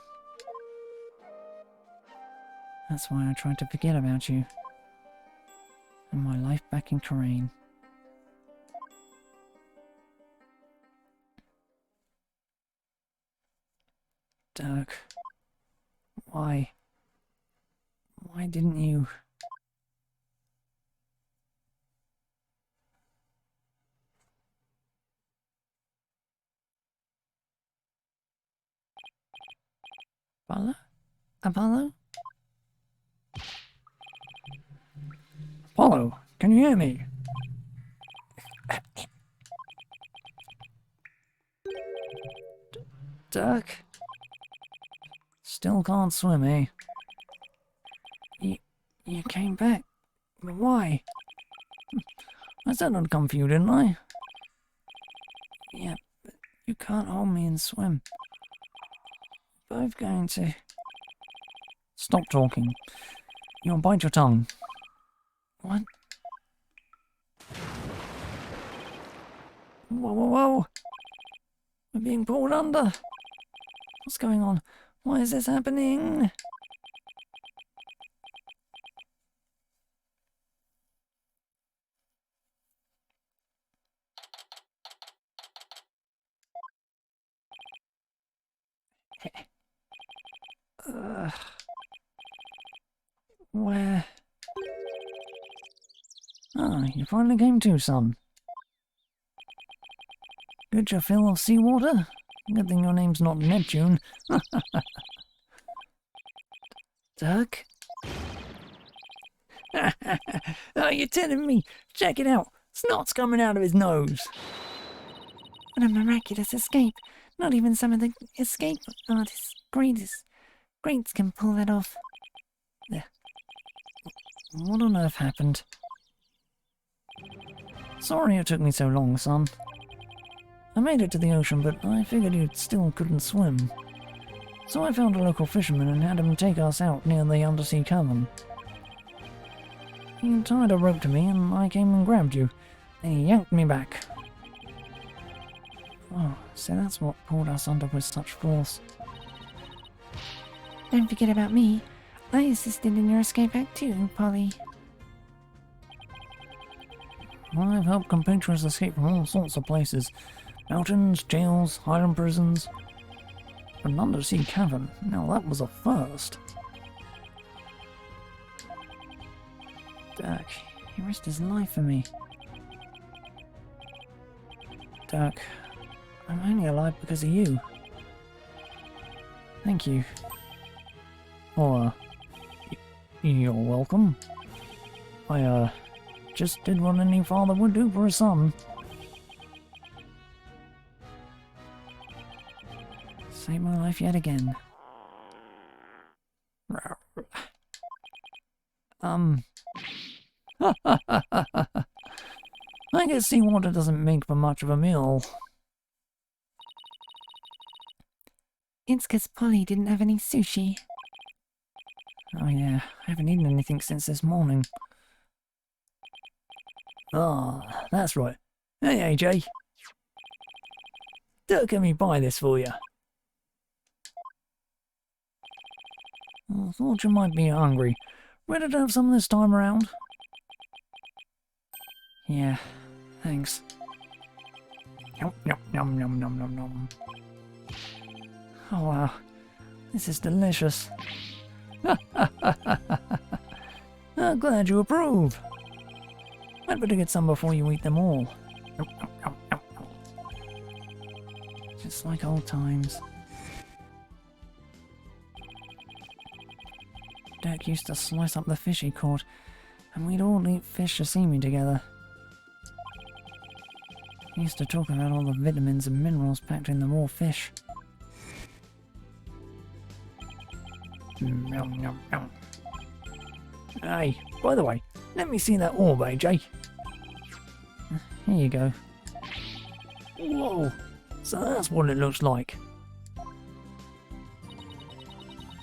That's why I tried to forget about you. And my life back in Korean. Dirk. Why? Why didn't you... Apollo? Apollo? Apollo, can you hear me? Dirk? Still can't swim, eh? You came back. But why? I said I'd come for you, didn't I? Yeah, but you can't hold me and swim. We're both going to... Stop talking. You'll bite your tongue. What? Whoa, whoa, whoa! We're being pulled under! What's going on? Why is this happening? Where? Ah, you finally came to, son. Get your fill of seawater? Good thing your name's not Neptune. Dirk? Oh, you're telling me? Check it out. Snot's coming out of his nose. What a miraculous escape. Not even some of the escape artists' greats can pull that off. What on earth happened? Sorry it took me so long, son. I made it to the ocean, but I figured you still couldn't swim. So I found a local fisherman and had him take us out near the undersea cavern. He tied a rope to me and I came and grabbed you. Then he yanked me back. Oh, so that's what pulled us under with such force. Don't forget about me. I assisted in your escape act too, Polly. I've helped compatriots escape from all sorts of places. Mountains, jails, island prisons. An undersea cavern. Now that was a first. Dirk, he risked his life for me. Dirk, I'm only alive because of you. Thank you. Oh, you're welcome. I, just did what any father would do for his son. Saved my life yet again. I guess seawater doesn't make for much of a meal. It's 'cause Polly didn't have any sushi. Oh yeah, I haven't eaten anything since this morning. Ah, that's right. Hey, AJ. Dirk, let me buy this for you. I thought you might be hungry. Ready to have some this time around? Yeah, thanks. Yum, yum, yum, yum, yum, yum, yum. Oh wow, this is delicious. I'm glad you approve. I'd better get some before you eat them all. Yum, yum, yum, yum, yum. Just like old times. Dirk used to slice up the fish he caught, and we'd all eat fish sashimi together. He used to talk about all the vitamins and minerals packed in the raw fish. Yum, yum, yum. Hey, by the way, let me see that orb, AJ. Here you go. Whoa, so that's what it looks like.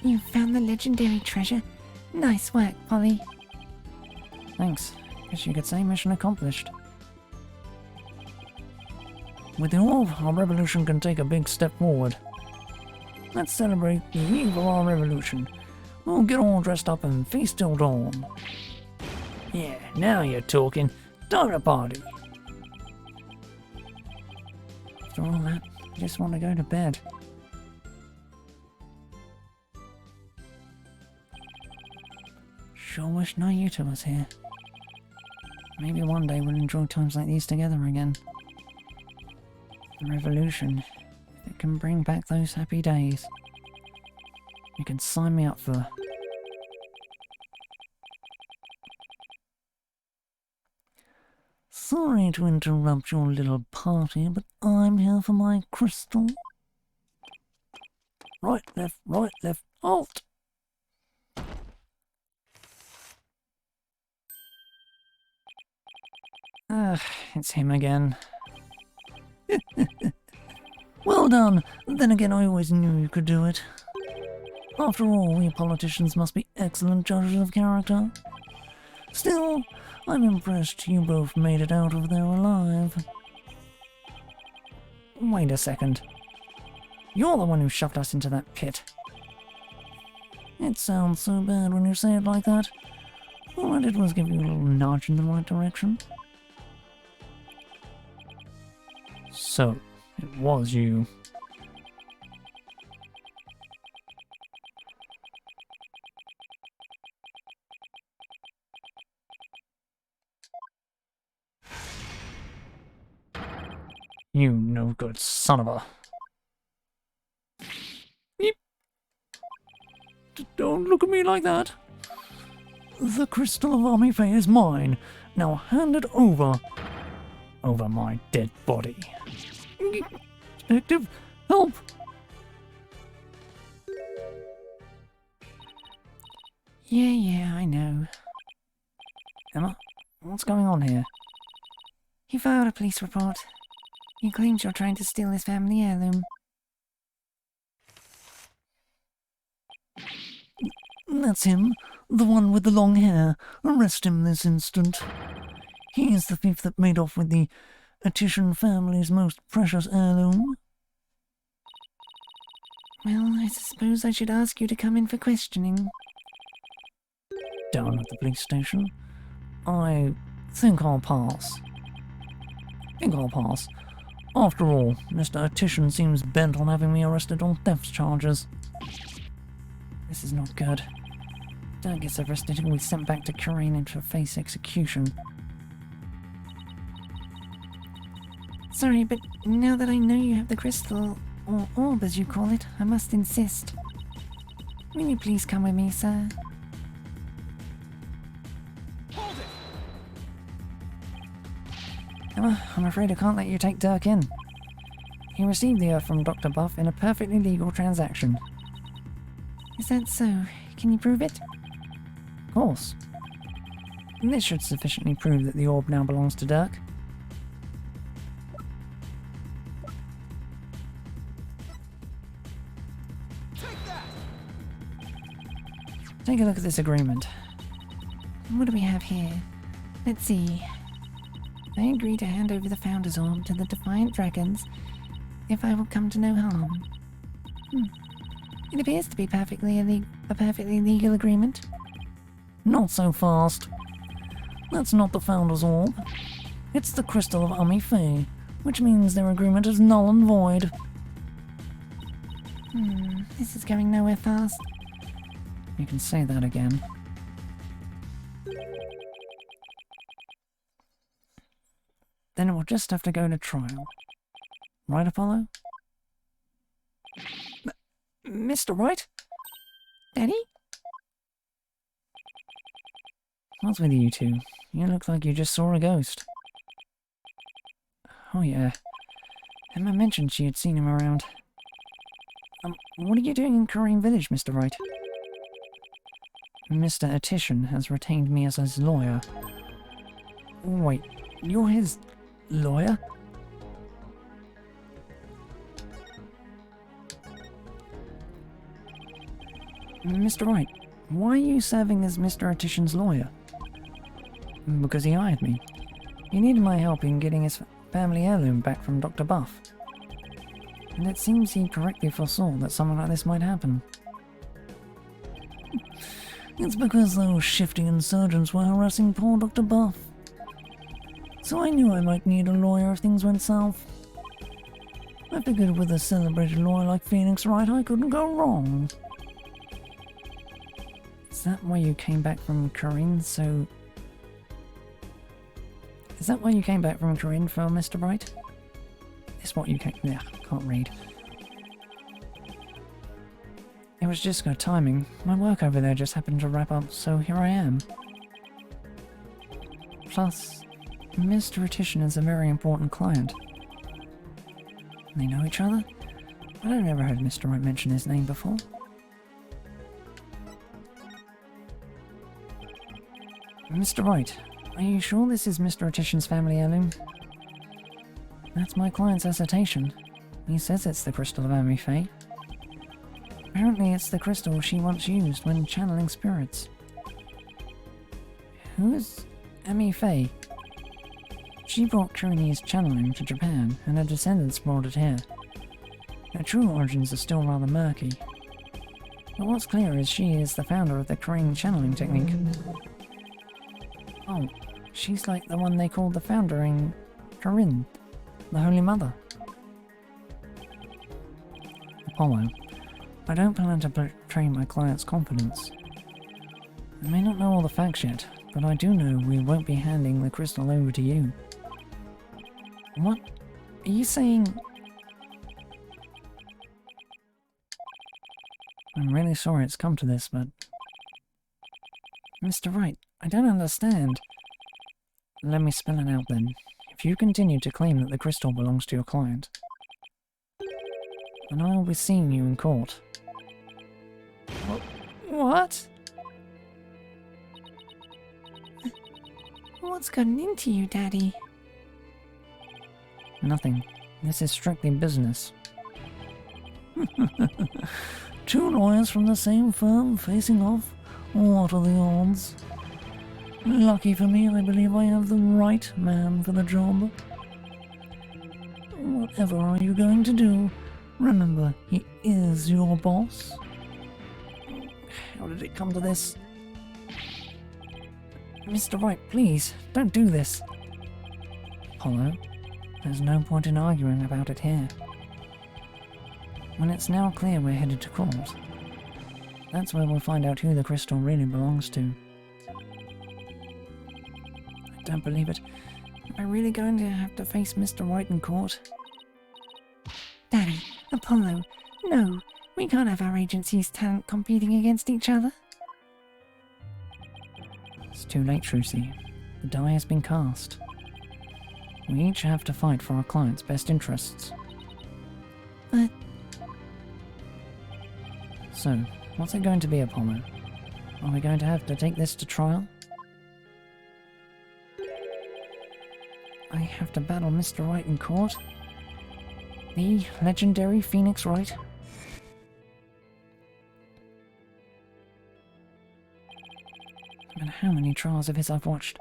You found the legendary treasure. Nice work, Polly. Thanks. Guess you could say mission accomplished. With the orb, our revolution can take a big step forward. Let's celebrate the eve of our revolution. We'll get all dressed up and feast till dawn. Yeah, now you're talking. Time to party. After all that, I just want to go to bed. sure wish Nayuta was here. Maybe one day we'll enjoy times like these together again. The revolution, if it can bring back those happy days, you can sign me up for. Sorry to interrupt your little party, but I'm here for my crystal. Right, left, halt! It's him again. Well done! Then again, I always knew you could do it. After all, we politicians must be excellent judges of character. Still, I'm impressed you both made it out of there alive. Wait a second. You're the one who shoved us into that pit. It sounds so bad when you say it like that. All I did was give you a little nudge in the right direction. So, it was you. You no good son of a... Yeep. Don't look at me like that. The crystal of Amifay is mine. Now hand it over. Over my dead body. Detective, help! Yeah, I know. Emma, what's going on here? He filed a police report. He claims you're trying to steal his family heirloom. That's him, the one with the long hair. Arrest him this instant. He is the thief that made off with the Attition family's most precious heirloom. Well, I suppose I should ask you to come in for questioning. Down at the police station. I think I'll pass. After all, Mr. Attition seems bent on having me arrested on theft charges. This is not good. Dirk gets arrested and we sent back to Kurain to face execution. Sorry, but now that I know you have the crystal, or orb as you call it, I must insist. Will you please come with me, sir? Emma, I'm afraid I can't let you take Dirk in. He received the earth from Dr. Buff in a perfectly legal transaction. Is that so? Can you prove it? Of course. This should sufficiently prove that the orb now belongs to Dirk. Take a look at this agreement. What do we have here? Let's see. I agree to hand over the Founders Orb to the Defiant Dragons if I will come to no harm. It appears to be a perfectly legal agreement. Not so fast. That's not the Founders Orb. It's the crystal of Amifay, which means their agreement is null and void. This is going nowhere fast. You can say that again. Then it will just have to go to trial. Right, Apollo? Mr. Wright? Daddy? What's with you two? You look like you just saw a ghost. Oh yeah. Emma mentioned she had seen him around. What are you doing in Kurain Village, Mr. Wright? Mr. Attition has retained me as his lawyer. Wait, you're his lawyer? Mr. Wright, why are you serving as Mr. Attition's lawyer? Because he hired me. He needed my help in getting his family heirloom back from Dr. Buff. And it seems he correctly foresaw that something like this might happen. It's because those shifty insurgents were harassing poor Dr. Buff. So I knew I might need a lawyer if things went south. I figured with a celebrated lawyer like Phoenix Wright, I couldn't go wrong. Is that why you came back from Corinne so... Is that why you came back from Corinne for Mr. Wright? Is what you came... Yeah, can't read. It was just good timing. My work over there just happened to wrap up, so here I am. Plus, Mr. Retichin is a very important client. They know each other? I don't ever heard Mr. Wright mention his name before. Mr. Wright, are you sure this is Mr. Retichin's family heirloom? That's my client's assertion. He says it's the crystal of Amifay. Apparently it's the crystal she once used when channeling spirits. Who's Amifay? She brought Kurini's channeling to Japan, and her descendants brought it here. Her true origins are still rather murky. But what's clear is she is the founder of the Kurin channeling technique. Oh, she's like the one they called the founder in Corinne, the Holy Mother. Apollo, I don't plan to betray my client's confidence. I may not know all the facts yet, but I do know we won't be handing the crystal over to you. What? Are you saying... I'm really sorry it's come to this, but... Mr. Wright, I don't understand. Let me spell it out then. If you continue to claim that the crystal belongs to your client, then I will be seeing you in court. What? What's gotten into you, Daddy? Nothing. This is strictly business. Two lawyers from the same firm facing off? What are the odds? Lucky for me, I believe I have the right man for the job. Whatever are you going to do? Remember, he is your boss. How did it come to this? Mr. Wright, please, don't do this. Apollo, there's no point in arguing about it here. When it's now clear we're headed to court, that's where we'll find out who the crystal really belongs to. I don't believe it. Am I really going to have to face Mr. Wright in court? Daddy, Apollo, no, we can't have our agency's talent competing against each other. It's too late, Trucy. The die has been cast. We each have to fight for our client's best interests. But... So, what's it going to be, Apollo? Are we going to have to take this to trial? I have to battle Mr. Wright in court? The legendary Phoenix Wright? No matter how many trials of his I've watched,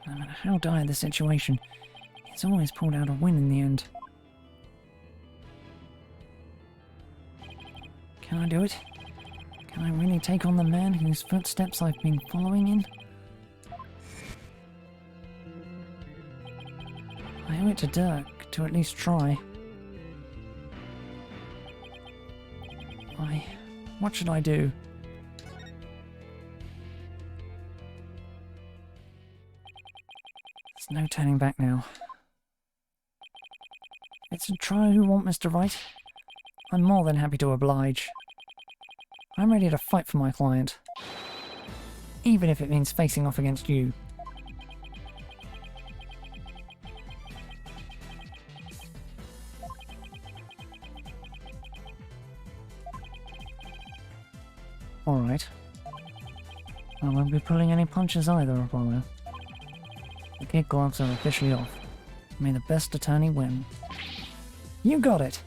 no matter how dire the situation, he's always pulled out a win in the end. Can I do it? Can I really take on the man whose footsteps I've been following in? I owe it to Dirk to at least try. What should I do? There's no turning back now. It's a try who want Mr. Wright. I'm more than happy to oblige. I'm ready to fight for my client. Even if it means facing off against you. Alright. I won't be pulling any punches either, Apollo. The kid gloves are officially off. May the best attorney win. You got it!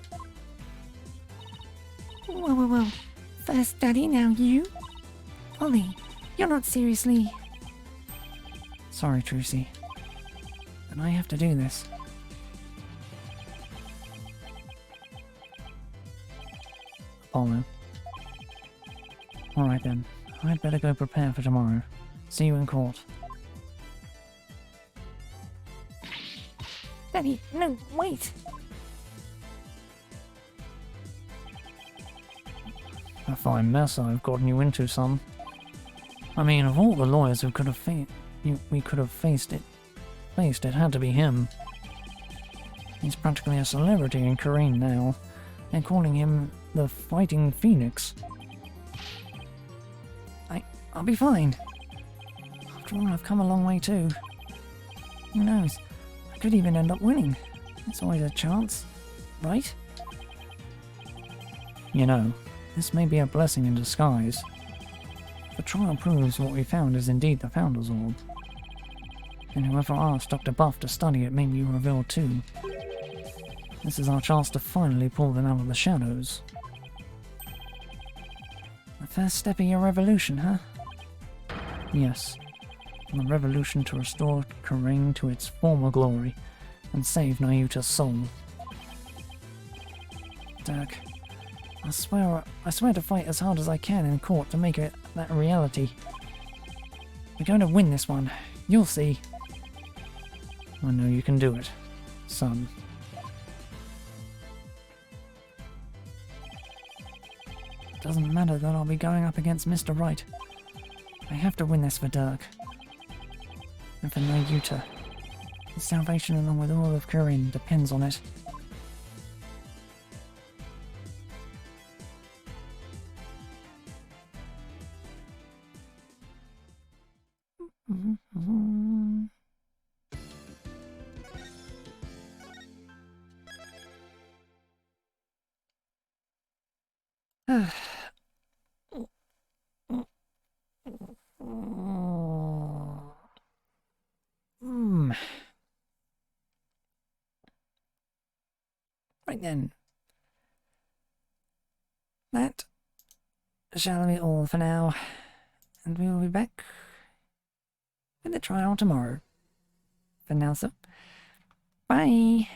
Whoa. First Daddy, now you? Ollie, you're not seriously... Sorry, Trucy. But I have to do this. Apollo. Alright then. I'd better go prepare for tomorrow. See you in court. Daddy, no, wait! A fine mess I've gotten you into, son. I mean, of all the lawyers who could have we could have faced, it had to be him. He's practically a celebrity in Korean now. They're calling him the Fighting Phoenix. I'll be fine. After all, I've come a long way too. Who knows? I could even end up winning. It's always a chance, right? You know, this may be a blessing in disguise. The trial proves what we found is indeed the Founders Orb. And whoever asked Dr. Buff to study it may be revealed too. This is our chance to finally pull them out of the shadows. The first step of your revolution, huh? Yes. The revolution to restore Karain to its former glory and save Nayuta's soul. Dirk, I swear to fight as hard as I can in court to make it that a reality. We're going to win this one. You'll see. I know you can do it, son. It doesn't matter that I'll be going up against Mr. Wright. I have to win this for Dirk. And for Nayuta. His salvation along with all of Kirin depends on it. Right then. That shall be all for now, and we will be back with the trial tomorrow. For now, so bye!